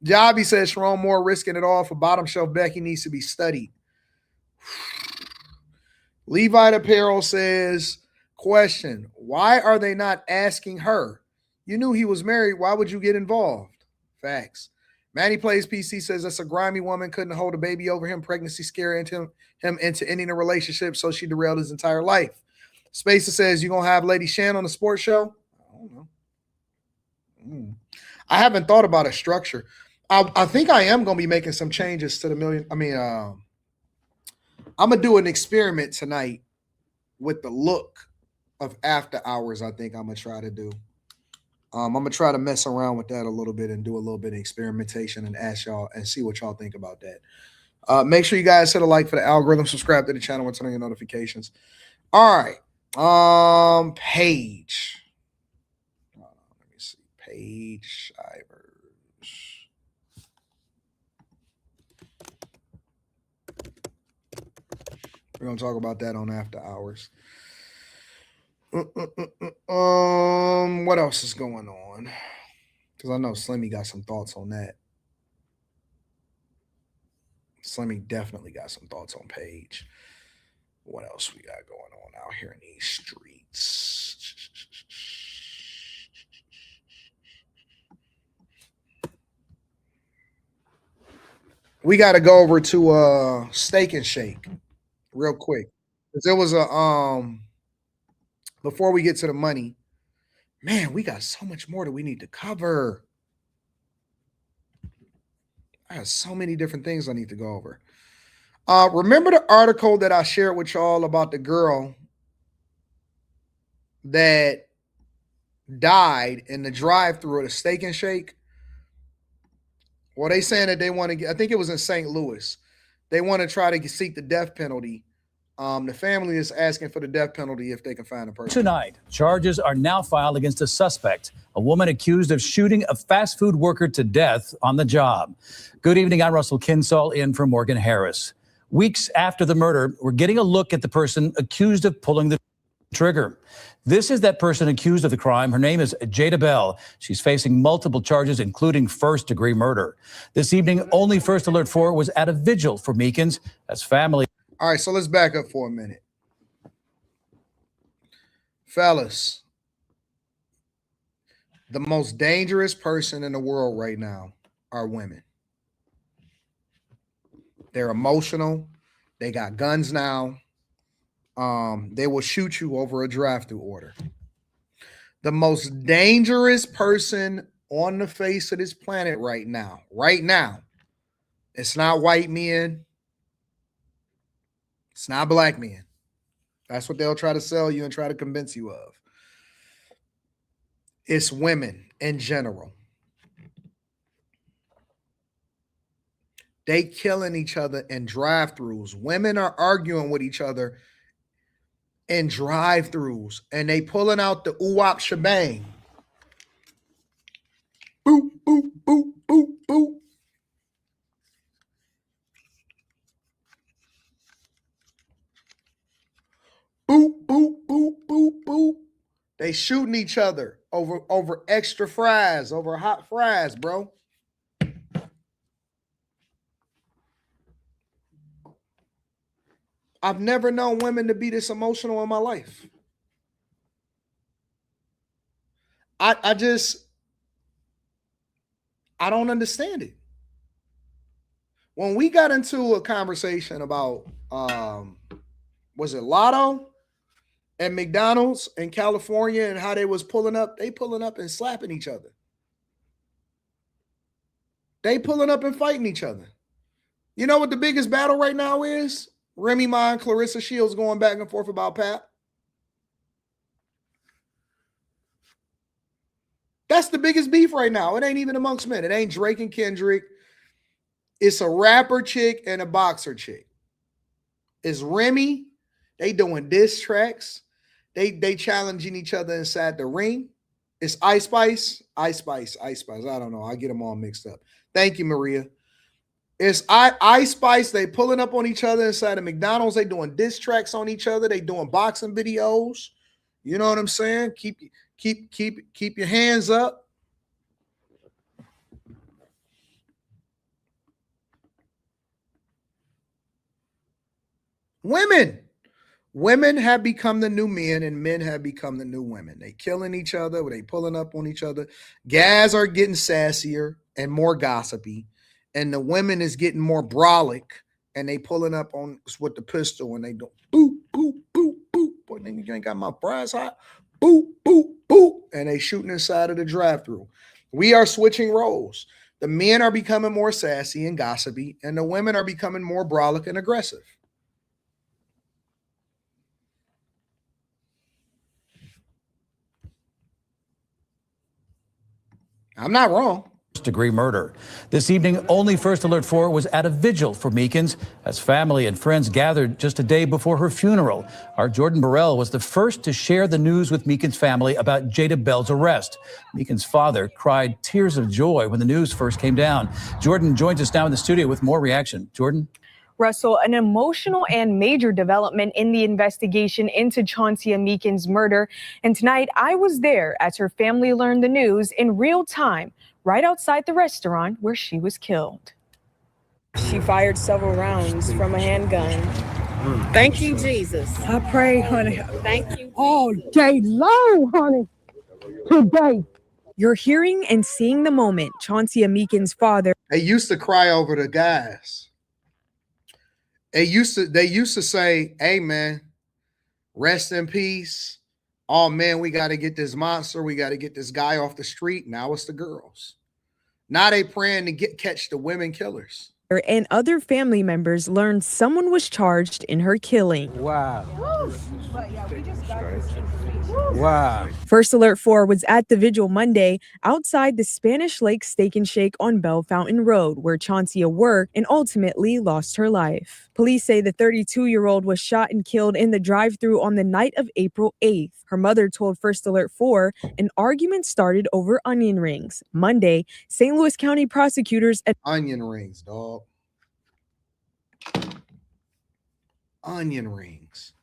Jobby says Sharon Moore risking it all for bottom shelf Becky needs to be studied. Levite Apparel says, question, why are they not asking her? You knew he was married. Why would you get involved? Facts. Manny Plays PC says that's a grimy woman, couldn't hold a baby over him, pregnancy scare into him into ending a relationship, so she derailed his entire life. Spacer says, you going to have Lady Shan on the sports show? I don't know. I haven't thought about a structure. I think I am going to be making some changes to the million. I mean, I'm going to do an experiment tonight with the look of After Hours. I think I'm going to try to do. I'm gonna try to mess around with that a little bit and do a little bit of experimentation and ask y'all and see what y'all think about that. Make sure you guys hit a like for the algorithm, subscribe to the channel, and turn on your notifications. All right. Paige. Let me see. Paige Shivers. We're gonna talk about that on After Hours. What else is going on? Because I know Slimmy got some thoughts on that. Slimmy definitely got some thoughts on Paige. What else we got going on out here in these streets? We got to go over to Steak and Shake real quick. There was a before we get to the money, man, we got so much more that we need to cover. I have so many different things I need to go over. Remember the article that I shared with y'all about the girl that died in the drive-thru at a Steak and Shake? Well, they saying that they want to get, I think it was in St. Louis. They want to try to seek the death penalty. The family is asking for the death penalty if they can find a person. Tonight, charges are now filed against a suspect, a woman accused of shooting a fast food worker to death on the job. Good evening, I'm Russell Kinsall in for Morgan Harris. Weeks after the murder, we're getting a look at the person accused of pulling the trigger. This is that person accused of the crime. Her name is Jada Bell. She's facing multiple charges, including first-degree murder. This evening, only First Alert 4 was at a vigil for Meekins as family. All right, so let's back up for a minute. Fellas, the most dangerous person in the world right now are women. They're emotional. They got guns now. They will shoot you over a drive-through order. The most dangerous person on the face of this planet right now, it's not white men. It's not black men. That's what they'll try to sell you and try to convince you of. It's women in general. They killing each other in drive-thrus. Women are arguing with each other in drive-thrus, and they pulling out the ooh-wop shebang. Boop, boop, boop, boop, boop. Boop, boop, boop, boop, boop. They shooting each other over extra fries, over hot fries, bro. I've never known women to be this emotional in my life. I don't understand it. When we got into a conversation about was it Lotto and McDonald's in California and how they was pulling up and slapping each other. They pulling up and fighting each other. You know what the biggest battle right now is? Remy Ma and Clarissa Shields going back and forth about Pat. That's the biggest beef right now. It ain't even amongst men. It ain't Drake and Kendrick. It's a rapper chick and a boxer chick. It's Remy. They doing diss tracks. They challenging each other inside the ring. It's Ice Spice. I don't know. I get them all mixed up. Thank you, Maria. It's Ice Spice. They pulling up on each other inside of McDonald's. They doing diss tracks on each other. They doing boxing videos. You know what I'm saying? Keep your hands up. Women have become the new men and men have become the new women. They killing each other. They pulling up on each other. Guys are getting sassier and more gossipy. And the women is getting more brolic. And they pulling up on with the pistol and they do boop, boop, boop, boop. Boy, nigga, you ain't got my fries hot. Boop, boop, boop. And they shooting inside of the drive-thru. We are switching roles. The men are becoming more sassy and gossipy. And the women are becoming more brolic and aggressive. I'm not wrong. Degree murder. This evening, only First Alert 4 was at a vigil for Meekins as family and friends gathered just a day before her funeral. Our Jordan Burrell was the first to share the news with Meekins' family about Jada Bell's arrest. Meekins' father cried tears of joy when the news first came down. Jordan joins us now in the studio with more reaction. Jordan? Russell, an emotional and major development in the investigation into Chauncey Meekins' murder. And tonight, I was there as her family learned the news in real time, right outside the restaurant where she was killed. She fired several rounds from a handgun. Thank you, Jesus. I pray, honey. Thank you. All day long, honey. Today. You're hearing and seeing the moment Chauncey Meekins' father. They used to cry over the guys. They used to say, hey, man, rest in peace. Oh, man, we got to get this monster. We got to get this guy off the street. Now it's the girls. Now they praying to catch the women killers. And other family members learned someone was charged in her killing. Wow. Wow. First Alert 4 was at the vigil Monday outside the Spanish Lake Steak and Shake on Bell Fountain Road, where Chauncey worked and ultimately lost her life. Police say the 32-year-old was shot and killed in the drive-thru on the night of April 8th. Her mother told First Alert 4 an argument started over onion rings. Monday, St. Louis County prosecutors onion rings, dog. Onion rings.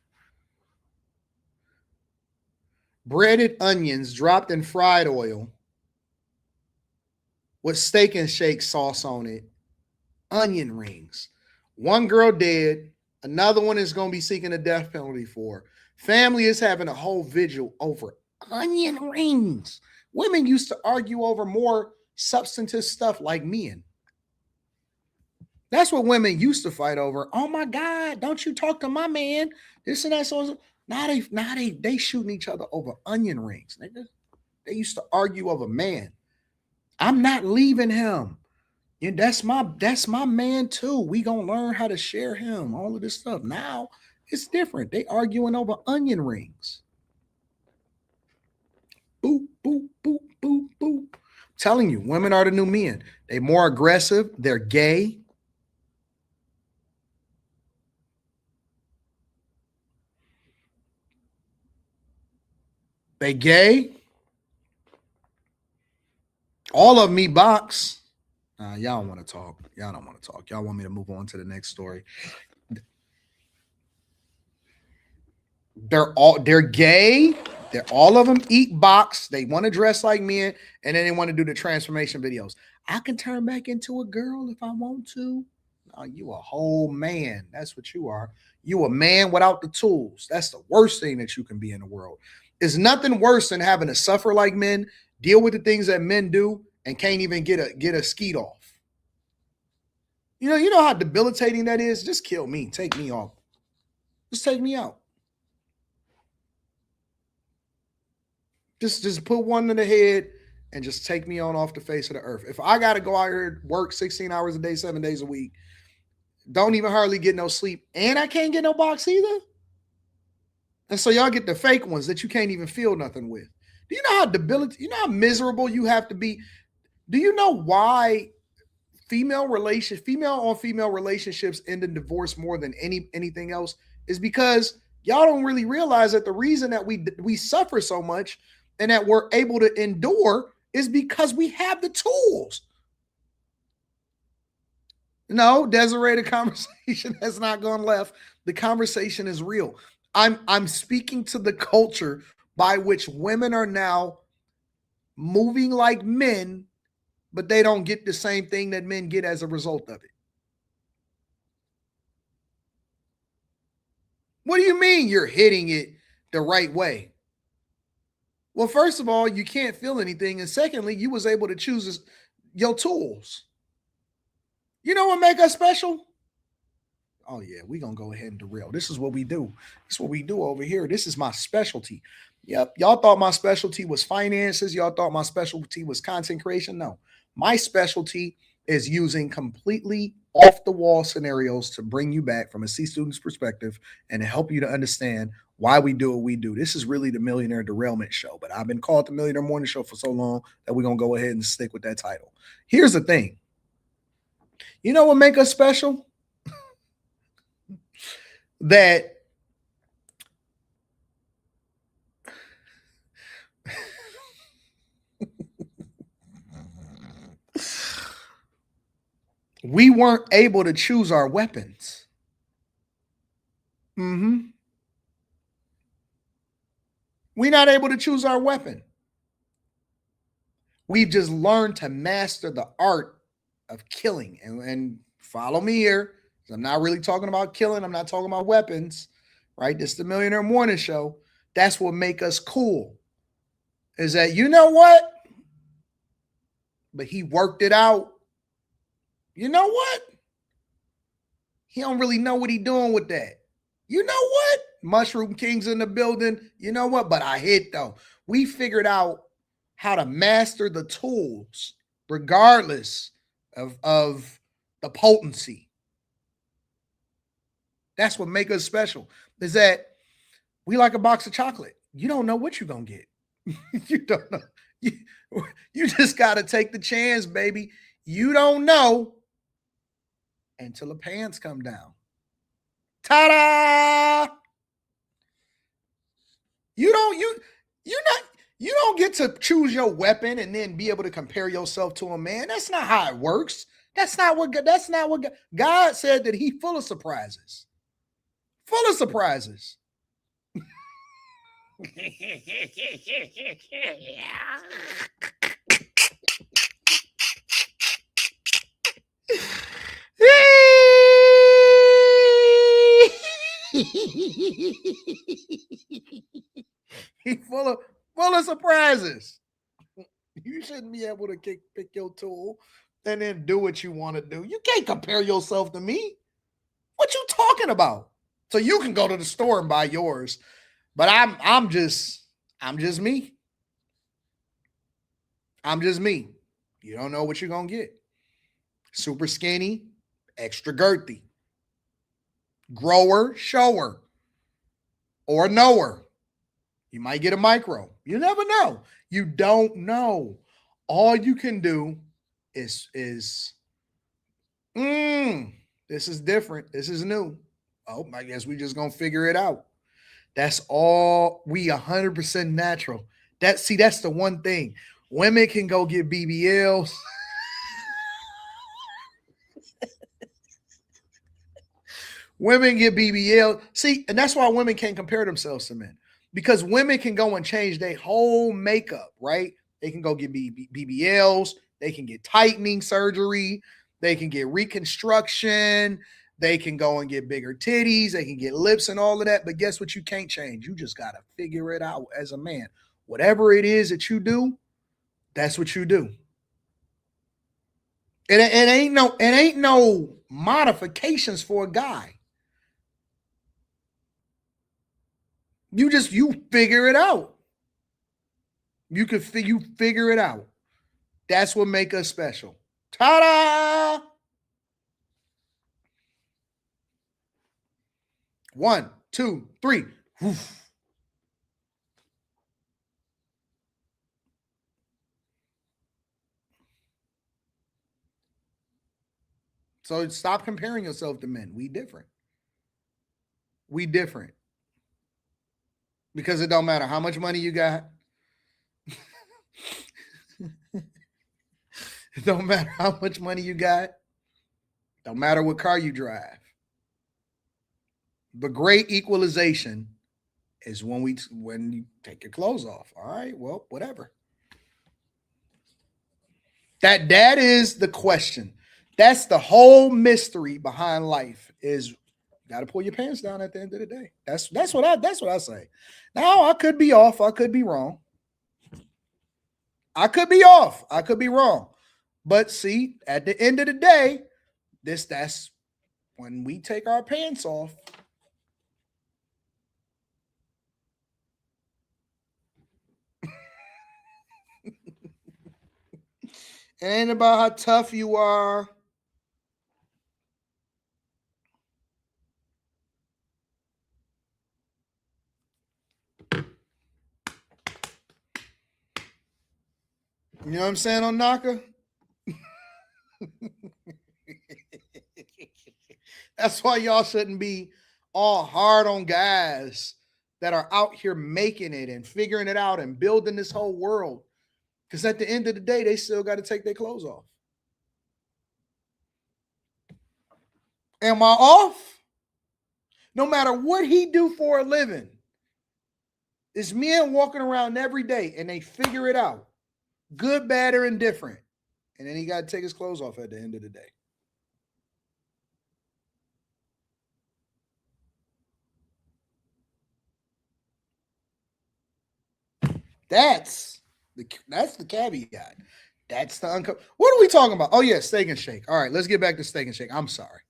Breaded onions dropped in fried oil with steak and shake sauce on it. Onion rings. One girl dead. Another one is going to be seeking a death penalty for. Family is having a whole vigil over onion rings. Women used to argue over more substantive stuff like men. That's what women used to fight over. Oh my God, don't you talk to my man. This and that. So now they shooting each other over onion rings. They used to argue over man. I'm not leaving him. And that's my man too. We gonna learn how to share him. All of this stuff. Now it's different. They arguing over onion rings. Boop, boop, boop, boop, boop. I'm telling you, women are the new men. They're more aggressive. They're gay. They gay. All of them eat box. Y'all don't want to talk. Y'all don't want to talk. Y'all want me to move on to the next story. They're gay. They're all of them eat box. They want to dress like men, and then they want to do the transformation videos. I can turn back into a girl if I want to. No, you a whole man. That's what you are. You a man without the tools. That's the worst thing that you can be in the world. There's nothing worse than having to suffer like men, deal with the things that men do, and can't even get a skeet off. You know how debilitating that is? Just kill me. Take me off. Just take me out. Just put one in the head and just take me on off the face of the earth. If I got to go out here and work 16 hours a day, 7 days a week, don't even hardly get no sleep, and I can't get no box either. And so y'all get the fake ones that you can't even feel nothing with. Do you know how debilitating, how miserable you have to be? Do you know why female on female relationships end in divorce more than anything else? Is because y'all don't really realize that the reason that we suffer so much and that we're able to endure is because we have the tools. No, Desiree, the conversation has not gone left. The conversation is real. I'm speaking to the culture by which women are now moving like men, but they don't get the same thing that men get as a result of it. What do you mean you're hitting it the right way? Well, first of all, you can't feel anything. And secondly, you was able to choose your tools. You know what make us special? Oh, yeah, we're going to go ahead and derail. This is what we do. This is what we do over here. This is my specialty. Yep. Y'all thought my specialty was finances. Y'all thought my specialty was content creation. No, my specialty is using completely off the wall scenarios to bring you back from a C student's perspective and to help you to understand why we do what we do. This is really the Millionaire Derailment Show, but I've been called the Millionaire Morning Show for so long that we're going to go ahead and stick with that title. Here's the thing. You know what make us special? That we weren't able to choose our weapons. We're not able to choose our weapon. We've just learned to master the art of killing. And follow me here. I'm not really talking about killing. I'm not talking about weapons, right? This is the Millionaire Morning Show. That's what make us cool. Is that, you know what? But he worked it out. You know what? He don't really know what he doing with that. You know what? Mushroom King's in the building. You know what? But I hit though. We figured out how to master the tools regardless of the potency. That's what makes us special. Is that we like a box of chocolate. You don't know what you're going to get. You don't know. You just got to take the chance, baby. You don't know until the pants come down. Ta-da! You don't get to choose your weapon and then be able to compare yourself to a man. That's not how it works. That's not what God said, that he full of surprises. Full of surprises. He full of surprises. You shouldn't be able to pick your tool and then do what you want to do. You can't compare yourself to me. What you talking about? So you can go to the store and buy yours, but I'm just me. I'm just me. You don't know what you're gonna get. Super skinny, extra girthy, grower, shower, or knower. You might get a micro. You never know. You don't know. All you can do is this is different. This is new. Oh, I guess we just gonna figure it out. That's all. We 100% natural. That's the one thing. Women can go get BBLs. Women get BBL. See, and that's why women can't compare themselves to men. Because women can go and change their whole makeup, right? They can go get BBLs. They can get tightening surgery. They can get reconstruction. They can go and get bigger titties. They can get lips and all of that. But guess what? You can't change. You just got to figure it out as a man. Whatever it is that you do, that's what you do. It ain't no modifications for a guy. You figure it out. You figure it out. That's what make us special. Ta-da! 1, 2, 3. Woof. So stop comparing yourself to men. We different. We different. Because it don't matter how much money you got. It don't matter how much money you got. Don't matter what car you drive. The great equalization is when you take your clothes off. All right, well, whatever. That is the question. That's the whole mystery behind life. Is you got to pull your pants down at the end of the day. That's what I say. Now I could be off. I could be wrong. I could be off. I could be wrong. But see, at the end of the day, that's when we take our pants off. It ain't about how tough you are. You know what I'm saying on Naka? That's why y'all shouldn't be all hard on guys that are out here making it and figuring it out and building this whole world. Because at the end of the day, they still got to take their clothes off. Am I off? No matter what he do for a living, it's men walking around every day and they figure it out. Good, bad, or indifferent. And then he got to take his clothes off at the end of the day. That's the caveat. That's the What are we talking about? Oh, yeah, Steak and Shake. All right, let's get back to Steak and Shake. I'm sorry.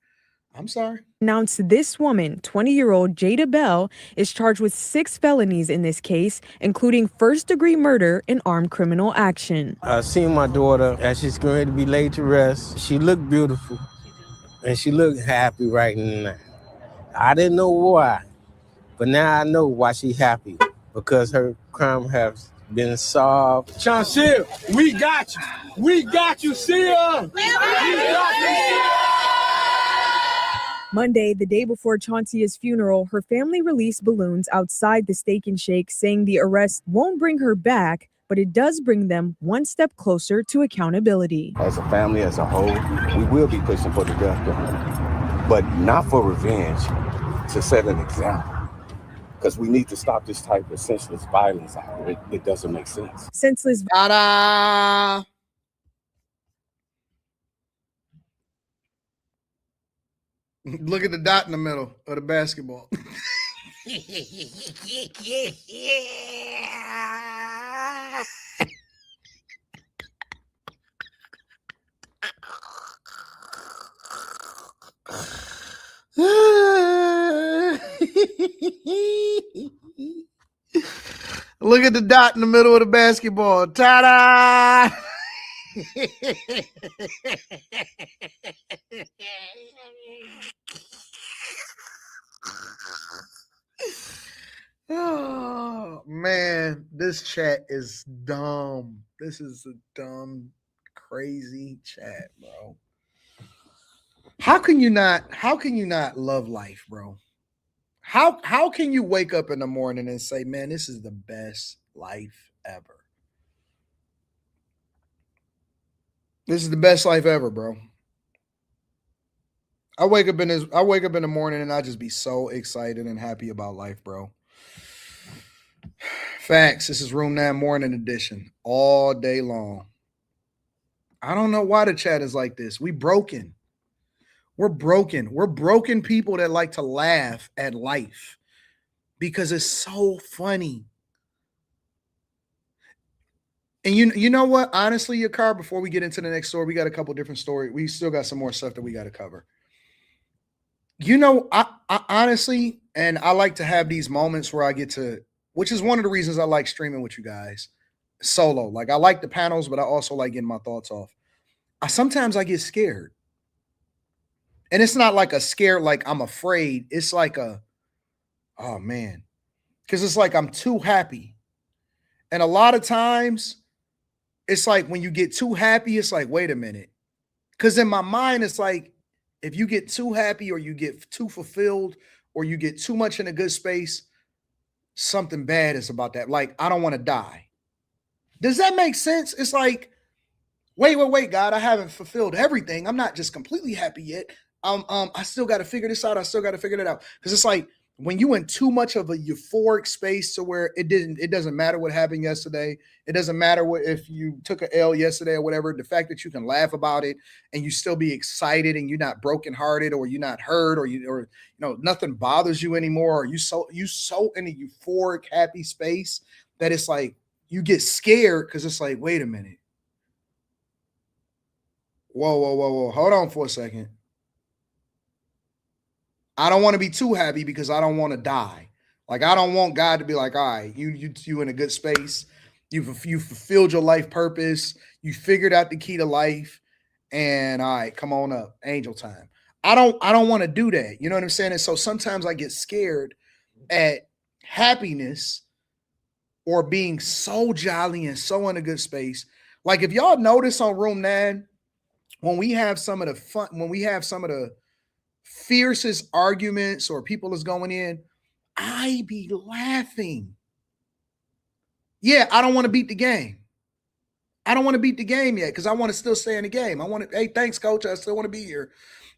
Announced this woman, 20-year-old Jada Bell, is charged with 6 felonies in this case, including first-degree murder and armed criminal action. I seen my daughter as she's going to be laid to rest. She looked beautiful, and she looked happy right now. I didn't know why, but now I know why she's happy, because her crime has been solved. Chauncey, we got you. We got you, Sia. Monday, the day before Chauncia's funeral, her family released balloons outside the Steak and Shake, saying the arrest won't bring her back, but it does bring them one step closer to accountability. As a family, as a whole, we will be pushing for the death penalty, but not for revenge, to set an example. Because we need to stop this type of senseless violence out here. It doesn't make sense. Senseless. Ta-da! Look at the dot in the middle of the basketball. Look at the dot in the middle of the basketball. Ta-da! Oh man, this chat is dumb. This is a dumb, crazy chat, bro. How can you not love life, bro? How can you wake up in the morning and say, man, this is the best life ever? This is the best life ever, bro. I wake up in the morning and I just be so excited and happy about life, bro. Facts. This is Room 9 Morning Edition all day long. I don't know why the chat is like this. We're broken. We're broken people that like to laugh at life because it's so funny. And you know what? Honestly, Yakar, before we get into the next story, we got a couple different stories. We still got some more stuff that we got to cover. You know, I honestly, and I like to have these moments where I get to, which is one of the reasons I like streaming with you guys solo. Like I like the panels, but I also like getting my thoughts off. Sometimes I get scared. And it's not like a scare, like I'm afraid. It's like oh man. Because it's like I'm too happy. And a lot of times, it's like when you get too happy, it's like, wait a minute. Because in my mind, it's like, if you get too happy or you get too fulfilled or you get too much in a good space, something bad is about that. Like, I don't want to die. Does that make sense? It's like, wait, God, I haven't fulfilled everything. I'm not just completely happy yet. I still got to figure this out. I still got to figure it out. Because it's like when you in too much of a euphoric space to where it doesn't matter what happened yesterday. It doesn't matter what if you took an L yesterday or whatever. The fact that you can laugh about it and you still be excited and you're not brokenhearted or you're not hurt or nothing bothers you anymore. Or you so in a euphoric happy space that it's like you get scared because it's like, wait a minute. Whoa. Hold on for a second. I don't want to be too happy because I don't want to die. Like, I don't want God to be like, all right, you in a good space. You fulfilled your life purpose. You figured out the key to life. And all right, come on up. Angel time. I don't want to do that. You know what I'm saying? And so sometimes I get scared at happiness or being so jolly and so in a good space. Like if y'all notice on Room 9, when we have some of the fiercest arguments or people is going in, I be laughing. Yeah, I don't want to beat the game. I don't want to beat the game yet because I want to still stay in the game. I want to, hey, thanks, coach. I still want to be here.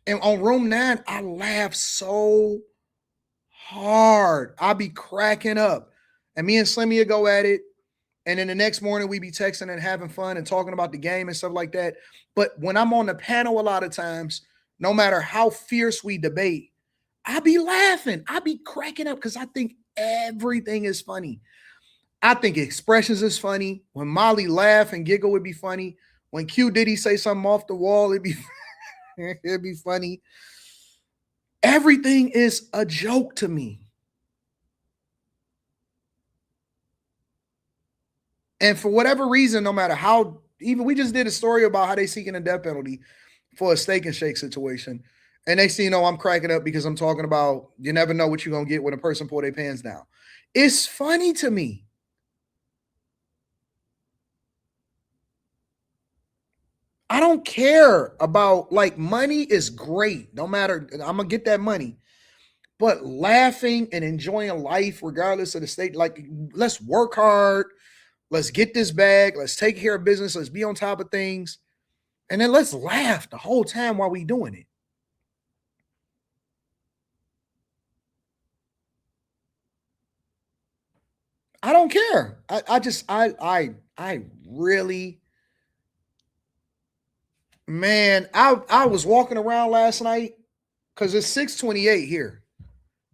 And on Room 9, I laugh so hard. I be cracking up. And me and Slimmy will go at it. And then the next morning we be texting and having fun and talking about the game and stuff like that. But when I'm on the panel a lot of times, no matter how fierce we debate, I be laughing. I be cracking up because I think everything is funny. I think expressions is funny. When Molly laugh and giggle would be funny. When Q Diddy say something off the wall, it'd be funny. Everything is a joke to me. And for whatever reason, no matter how, even we just did a story about how they seeking a death penalty for a steak and shake situation. And they see, I'm cracking up because I'm talking about you never know what you're going to get when a person pull their pants down. It's funny to me. I don't care about, like, money is great. No matter, I'm going to get that money. But laughing and enjoying life, regardless of the state, like, let's work hard. Let's get this bag. Let's take care of business. Let's be on top of things. And then let's laugh the whole time while we doing it. I don't care. I really, man, I was walking around last night because it's 6:28 here.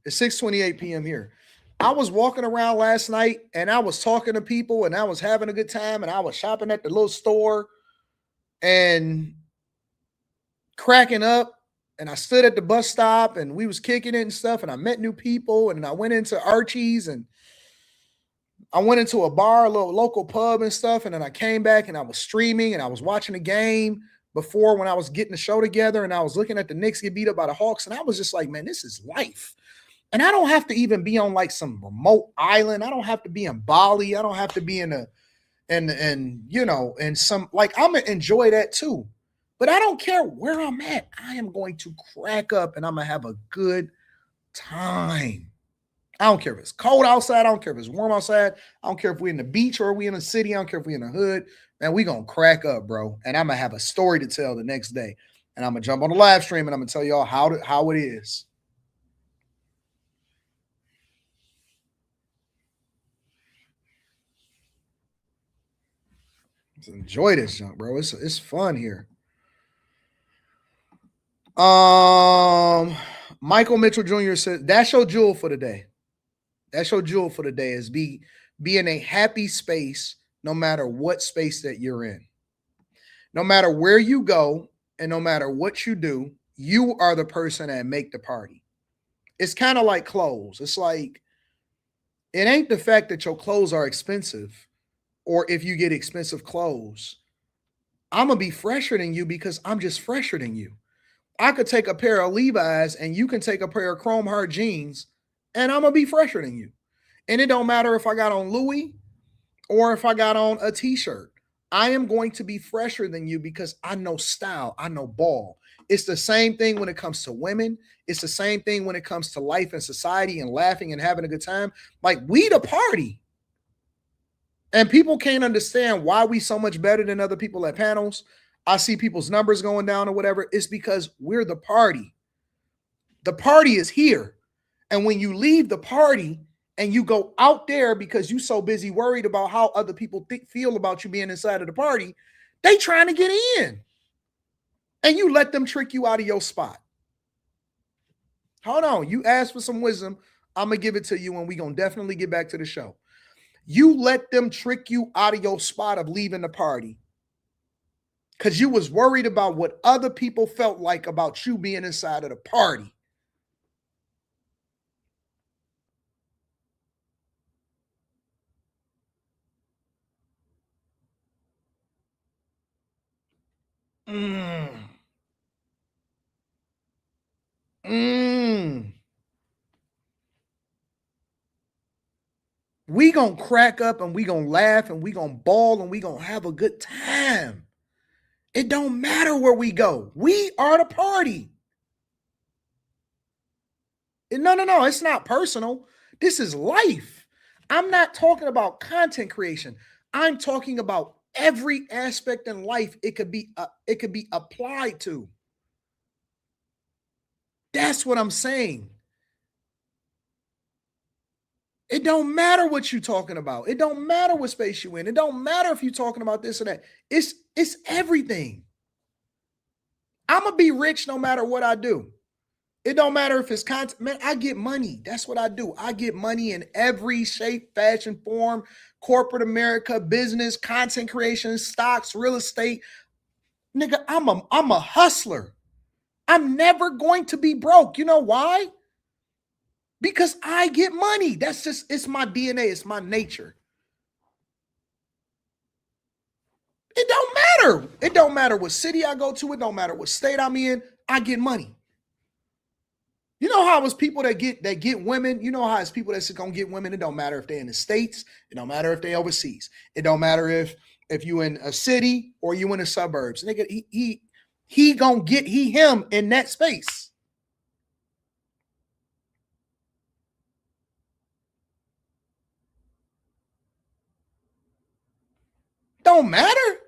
It's 6:28 p.m. here. I was walking around last night and I was talking to people and I was having a good time and I was shopping at the little store and cracking up. And I stood at the bus stop and we was kicking it and stuff. And I met new people and I went into Archie's and I went into a bar, a little local pub and stuff. And then I came back and I was streaming and I was watching the game before when I was getting the show together and I was looking at the Knicks get beat up by the Hawks. And I was just like, man, this is life. And I don't have to even be on like some remote island. I don't have to be in Bali. I don't have to be in some, like, I'm going to enjoy that too. But I don't care where I'm at. I am going to crack up and I'm going to have a good time. I don't care if it's cold outside. I don't care if it's warm outside. I don't care if we're in the beach or we in the city. I don't care if we're in the hood. Man, we going to crack up, bro. And I'm going to have a story to tell the next day. And I'm going to jump on the live stream and I'm going to tell y'all how it is. Let's enjoy this junk, bro. It's fun here. Michael Mitchell Jr. said, that's your jewel for the day. That's your jewel for the day is be in a happy space no matter what space that you're in. No matter where you go and no matter what you do, you are the person that make the party. It's kind of like clothes. It's like, it ain't the fact that your clothes are expensive or if you get expensive clothes. I'm going to be fresher than you because I'm just fresher than you. I could take a pair of Levi's and you can take a pair of chrome heart jeans and I'm going to be fresher than you. And it don't matter if I got on Louis or if I got on a t-shirt. I am going to be fresher than you because I know style. I know ball. It's the same thing when it comes to women. It's the same thing when it comes to life and society and laughing and having a good time. Like, we the party. And people can't understand why we so much better than other people at panels. I see people's numbers going down or whatever. It's because we're the party. The party is here. And when you leave the party and you go out there because you're so busy worried about how other people feel about you being inside of the party, they trying to get in. And you let them trick you out of your spot. Hold on. You asked for some wisdom. I'm going to give it to you and we're going to definitely get back to the show. You let them trick you out of your spot of leaving the party because you was worried about what other people felt like about you being inside of the party. We gonna crack up and we gonna laugh and we gonna bawl and we gonna have a good time. It don't matter where we go. We are the party. No. It's not personal. This is life. I'm not talking about content creation. I'm talking about every aspect in life it could be applied to. That's what I'm saying. It don't matter what you're talking about. It don't matter what space you in. It don't matter if you're talking about this or that. It's everything. I'm gonna be rich no matter what I do. It don't matter if it's content. Man, I get money. That's what I do. I get money in every shape, fashion, form, corporate America, business, content creation, stocks, real estate. Nigga, I'm a hustler. I'm never going to be broke. You know why? Because I get money. That's just, it's my DNA. It's my nature. It don't matter. It don't matter what city I go to. It don't matter what state I'm in. I get money. You know how it's people that get women. You know how it's people that's gonna get women. It don't matter if they're in the States. It don't matter if they overseas. It don't matter if you in a city or you in the suburbs. Nigga, he gonna get him in that space. Don't matter.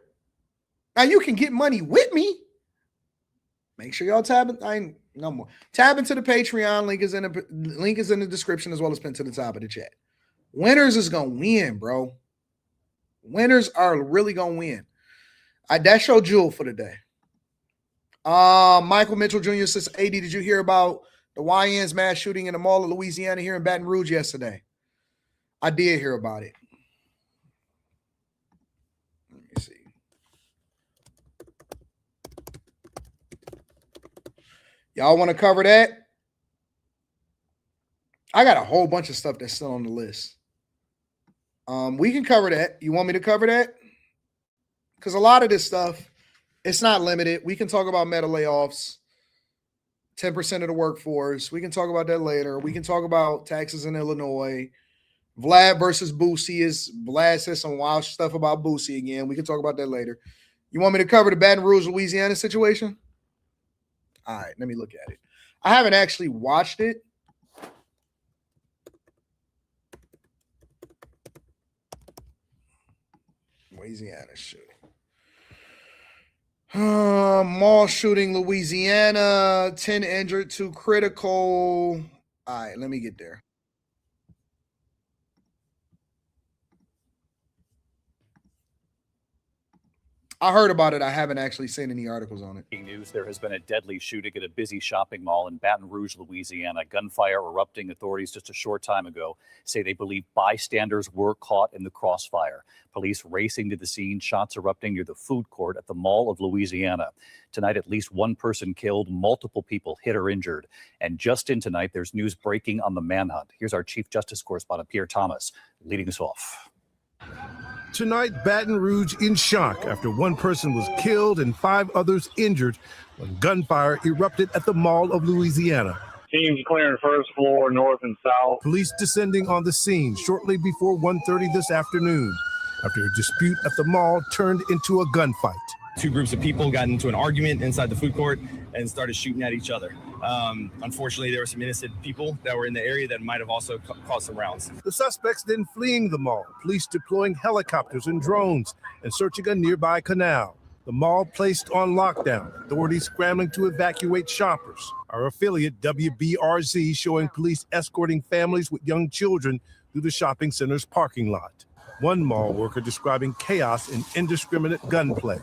Now you can get money with me. Make sure y'all tab. I ain't no more. Tab into the Patreon. Link is in the description as well as pinned to the top of the chat. Winners is gonna win, bro. Winners are really gonna win. That's your jewel for the day. Michael Mitchell Jr. says, AD, did you hear about the YN's mass shooting in the Mall of Louisiana here in Baton Rouge yesterday? I did hear about it. Let me see. Y'all want to cover that? I got a whole bunch of stuff that's still on the list. We can cover that. You want me to cover that? Because a lot of this stuff, it's not limited. We can talk about meta layoffs, 10% of the workforce. We can talk about that later. We can talk about taxes in Illinois. Vlad versus Boosie Vlad says some wild stuff about Boosie again. We can talk about that later. You want me to cover the Baton Rouge, Louisiana situation? All right, let me look at it. I haven't actually watched it. Louisiana shooting. Mall shooting, Louisiana. 10 injured, 2 critical. All right, let me get there. I heard about it. I haven't actually seen any articles on it. News, there has been a deadly shooting at a busy shopping mall in Baton Rouge, Louisiana. Gunfire erupting. Authorities just a short time ago say they believe bystanders were caught in the crossfire. Police racing to the scene, shots erupting near the food court at the Mall of Louisiana. Tonight, at least one person killed, multiple people hit or injured. And just in tonight, there's news breaking on the manhunt. Here's our Chief Justice correspondent, Pierre Thomas, leading us off. Tonight, Baton Rouge in shock after one person was killed and 5 others injured when gunfire erupted at the Mall of Louisiana. Teams clearing first floor, north and south. Police descending on the scene shortly before 1:30 this afternoon after a dispute at the mall turned into a gunfight. 2 groups of people got into an argument inside the food court and started shooting at each other. Unfortunately, there were some innocent people that were in the area that might have also caused some rounds. The suspects then fleeing the mall, police deploying helicopters and drones and searching a nearby canal. The mall placed on lockdown, authorities scrambling to evacuate shoppers. Our affiliate WBRZ showing police escorting families with young children through the shopping center's parking lot. One mall worker describing chaos and indiscriminate gunplay.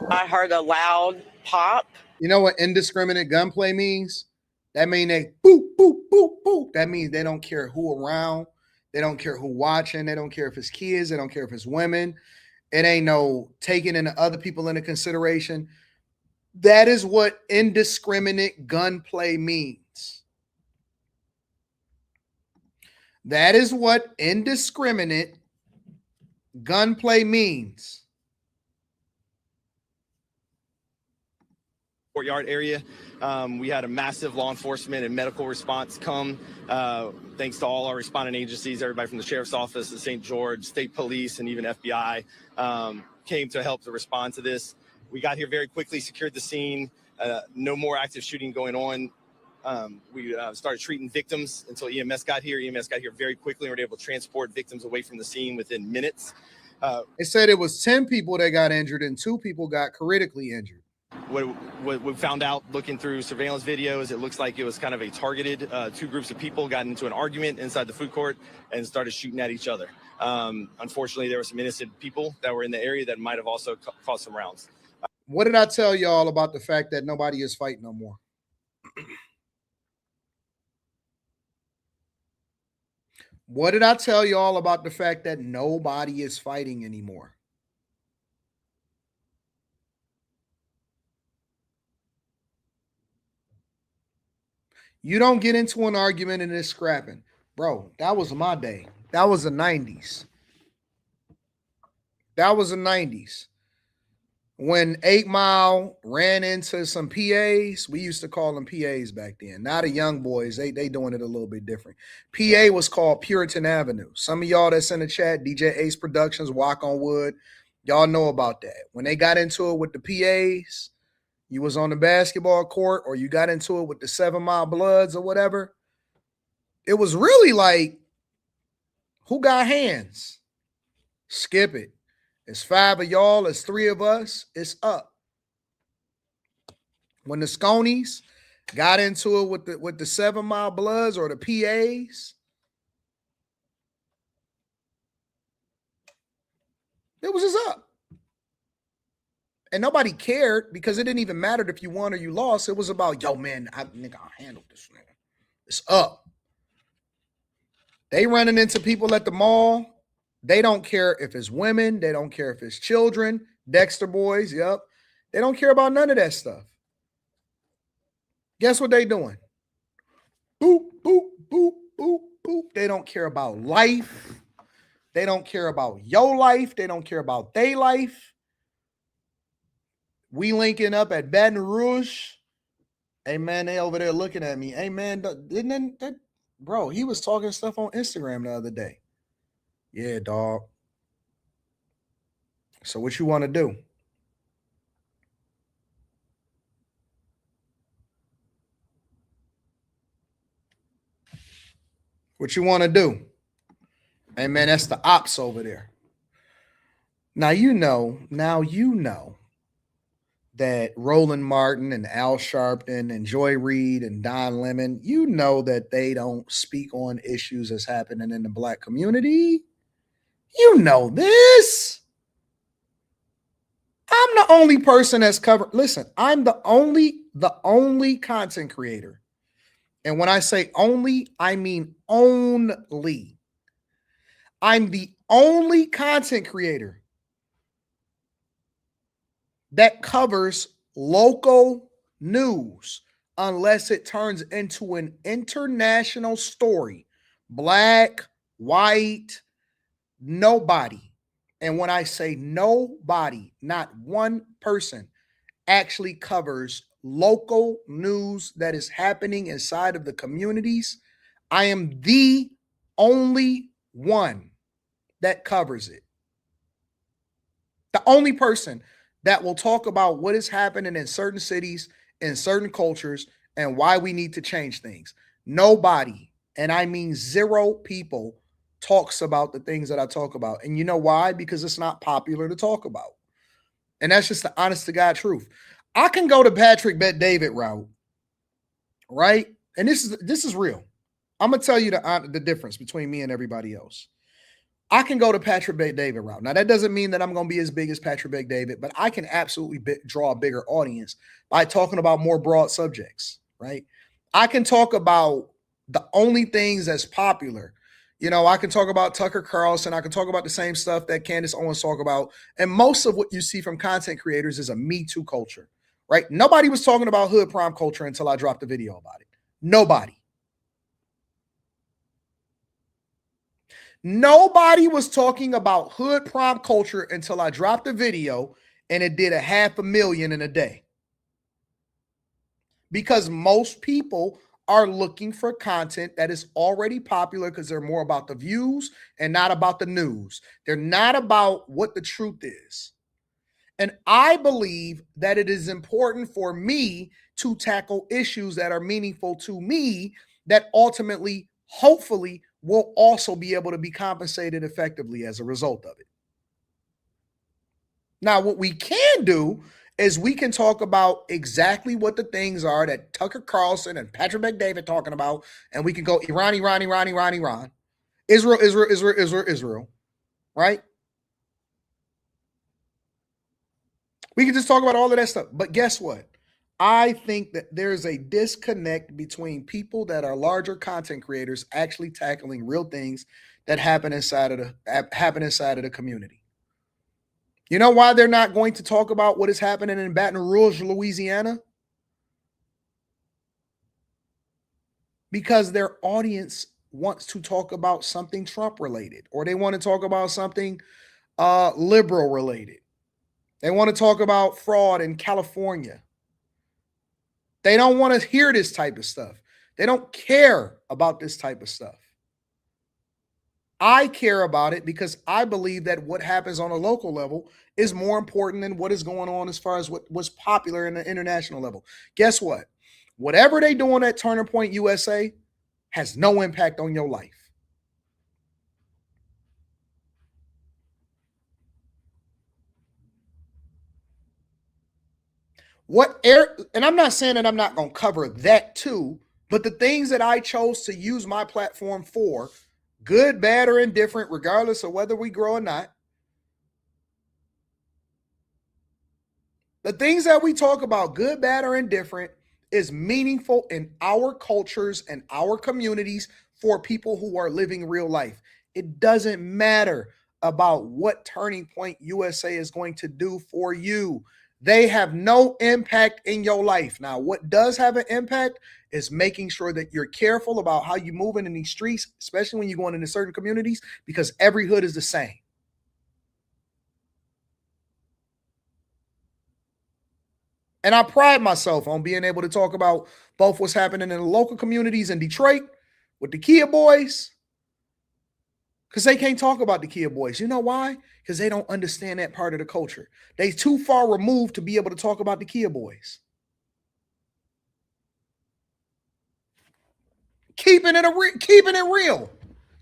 I heard a loud pop. You know what indiscriminate gunplay means? That means they boop, boop, boop, boop. That means they don't care who around. They don't care who watching. They don't care if it's kids. They don't care if it's women. It ain't no taking into other people into consideration. That is what indiscriminate gunplay means. That is what indiscriminate gunplay means. courtyard area. We had a massive law enforcement and medical response come, thanks to all our responding agencies, everybody from the Sheriff's Office, the St. George, State Police, and even FBI came to help to respond to this. We got here very quickly, secured the scene, no more active shooting going on. We started treating victims until EMS got here. EMS got here very quickly and were able to transport victims away from the scene within minutes. It said it was 10 people that got injured and 2 people got critically injured. What we found out looking through surveillance videos, it looks like it was kind of a targeted 2 groups of people got into an argument inside the food court and started shooting at each other. Unfortunately, there were some innocent people that were in the area that might have also caused some rounds. What did I tell y'all about the fact that nobody is fighting no more? What did I tell y'all about the fact that nobody is fighting anymore? You don't get into an argument and it's scrapping. Bro, that was my day. That was the 90s. That was the 90s. When 8 Mile ran into some PAs, we used to call them PAs back then. Now the young boys, they doing it a little bit different. PA was called Puritan Avenue. Some of y'all that's in the chat, DJ Ace Productions, Walk on Wood, y'all know about that. When they got into it with the PAs, you was on the basketball court or you got into it with the 7 Mile Bloods or whatever, it was really like, who got hands? Skip it. It's 5 of y'all, it's 3 of us, it's up. When the Sconies got into it with the 7 Mile Bloods or the PAs, it was just up. And nobody cared because it didn't even matter if you won or you lost. It was about, yo, man, I'll handle this, man. It's up. They running into people at the mall. They don't care if it's women. They don't care if it's children. Dexter boys, yep. They don't care about none of that stuff. Guess what they doing? Boop, boop, boop, boop, boop. They don't care about life. They don't care about your life. They don't care about their life. We linking up at Baton Rouge. Hey, man, they over there looking at me. Hey, man, didn't that, bro, he was talking stuff on Instagram the other day. Yeah, dog. So what you want to do? What you want to do? Hey, man, that's the ops over there. Now you know that Roland Martin and Al Sharpton and Joy Reid and Don Lemon, you know that they don't speak on issues that's happening in the Black community. You know this. I'm the only person that's covered. Listen, I'm the only content creator. And when I say only, I mean only. I'm the only content creator that covers local news unless it turns into an international story. Black, white, nobody. And when I say nobody, not one person actually covers local news that is happening inside of the communities, I am the only one that covers it. The only person that will talk about what is happening in certain cities, in certain cultures, and why we need to change things. Nobody, and I mean 0 people, talks about the things that I talk about. And you know why? Because it's not popular to talk about. And that's just the honest to God truth. I can go to Patrick Bet David route, right? And this is real. I'm going to tell you the difference between me and everybody else. I can go to Patrick Bet David route. Now, that doesn't mean that I'm going to be as big as Patrick Bet David, but I can absolutely draw a bigger audience by talking about more broad subjects, right? I can talk about the only things that's popular. You know, I can talk about Tucker Carlson. I can talk about the same stuff that Candace Owens talk about. And most of what you see from content creators is a Me Too culture, right? Nobody was talking about hood prom culture until I dropped a video about it. Nobody. Nobody was talking about hood prom culture until I dropped a video and it did 500,000 in a day. because most people are looking for content that is already popular because they're more about the views and not about the news. They're not about what the truth is. And I believe that it is important for me to tackle issues that are meaningful to me that ultimately, hopefully, will also be able to be compensated effectively as a result of it. Now, what we can do is we can talk about exactly what the things are that Tucker Carlson and Patrick McDavid talking about, and we can go Iran, Israel, right? We can just talk about all of that stuff. But guess what? I think that there's a disconnect between people that are larger content creators actually tackling real things that happen inside of the community. You know why they're not going to talk about what is happening in Baton Rouge, Louisiana? Because their audience wants to talk about something Trump related, or they want to talk about something liberal related. They want to talk about fraud in California. They don't want to hear this type of stuff. They don't care about this type of stuff. I care about it because I believe that what happens on a local level is more important than what is going on as far as what was popular in the international level. Guess what? Whatever they doing at Turning Point USA has no impact on your life. And I'm not saying that I'm not going to cover that too, but the things that I chose to use my platform for, good, bad, or indifferent, regardless of whether we grow or not, the things that we talk about, good, bad, or indifferent, is meaningful in our cultures and our communities for people who are living real life. It doesn't matter about what Turning Point USA is going to do for you. They have no impact in your life. Now, what does have an impact is making sure that you're careful about how you're moving in these streets, especially when you're going into certain communities, because every hood is the same. And I pride myself on being able to talk about both what's happening in the local communities in Detroit with the Kia boys, because they can't talk about the Kia boys. You know why? Because they don't understand that part of the culture. They too far removed to be able to talk about the Kia boys. Keeping it real.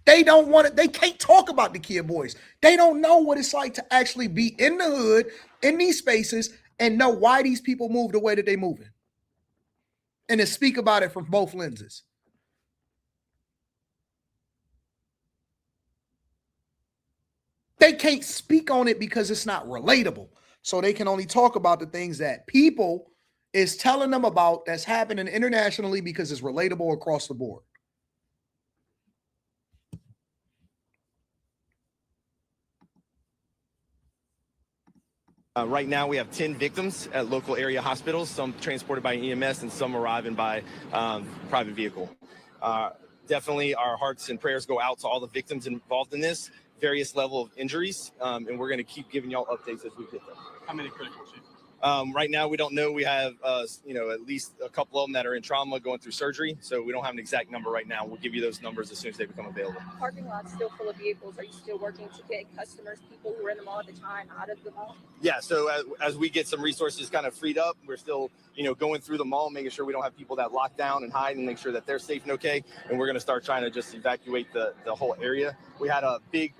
They don't want it. They can't talk about the Kia boys. They don't know what it's like to actually be in the hood, in these spaces, and know why these people move the way that they moving. And to speak about it from both lenses. They can't speak on it because it's not relatable. So they can only talk about the things that people is telling them about that's happening internationally because it's relatable across the board. Right now, we have 10 victims at local area hospitals, some transported by EMS and some arriving by private vehicle. Definitely, our hearts and prayers go out to all the victims involved in this, various level of injuries, and we're going to keep giving y'all updates as we get them. How many critical? Right now, we don't know. We have, at least a couple of them that are in trauma going through surgery. So we don't have an exact number right now. We'll give you those numbers as soon as they become available. Parking lot's still full of vehicles. Are you still working to get customers, people who were in the mall at the time, out of the mall? Yeah. So as we get some resources kind of freed up, we're still, going through the mall, making sure we don't have people that lock down and hide and make sure that they're safe and okay. And we're going to start trying to just evacuate the whole area. We had a big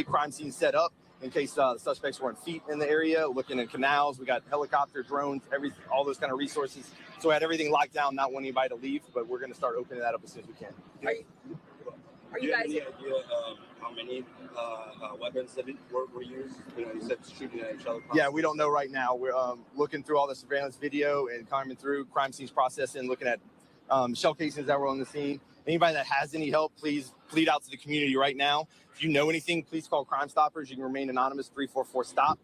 crime scene set up in case the suspects were on feet in the area, looking in canals. We got helicopter, drones, all those kind of resources. So we had everything locked down, not wanting anybody to leave, but we're going to start opening that up as soon as we can. Are you guys? Any idea how many weapons that were used? You said shooting at each other. Yeah, we don't know right now. We're looking through all the surveillance video and coming through crime scenes processing, looking at shell casings that were on the scene. Anybody that has any help, please plead out to the community right now. If you know anything, please call Crime Stoppers. You can remain anonymous, 344-STOP.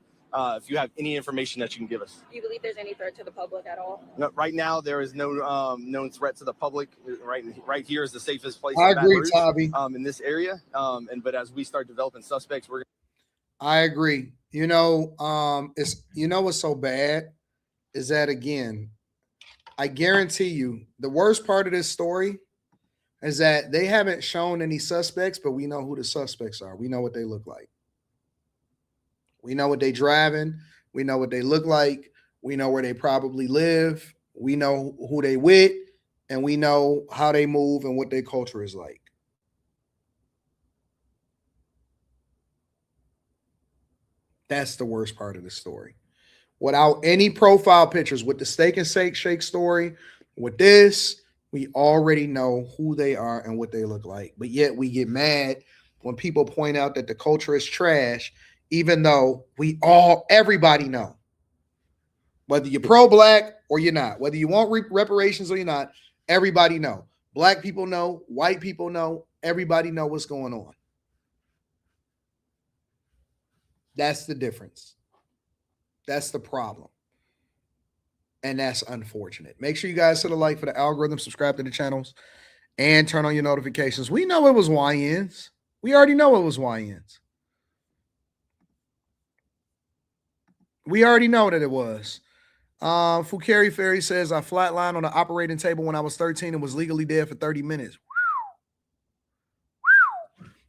If you have any information that you can give us. Do you believe there's any threat to the public at all? No, right now, there is no known threat to the public. Right here is the safest place. I agree, Tavi. In this area. But as we start developing suspects, I agree. What's so bad is that, again, I guarantee you, the worst part of this story is that they haven't shown any suspects, but we know who the suspects are. We know what they look like. We know what they driving. We know what they look like. We know where they probably live. We know who they with, and we know how they move and what their culture is like. That's the worst part of the story. Without any profile pictures, with the Steak and Shake story, with this, we already know who they are and what they look like. But yet we get mad when people point out that the culture is trash, even though everybody know. Whether you're pro-black or you're not, whether you want reparations or you're not, everybody know. Black people know, white people know, everybody know what's going on. That's the difference. That's the problem. And that's unfortunate. Make sure you guys hit a like for the algorithm, subscribe to the channels, and turn on your notifications. We know it was YNs. We already know it was YNs. We already know that it was. Fukari Ferry says, I flatlined on the operating table when I was 13 and was legally dead for 30 minutes.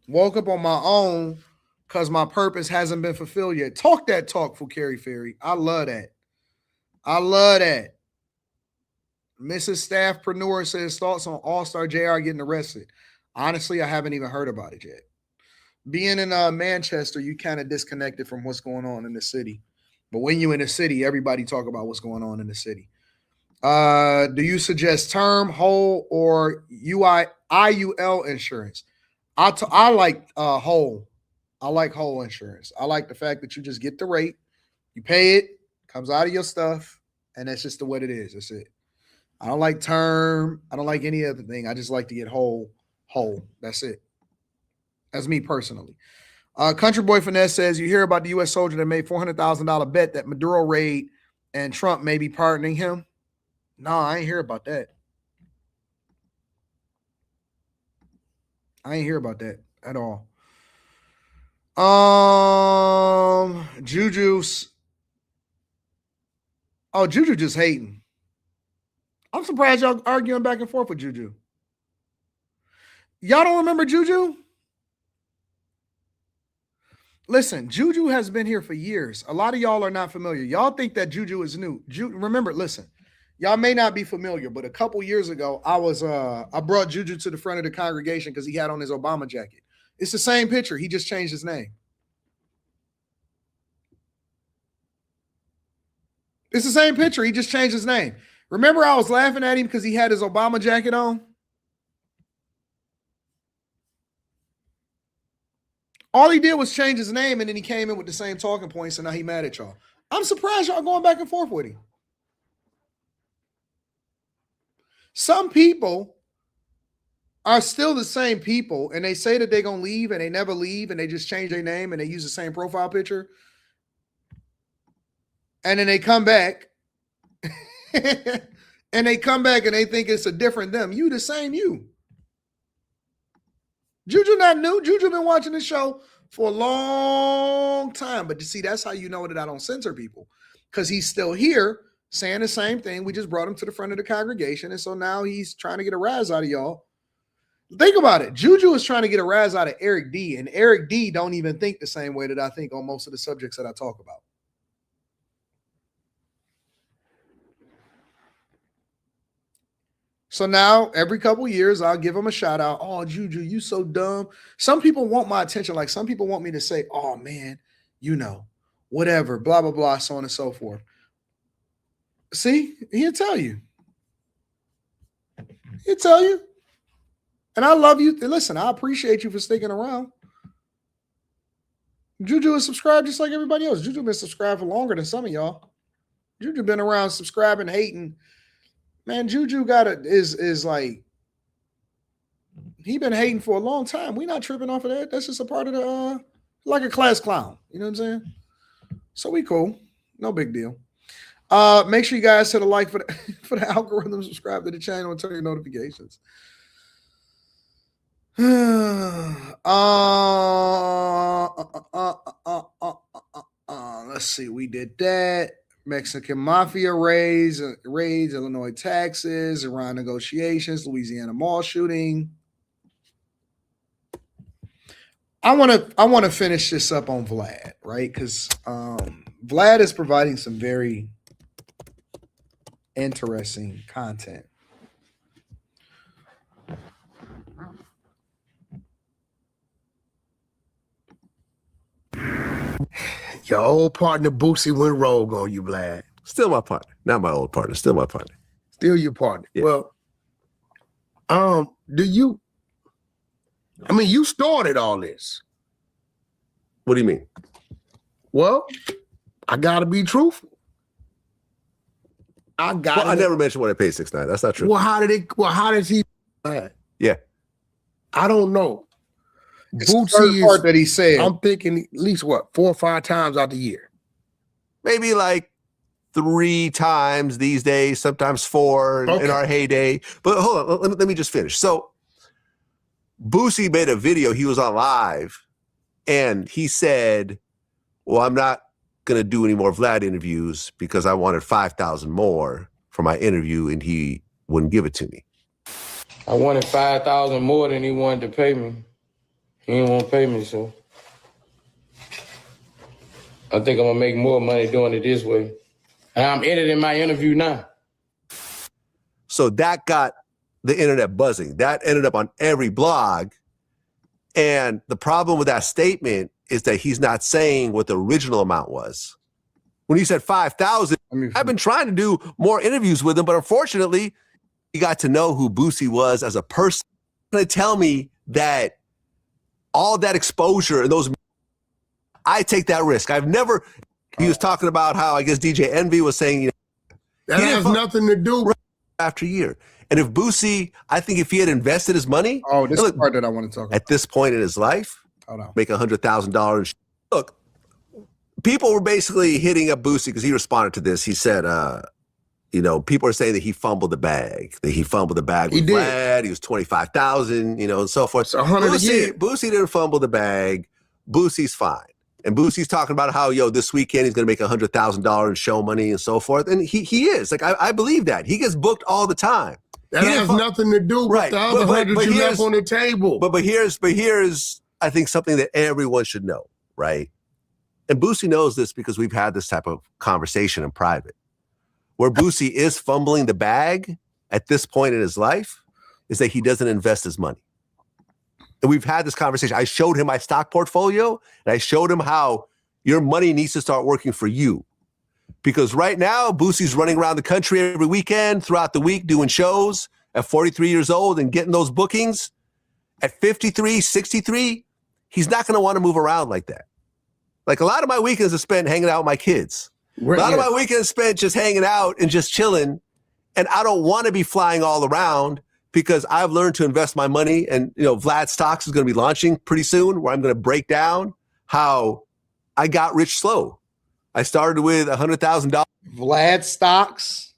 Woke up on my own because my purpose hasn't been fulfilled yet. Talk that talk, Fukari Ferry. I love that. I love that. Mrs. Staffpreneur says, thoughts on All-Star JR getting arrested. Honestly, I haven't even heard about it yet. Being in Manchester, you kind of disconnected from what's going on in the city. But when you're in the city, everybody talk about what's going on in the city. Do you suggest term, whole, or IUL insurance? I like whole. I like whole insurance. I like the fact that you just get the rate, you pay it, comes out of your stuff, and that's just what it is. That's it. I don't like term. I don't like any other thing. I just like to get whole. That's it. That's me personally. Country Boy Finesse says, you hear about the U.S. soldier that made $400,000 bet that Maduro raid and Trump may be pardoning him? No, I ain't hear about that. I ain't hear about that at all. Juju's. Oh, Juju just hating. I'm surprised y'all arguing back and forth with Juju. Y'all don't remember Juju? Listen, Juju has been here for years. A lot of y'all are not familiar. Y'all think that Juju is new. Remember, listen, y'all may not be familiar, but a couple years ago, I brought Juju to the front of the congregation because he had on his Obama jacket. It's the same picture. He just changed his name. It's the same picture. He just changed his name. Remember, I was laughing at him because he had his Obama jacket on? All he did was change his name, and then he came in with the same talking points, and now he mad at y'all. I'm surprised y'all going back and forth with him. Some people are still the same people, and they say that they're going to leave, and they never leave, and they just change their name, and they use the same profile picture. And then they come back, and they think it's a different them. You the same you. Juju not new. Juju been watching this show for a long time. But you see, that's how you know that I don't censor people. Because he's still here saying the same thing. We just brought him to the front of the congregation. And so now he's trying to get a rise out of y'all. Think about it. Juju is trying to get a rise out of Eric D. And Eric D don't even think the same way that I think on most of the subjects that I talk about. So now every couple of years, I'll give them a shout out. Oh, Juju, you so dumb. Some people want my attention. Like some people want me to say, oh man, you know, whatever, blah, blah, blah, so on and so forth. See, he'll tell you. He'll tell you. And I love you. Listen, I appreciate you for sticking around. Juju is subscribed just like everybody else. Juju been subscribed for longer than some of y'all. Juju been around subscribing, hating. Man, Juju is like, he been hating for a long time. We not tripping off of that. That's just a part of the, like a class clown. You know what I'm saying? So we cool. No big deal. Make sure you guys hit a like for the algorithm, subscribe to the channel, and turn your notifications. Let's see. We did that. Mexican mafia raids, Illinois taxes, Iran negotiations, Louisiana mall shooting. I want to finish this up on Vlad, right? Because Vlad is providing some very interesting content. Your old partner Boosie went rogue on you, Vlad. Still my partner. Not my old partner. Still my partner. Still your partner. Yeah. Well, you started all this. What do you mean? Well, I gotta be truthful. I never mentioned when I paid 6ix9ine. That's not true. Well, how did he? Yeah. I don't know. It's the third part that he said. I'm thinking at least 4 or 5 times out the year. Maybe like 3 times these days, sometimes 4 in our heyday. But hold on, let me just finish. So Boosie made a video. He was on live, and he said, well, I'm not going to do any more Vlad interviews because I wanted 5,000 more for my interview, and he wouldn't give it to me. I wanted 5,000 more than he wanted to pay me. He didn't want to pay me, so I think I'm going to make more money doing it this way. And I'm editing my interview now. So that got the internet buzzing. That ended up on every blog. And the problem with that statement is that he's not saying what the original amount was. When he said 5,000, I've been trying to do more interviews with him, but unfortunately, he got to know who Boosie was as a person. Going to tell me that all that exposure and those, I take that risk. He was talking about how I guess DJ Envy was saying, that has nothing to do after year. And if Boosie, I think if he had invested his money. Oh, this is the part that I want to talk about. At this point in his life, make $100,000. Look, people were basically hitting up Boosie because he responded to this. He said, people are saying that he fumbled the bag. That he fumbled the bag with Vlad. He was 25,000, and so forth. So Boosie didn't fumble the bag. Boosie's fine. And Boosie's talking about how, this weekend he's going to make $100,000 in show money and so forth. And he is. Like, I believe that. He gets booked all the time. That has nothing to do with the other 100 you left on the table. But here's, I think, something that everyone should know, right? And Boosie knows this because we've had this type of conversation in private. Where Boosie is fumbling the bag at this point in his life is that he doesn't invest his money. And we've had this conversation. I showed him my stock portfolio, and I showed him how your money needs to start working for you. Because right now, Boosie's running around the country every weekend, throughout the week, doing shows at 43 years old and getting those bookings. At 53, 63, he's not going to want to move around like that. Like, a lot of my weekends are spent hanging out with my kids. A lot of my weekends spent just hanging out and just chilling. And I don't want to be flying all around because I've learned to invest my money. And, Vlad Stocks is going to be launching pretty soon, where I'm going to break down how I got rich slow. I started with $100,000. Vlad Stocks.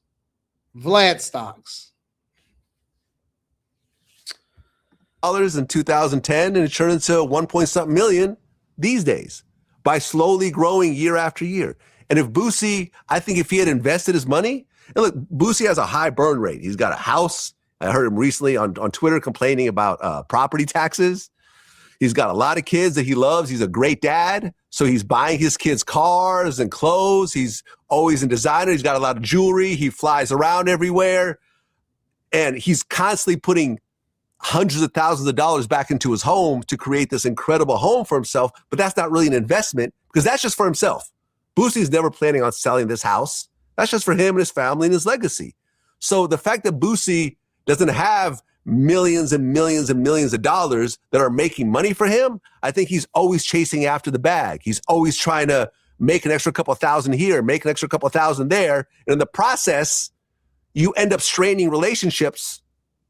In 2010, and it turned into 1 point something million these days by slowly growing year after year. And if Boosie, I think if he had invested his money, and look, Boosie has a high burn rate. He's got a house. I heard him recently on Twitter complaining about property taxes. He's got a lot of kids that he loves. He's a great dad. So he's buying his kids cars and clothes. He's always in designer. He's got a lot of jewelry. He flies around everywhere. And he's constantly putting hundreds of thousands of dollars back into his home to create this incredible home for himself. But that's not really an investment because that's just for himself. Boosie's never planning on selling this house. That's just for him and his family and his legacy. So the fact that Boosie doesn't have millions and millions and millions of dollars that are making money for him, I think he's always chasing after the bag. He's always trying to make an extra couple of thousand here, make an extra couple of thousand there. And in the process, you end up straining relationships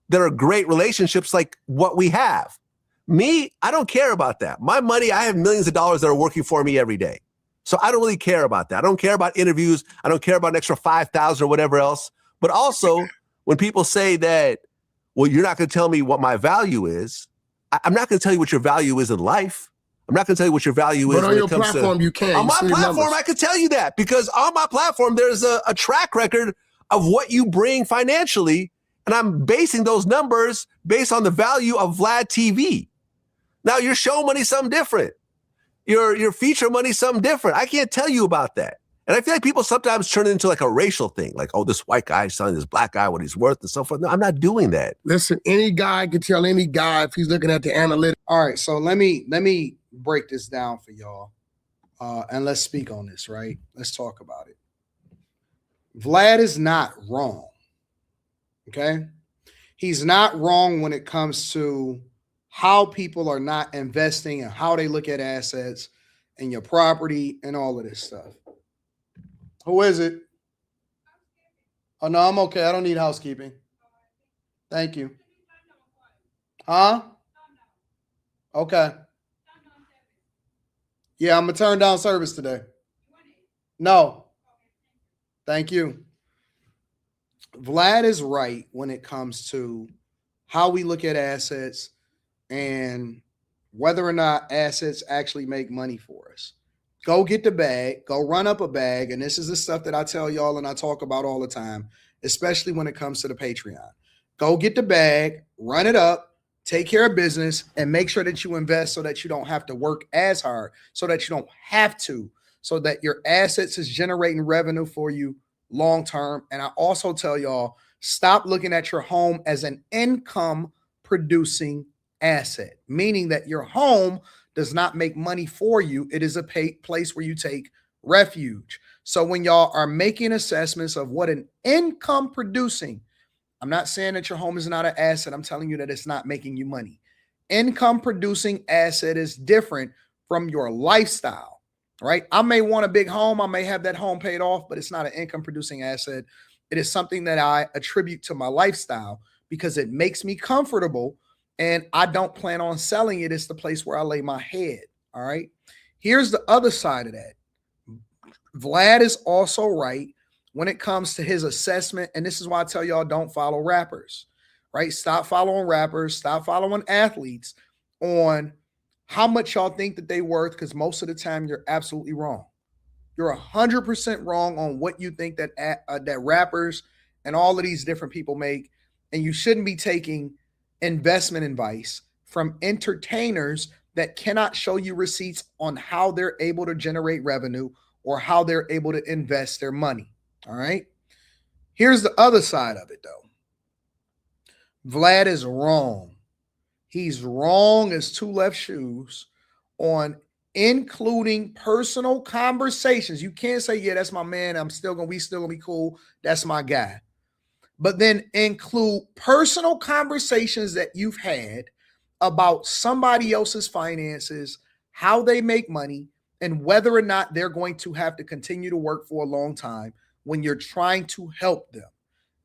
that are great relationships like what we have. Me, I don't care about that. My money, I have millions of dollars that are working for me every day. So I don't really care about that. I don't care about interviews. I don't care about an extra 5,000 or whatever else. But also, when people say that, well, you're not going to tell me what my value is, I'm not going to tell you what your value is in life. I'm not going to tell you what your value is. But on your platform, you can. On my platform, I can tell you that because on my platform, there's a track record of what you bring financially. And I'm basing those numbers based on the value of Vlad TV. Now, your show money's something different. Your feature money's something different. I can't tell you about that. And I feel like people sometimes turn it into like a racial thing. Like, oh, this white guy is telling this black guy what he's worth and so forth. No, I'm not doing that. Listen, any guy can tell any guy if he's looking at the analytics. All right, so let me break this down for y'all. And let's speak on this, right? Let's talk about it. Vlad is not wrong. Okay? He's not wrong when it comes to how people are not investing and how they look at assets and your property and all of this stuff. Who is it? Oh, no, I'm okay. I don't need housekeeping. Thank you. Huh? Okay. Yeah, I'm going to turn down service today. No. Thank you. Vlad is right when it comes to how we look at assets and whether or not assets actually make money for us. Go get the bag, go run up a bag. And this is the stuff that I tell y'all and I talk about all the time, especially when it comes to the Patreon. Go get the bag, run it up, take care of business, and make sure that you invest so that you don't have to work as hard, so that you don't have to, so that your assets is generating revenue for you long term. And I also tell y'all, stop looking at your home as an income producing asset, meaning that your home does not make money for you. It is a place where you take refuge. So when y'all are making assessments of what an income producing, I'm not saying that your home is not an asset. I'm telling you that it's not making you money. Income producing asset is different from your lifestyle, right? I may want a big home. I may have that home paid off, but it's not an income producing asset. It is something that I attribute to my lifestyle because it makes me comfortable. And I don't plan on selling it. It's the place where I lay my head. All right. Here's the other side of that. Vlad is also right when it comes to his assessment. And this is why I tell y'all don't follow rappers, right? Stop following rappers. Stop following athletes on how much y'all think that they worth, because most of the time you're absolutely wrong. You're 100% wrong on what you think that that rappers and all of these different people make. And you shouldn't be taking investment advice from entertainers that cannot show you receipts on how they're able to generate revenue or how they're able to invest their money. All right. Here's the other side of it, though. Vlad is wrong. He's wrong as two left shoes on including personal conversations. You can't say, yeah, that's my man. We still gonna be cool. That's my guy. But then include personal conversations that you've had about somebody else's finances, how they make money, and whether or not they're going to have to continue to work for a long time when you're trying to help them.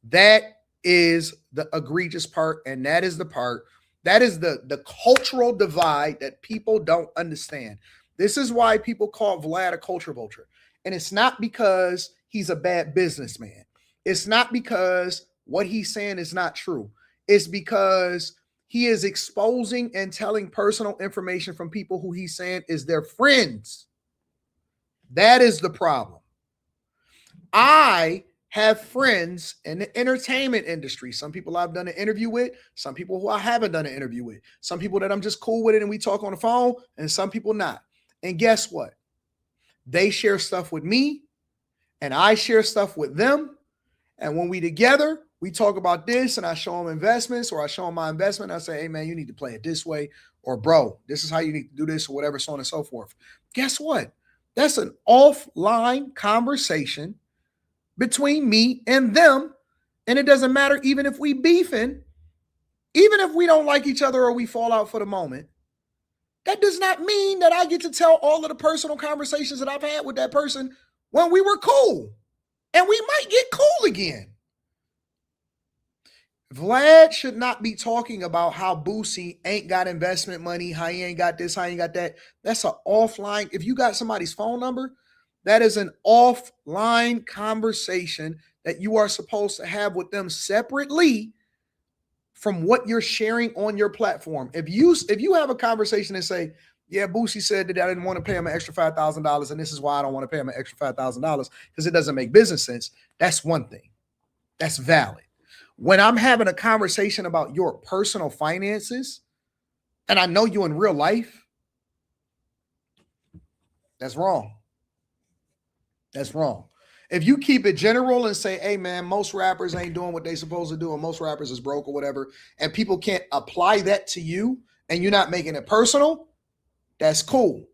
That is the egregious part, and that is the part, that is the cultural divide that people don't understand. This is why people call Vlad a culture vulture. And it's not because he's a bad businessman. It's not because what he's saying is not true. It's because he is exposing and telling personal information from people who he's saying is their friends. That is the problem. I have friends in the entertainment industry. Some people I've done an interview with, some people who I haven't done an interview with, some people that I'm just cool with it and we talk on the phone, and some people not. And guess what? They share stuff with me and I share stuff with them. And when we together, we talk about this and I show them investments, or I show them my investment. I say, hey man, you need to play it this way, or bro, this is how you need to do this, or whatever, so on and so forth. Guess what? That's an offline conversation between me and them. And it doesn't matter even if we beefing, even if we don't like each other or we fall out for the moment. That does not mean that I get to tell all of the personal conversations that I've had with that person when we were cool. And we might get cool again. Vlad should not be talking about how Boosie ain't got investment money, how he ain't got this, how he ain't got that. That's an offline. If you got somebody's phone number, that is an offline conversation that you are supposed to have with them separately from what you're sharing on your platform. If you have a conversation and say, Yeah, Boosie said that I didn't want to pay him an extra $5,000, and this is why I don't want to pay him an extra $5,000 because it doesn't make business sense. That's one thing. That's valid. When I'm having a conversation about your personal finances, and I know you in real life, that's wrong. That's wrong. If you keep it general and say, hey, man, most rappers ain't doing what they supposed to do, and most rappers is broke or whatever, and people can't apply that to you, and you're not making it personal, that's cool.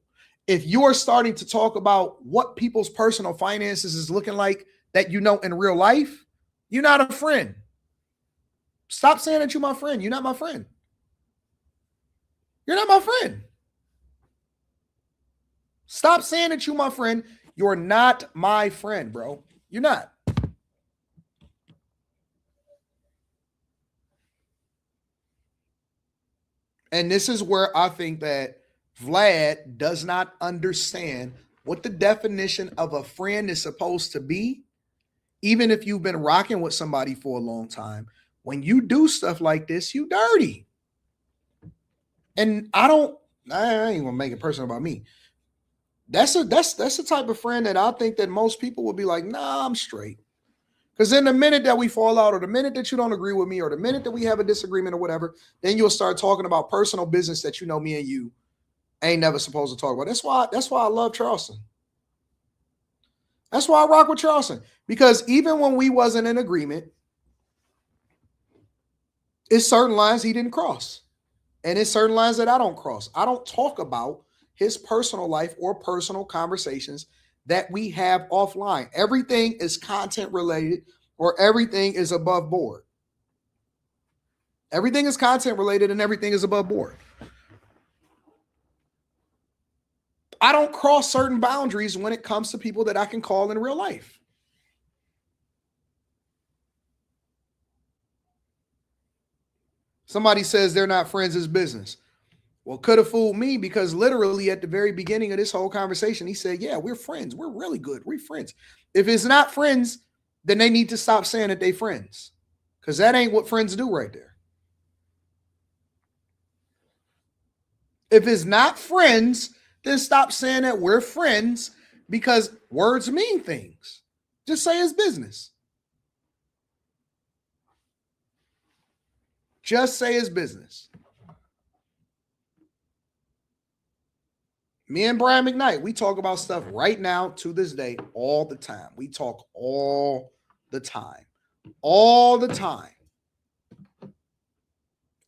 If you're starting to talk about what people's personal finances is looking like that you know in real life, you're not a friend. Stop saying that you're my friend. You're not my friend. You're not my friend. Stop saying that you're my friend. You're not my friend, bro. You're not. And this is where I think that Vlad does not understand what the definition of a friend is supposed to be. Even if you've been rocking with somebody for a long time, when you do stuff like this, you dirty. And I ain't gonna make it personal about me. That's the type of friend that I think that most people would be like, nah, I'm straight. Because in the minute that we fall out, or the minute that you don't agree with me, or the minute that we have a disagreement or whatever, then you'll start talking about personal business that you know me and you ain't never supposed to talk about. That's why I love Charleston. That's why I rock with Charleston. Because even when we wasn't in agreement, it's certain lines he didn't cross. And it's certain lines that I don't cross. I don't talk about his personal life or personal conversations that we have offline. Everything is content related, or everything is above board. Everything is content related and everything is above board. I don't cross certain boundaries when it comes to people that I can call in real life. Somebody says they're not friends, it's business. Well, could have fooled me, because literally at the very beginning of this whole conversation, he said, yeah, we're friends. We're really good. We're friends. If it's not friends, then they need to stop saying that they friends, because that ain't what friends do right there. If it's not friends, then stop saying that we're friends, because words mean things. Just say it's business. Just say it's business. Me and Brian McKnight, we talk about stuff right now to this day all the time. We talk all the time. All the time.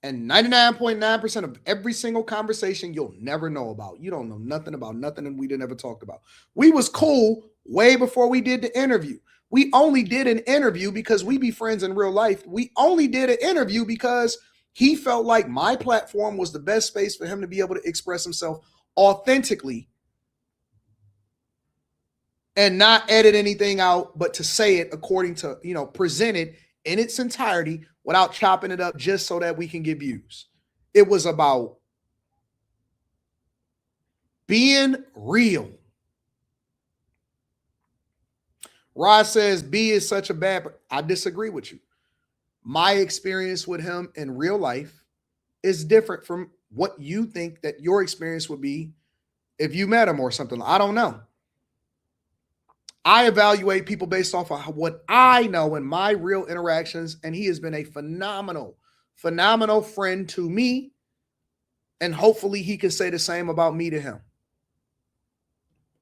And 99.9% of every single conversation you'll never know about. You don't know nothing about nothing, and we didn't ever talk about. We was cool way before we did the interview. We only did an interview because we be friends in real life. We only did an interview because he felt like my platform was the best space for him to be able to express himself authentically and not edit anything out, but to say it according to, present it in its entirety without chopping it up just so that we can get views. It was about being real. Rod says B is such a bad, I disagree with you. My experience with him in real life is different from what you think that your experience would be if you met him or something. I don't know. I evaluate people based off of what I know in my real interactions, and he has been a phenomenal friend to me, and hopefully he can say the same about me to him.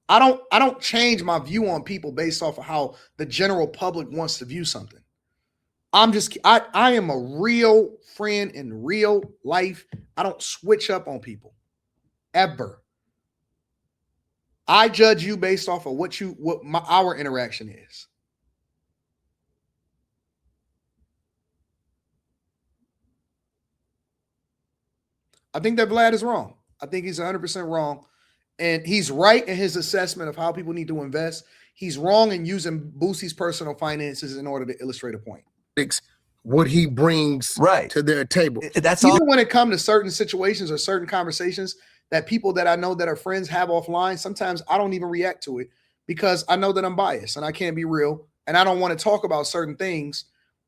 I don't change my view on people based off of how the general public wants to view something. I am a real friend in real life. I don't switch up on people ever. I judge you based off of our interaction is. I think that Vlad is wrong. I think he's 100% wrong. And he's right in his assessment of how people need to invest. He's wrong in using Boosie's personal finances in order to illustrate a point. What he brings to their table. That's even when it comes to certain situations or certain conversations that people that I know that are friends have offline, sometimes I don't even react to it because I know that I'm biased and I can't be real. And I don't want to talk about certain things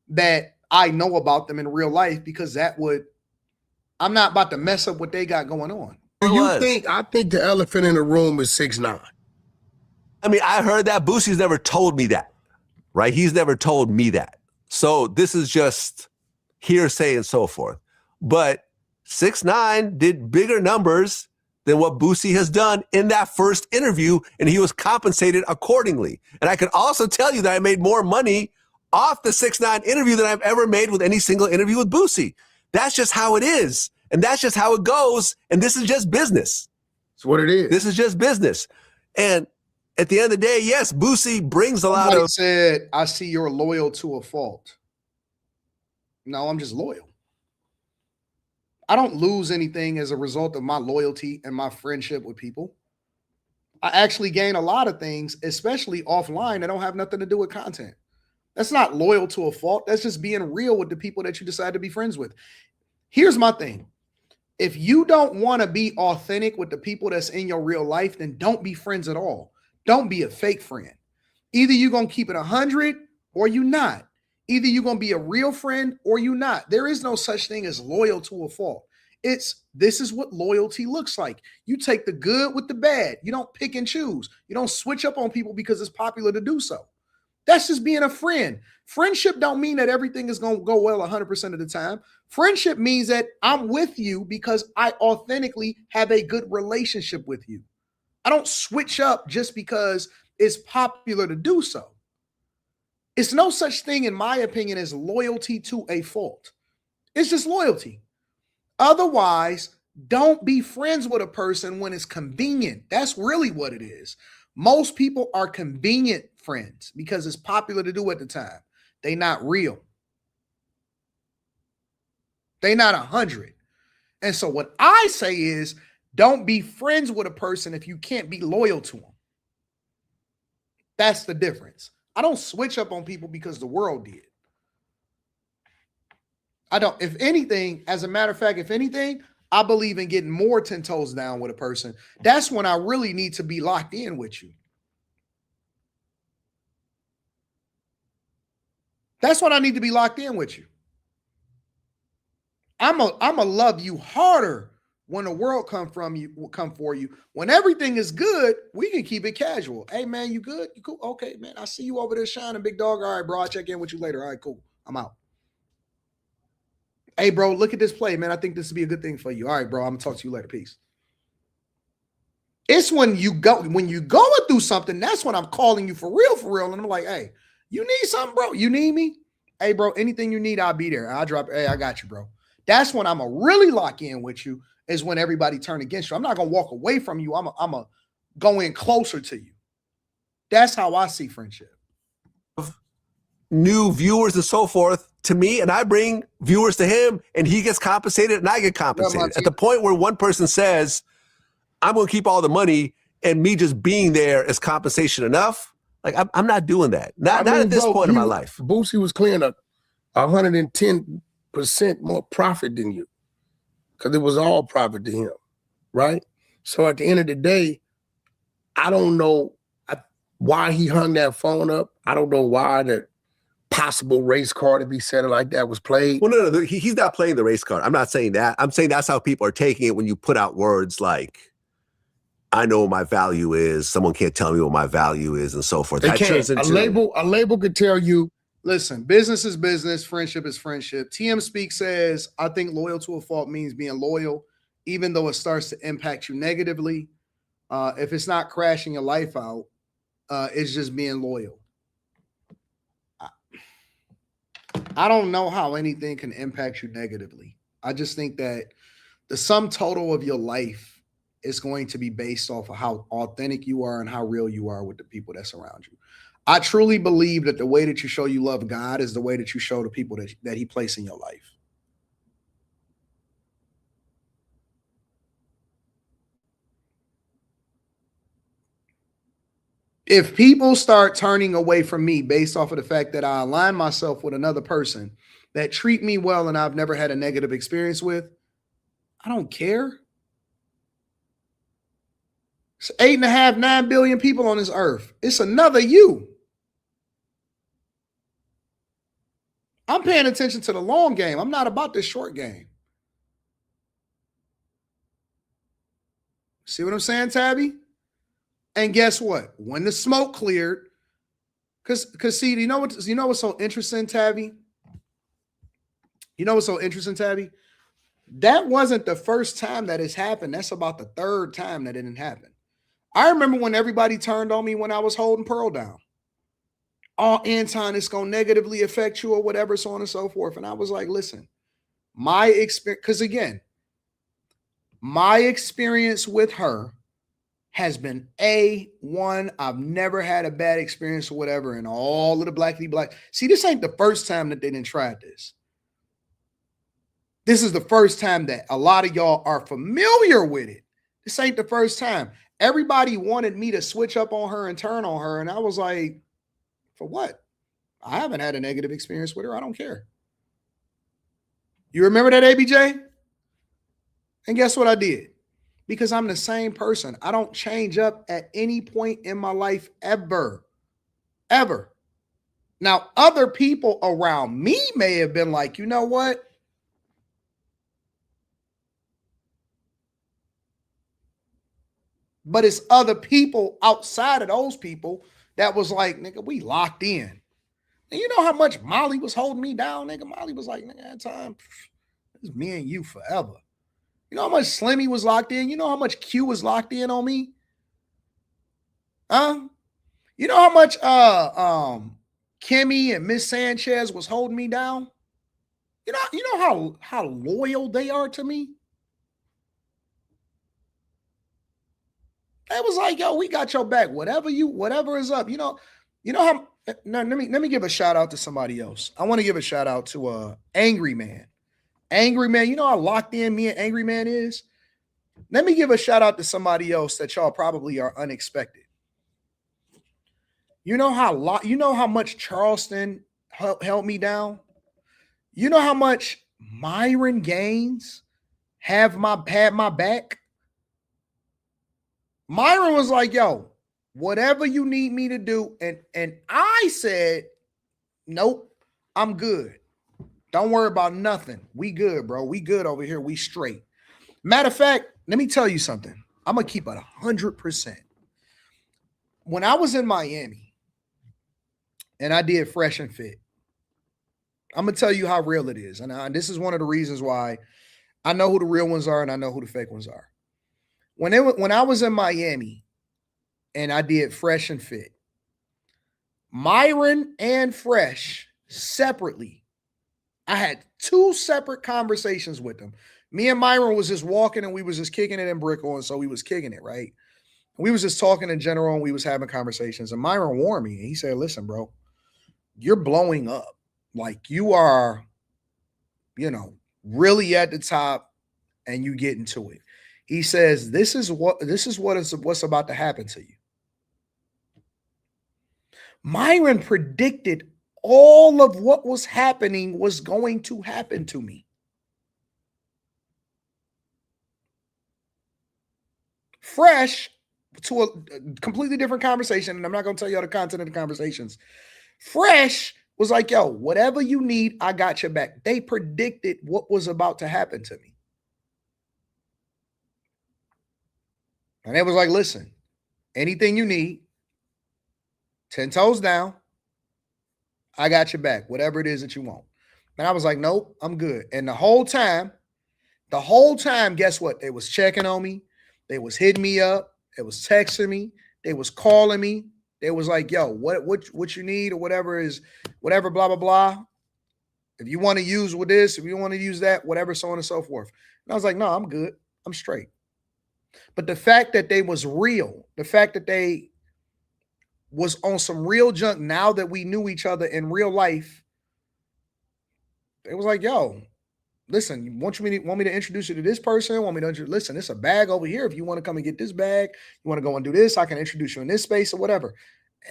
that I know about them in real life because I'm not about to mess up what they got going on. Do you think? I think the elephant in the room is 6ix9ine. I mean, I heard that. Boosie's never told me that, right? He's never told me that. So this is just hearsay and so forth. But 6ix9ine did bigger numbers than what Boosie has done in that first interview, and he was compensated accordingly. And I can also tell you that I made more money off the 6ix9ine interview than I've ever made with any single interview with Boosie. That's just how it is. And that's just how it goes. And this is just business. It's what it is. This is just business. And at the end of the day, yes, Boosie brings a lot of. Said, I see you're loyal to a fault. No, I'm just loyal. I don't lose anything as a result of my loyalty and my friendship with people. I actually gain a lot of things, especially offline, that don't have nothing to do with content. That's not loyal to a fault. That's just being real with the people that you decide to be friends with. Here's my thing. If you don't want to be authentic with the people that's in your real life, then don't be friends at all. Don't be a fake friend. Either you're going to keep it 100 or you're not. Either you're going to be a real friend or you're not. There is no such thing as loyal to a fault. This is what loyalty looks like. You take the good with the bad. You don't pick and choose. You don't switch up on people because it's popular to do so. That's just being a friend. Friendship don't mean that everything is going to go well 100% of the time. Friendship means that I'm with you because I authentically have a good relationship with you. I don't switch up just because it's popular to do so. It's no such thing, in my opinion, as loyalty to a fault. It's just loyalty. Otherwise, don't be friends with a person when it's convenient. That's really what it is. Most people are convenient friends because it's popular to do at the time. They not real. They not 100. And so what I say is, don't be friends with a person if you can't be loyal to them. That's the difference. I don't switch up on people because the world did. I don't. If anything, as a matter of fact, if anything, I believe in getting more 10 toes down with a person. That's when I really need to be locked in with you. That's when I need to be locked in with you. I'm a love you harder when the world come for you. When everything is good, we can keep it casual. Hey man, you good? You cool? Okay, man. I see you over there shining, big dog. All right, bro. I'll check in with you later. All right, cool. I'm out. Hey, bro, look at this play, man. I think this would be a good thing for you. All right, bro. I'm gonna talk to you later. Peace. It's when you're going through something, that's when I'm calling you for real. And I'm like, hey, you need something, bro? You need me? Hey, bro, anything you need, I'll be there. I'll drop. Hey, I got you, bro. That's when I'm a really lock in with you, is when everybody turn against you. I'm not gonna walk away from you. I'm a go in closer to you. That's how I see friendship. New viewers and so forth to me, and I bring viewers to him, and he gets compensated and I get compensated. At the point where one person says, I'm going to keep all the money, and me just being there is compensation enough, like I'm not doing that. Not at this point in my life. Boosie was clearing 110% more profit than you, because it was all profit to him, right? So at the end of the day, I don't know why he hung that phone up. I don't know why the possible race card, if he said it like that, was played. Well, no, he's not playing the race card. I'm not saying that. I'm saying that's how people are taking it when you put out words like, I know what my value is. Someone can't tell me what my value is, and so forth. They can't. A label could tell you. Listen, business is business. Friendship is friendship. TM Speak says, I think loyal to a fault means being loyal, even though it starts to impact you negatively. If it's not crashing your life out, it's just being loyal. I don't know how anything can impact you negatively. I just think that the sum total of your life is going to be based off of how authentic you are and how real you are with the people that's around you. I truly believe that the way that you show you love God is the way that you show the people that he placed in your life. If people start turning away from me based off of the fact that I align myself with another person that treat me well and I've never had a negative experience with, I don't care. It's 8.5, 9 billion people on this earth. It's another you. I'm paying attention to the long game. I'm not about this short game. See what I'm saying, Tabby? And guess what? When the smoke cleared, because see, you know what's so interesting, Tabby? You know what's so interesting, Tabby? That wasn't the first time that it's happened. That's about the third time that it didn't happen. I remember when everybody turned on me when I was holding Pearl down. Oh, Anton, it's going to negatively affect you or whatever, so on and so forth. And I was like, listen, my experience, because again, my experience with her has been A1. I've never had a bad experience or whatever in all of the blackity black. See, this ain't the first time that they didn't try this. This is the first time that a lot of y'all are familiar with it. This ain't the first time. Everybody wanted me to switch up on her and turn on her. And I was like, for what? I haven't had a negative experience with her. I don't care. You remember that, ABJ? And guess what I did? Because I'm the same person. I don't change up at any point in my life ever. Ever. Now, other people around me may have been like, you know what? But it's other people outside of those people that was like, nigga, we locked in. And you know how much Molly was holding me down, nigga? Molly was like, nigga, at time, it's me and you forever. You know how much Slimmy was locked in? You know how much Q was locked in on me? Huh? You know how much Kimmy and Miss Sanchez was holding me down? You know how loyal they are to me? It was like, yo, we got your back. Whatever is up. You know how. Now, let me give a shout out to somebody else. I want to give a shout out to Angry Man. Angry Man, you know how locked in me and Angry Man is? Let me give a shout out to somebody else that y'all probably are unexpected. You know how much Charleston held me down? You know how much Myron Gaines had my back? Myron was like, yo, whatever you need me to do. And I said, nope, I'm good. Don't worry about nothing. We good, bro. We good over here. We straight. Matter of fact, let me tell you something. I'm going to keep it 100%. When I was in Miami and I did Fresh and Fit, I'm going to tell you how real it is. And this is one of the reasons why I know who the real ones are and I know who the fake ones are. When I was in Miami and I did Fresh and Fit, Myron and Fresh separately, I had 2 separate conversations with them. Me and Myron was just walking and we was just kicking it in Brickell, and so we was kicking it, right? We was just talking in general and we was having conversations. And Myron warned me and he said, listen, bro, you're blowing up. Like you are, really at the top and you get into it. He says, this is what's about to happen to you. Myron predicted all of what was happening was going to happen to me. Fresh, to a completely different conversation, and I'm not going to tell you all the content of the conversations. Fresh was like, yo, whatever you need, I got your back. They predicted what was about to happen to me. And it was like, listen, anything you need, 10 toes down, I got your back, whatever it is that you want. And I was like, nope, I'm good. And the whole time, guess what? They was checking on me. They was hitting me up. They was texting me. They was calling me. They was like, yo, what you need or whatever, blah, blah, blah. If you want to use with this, if you want to use that, whatever, so on and so forth. And I was like, no, I'm good. I'm straight. But the fact that they was real, the fact that they was on some real junk now that we knew each other in real life, it was like, yo, listen, want me to introduce you to this person? Listen, it's a bag over here. If you want to come and get this bag, you want to go and do this, I can introduce you in this space or whatever.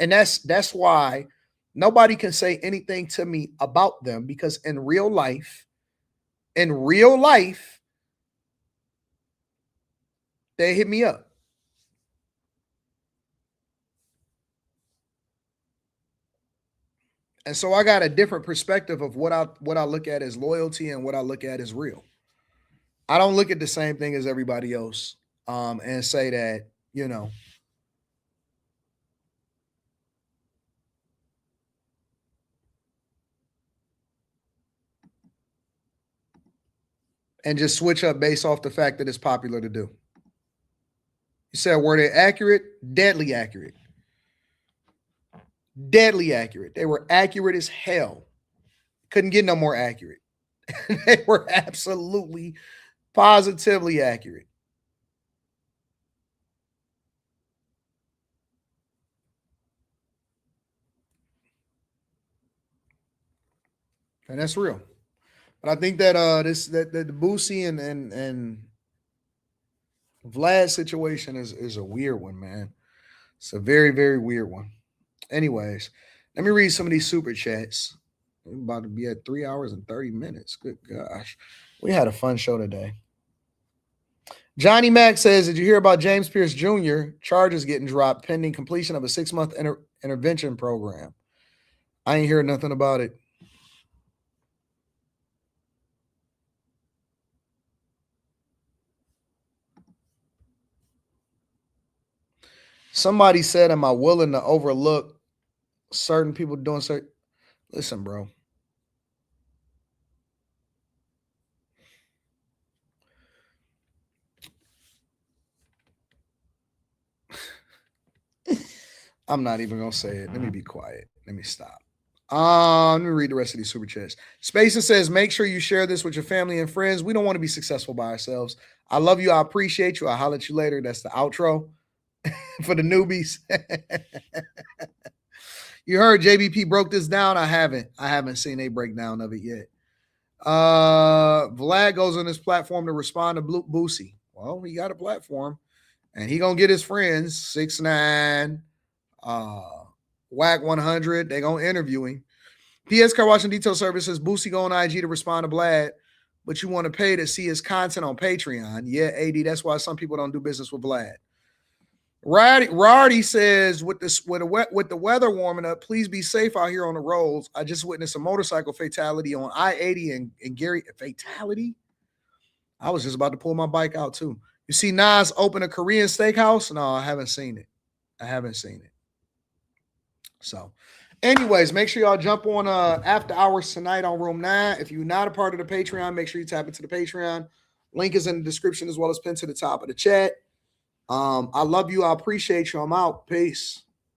And that's why nobody can say anything to me about them, because in real life, they hit me up. And so I got a different perspective of what I look at as loyalty and what I look at as real. I don't look at the same thing as everybody else. and say that, you know, and just switch up based off the fact that it's popular to do. You said, were they accurate? Deadly accurate. Deadly accurate. They were accurate as hell. Couldn't get no more accurate. They were absolutely, positively accurate. And that's real. But I think that that the Boosie and Vlad situation is a weird one, man. It's a very, very weird one. Anyways, let me read some of these super chats. We're about to be at 3 hours and 30 minutes. Good gosh. We had a fun show today. Johnny Mack says, did you hear about James Pierce Jr. charges getting dropped pending completion of a 6-month intervention program? I ain't hear nothing about it. Somebody said, am I willing to overlook certain people doing certain? Listen, bro. I'm not even going to say it. Let me be quiet. Let me stop. Let me read the rest of these super chats. Spacer says, make sure you share this with your family and friends. We don't want to be successful by ourselves. I love you. I appreciate you. I'll holler at you later. That's the outro for the newbies. You heard JBP broke this down. I haven't seen a breakdown of it yet. Vlad goes on his platform to respond to Boosie. Well, he got a platform and he gonna get his friends 6ix9ine, Whack 100. They gonna interview him. PS Car Washing Detail Services. Boosie go on IG to respond to Vlad, but you want to pay to see his content on Patreon. Yeah, AD. That's why some people don't do business with Vlad. Rardy says, with the weather warming up, please be safe out here on the roads. I just witnessed a motorcycle fatality on I-80 and Gary. Fatality? I was just about to pull my bike out too. You see Nas open a Korean steakhouse? No, I haven't seen it. So, anyways, make sure y'all jump on after hours tonight on Room 9. If you're not a part of the Patreon, make sure you tap into the Patreon. Link is in the description as well as pinned to the top of the chat. I love you. I appreciate you. I'm out. Peace.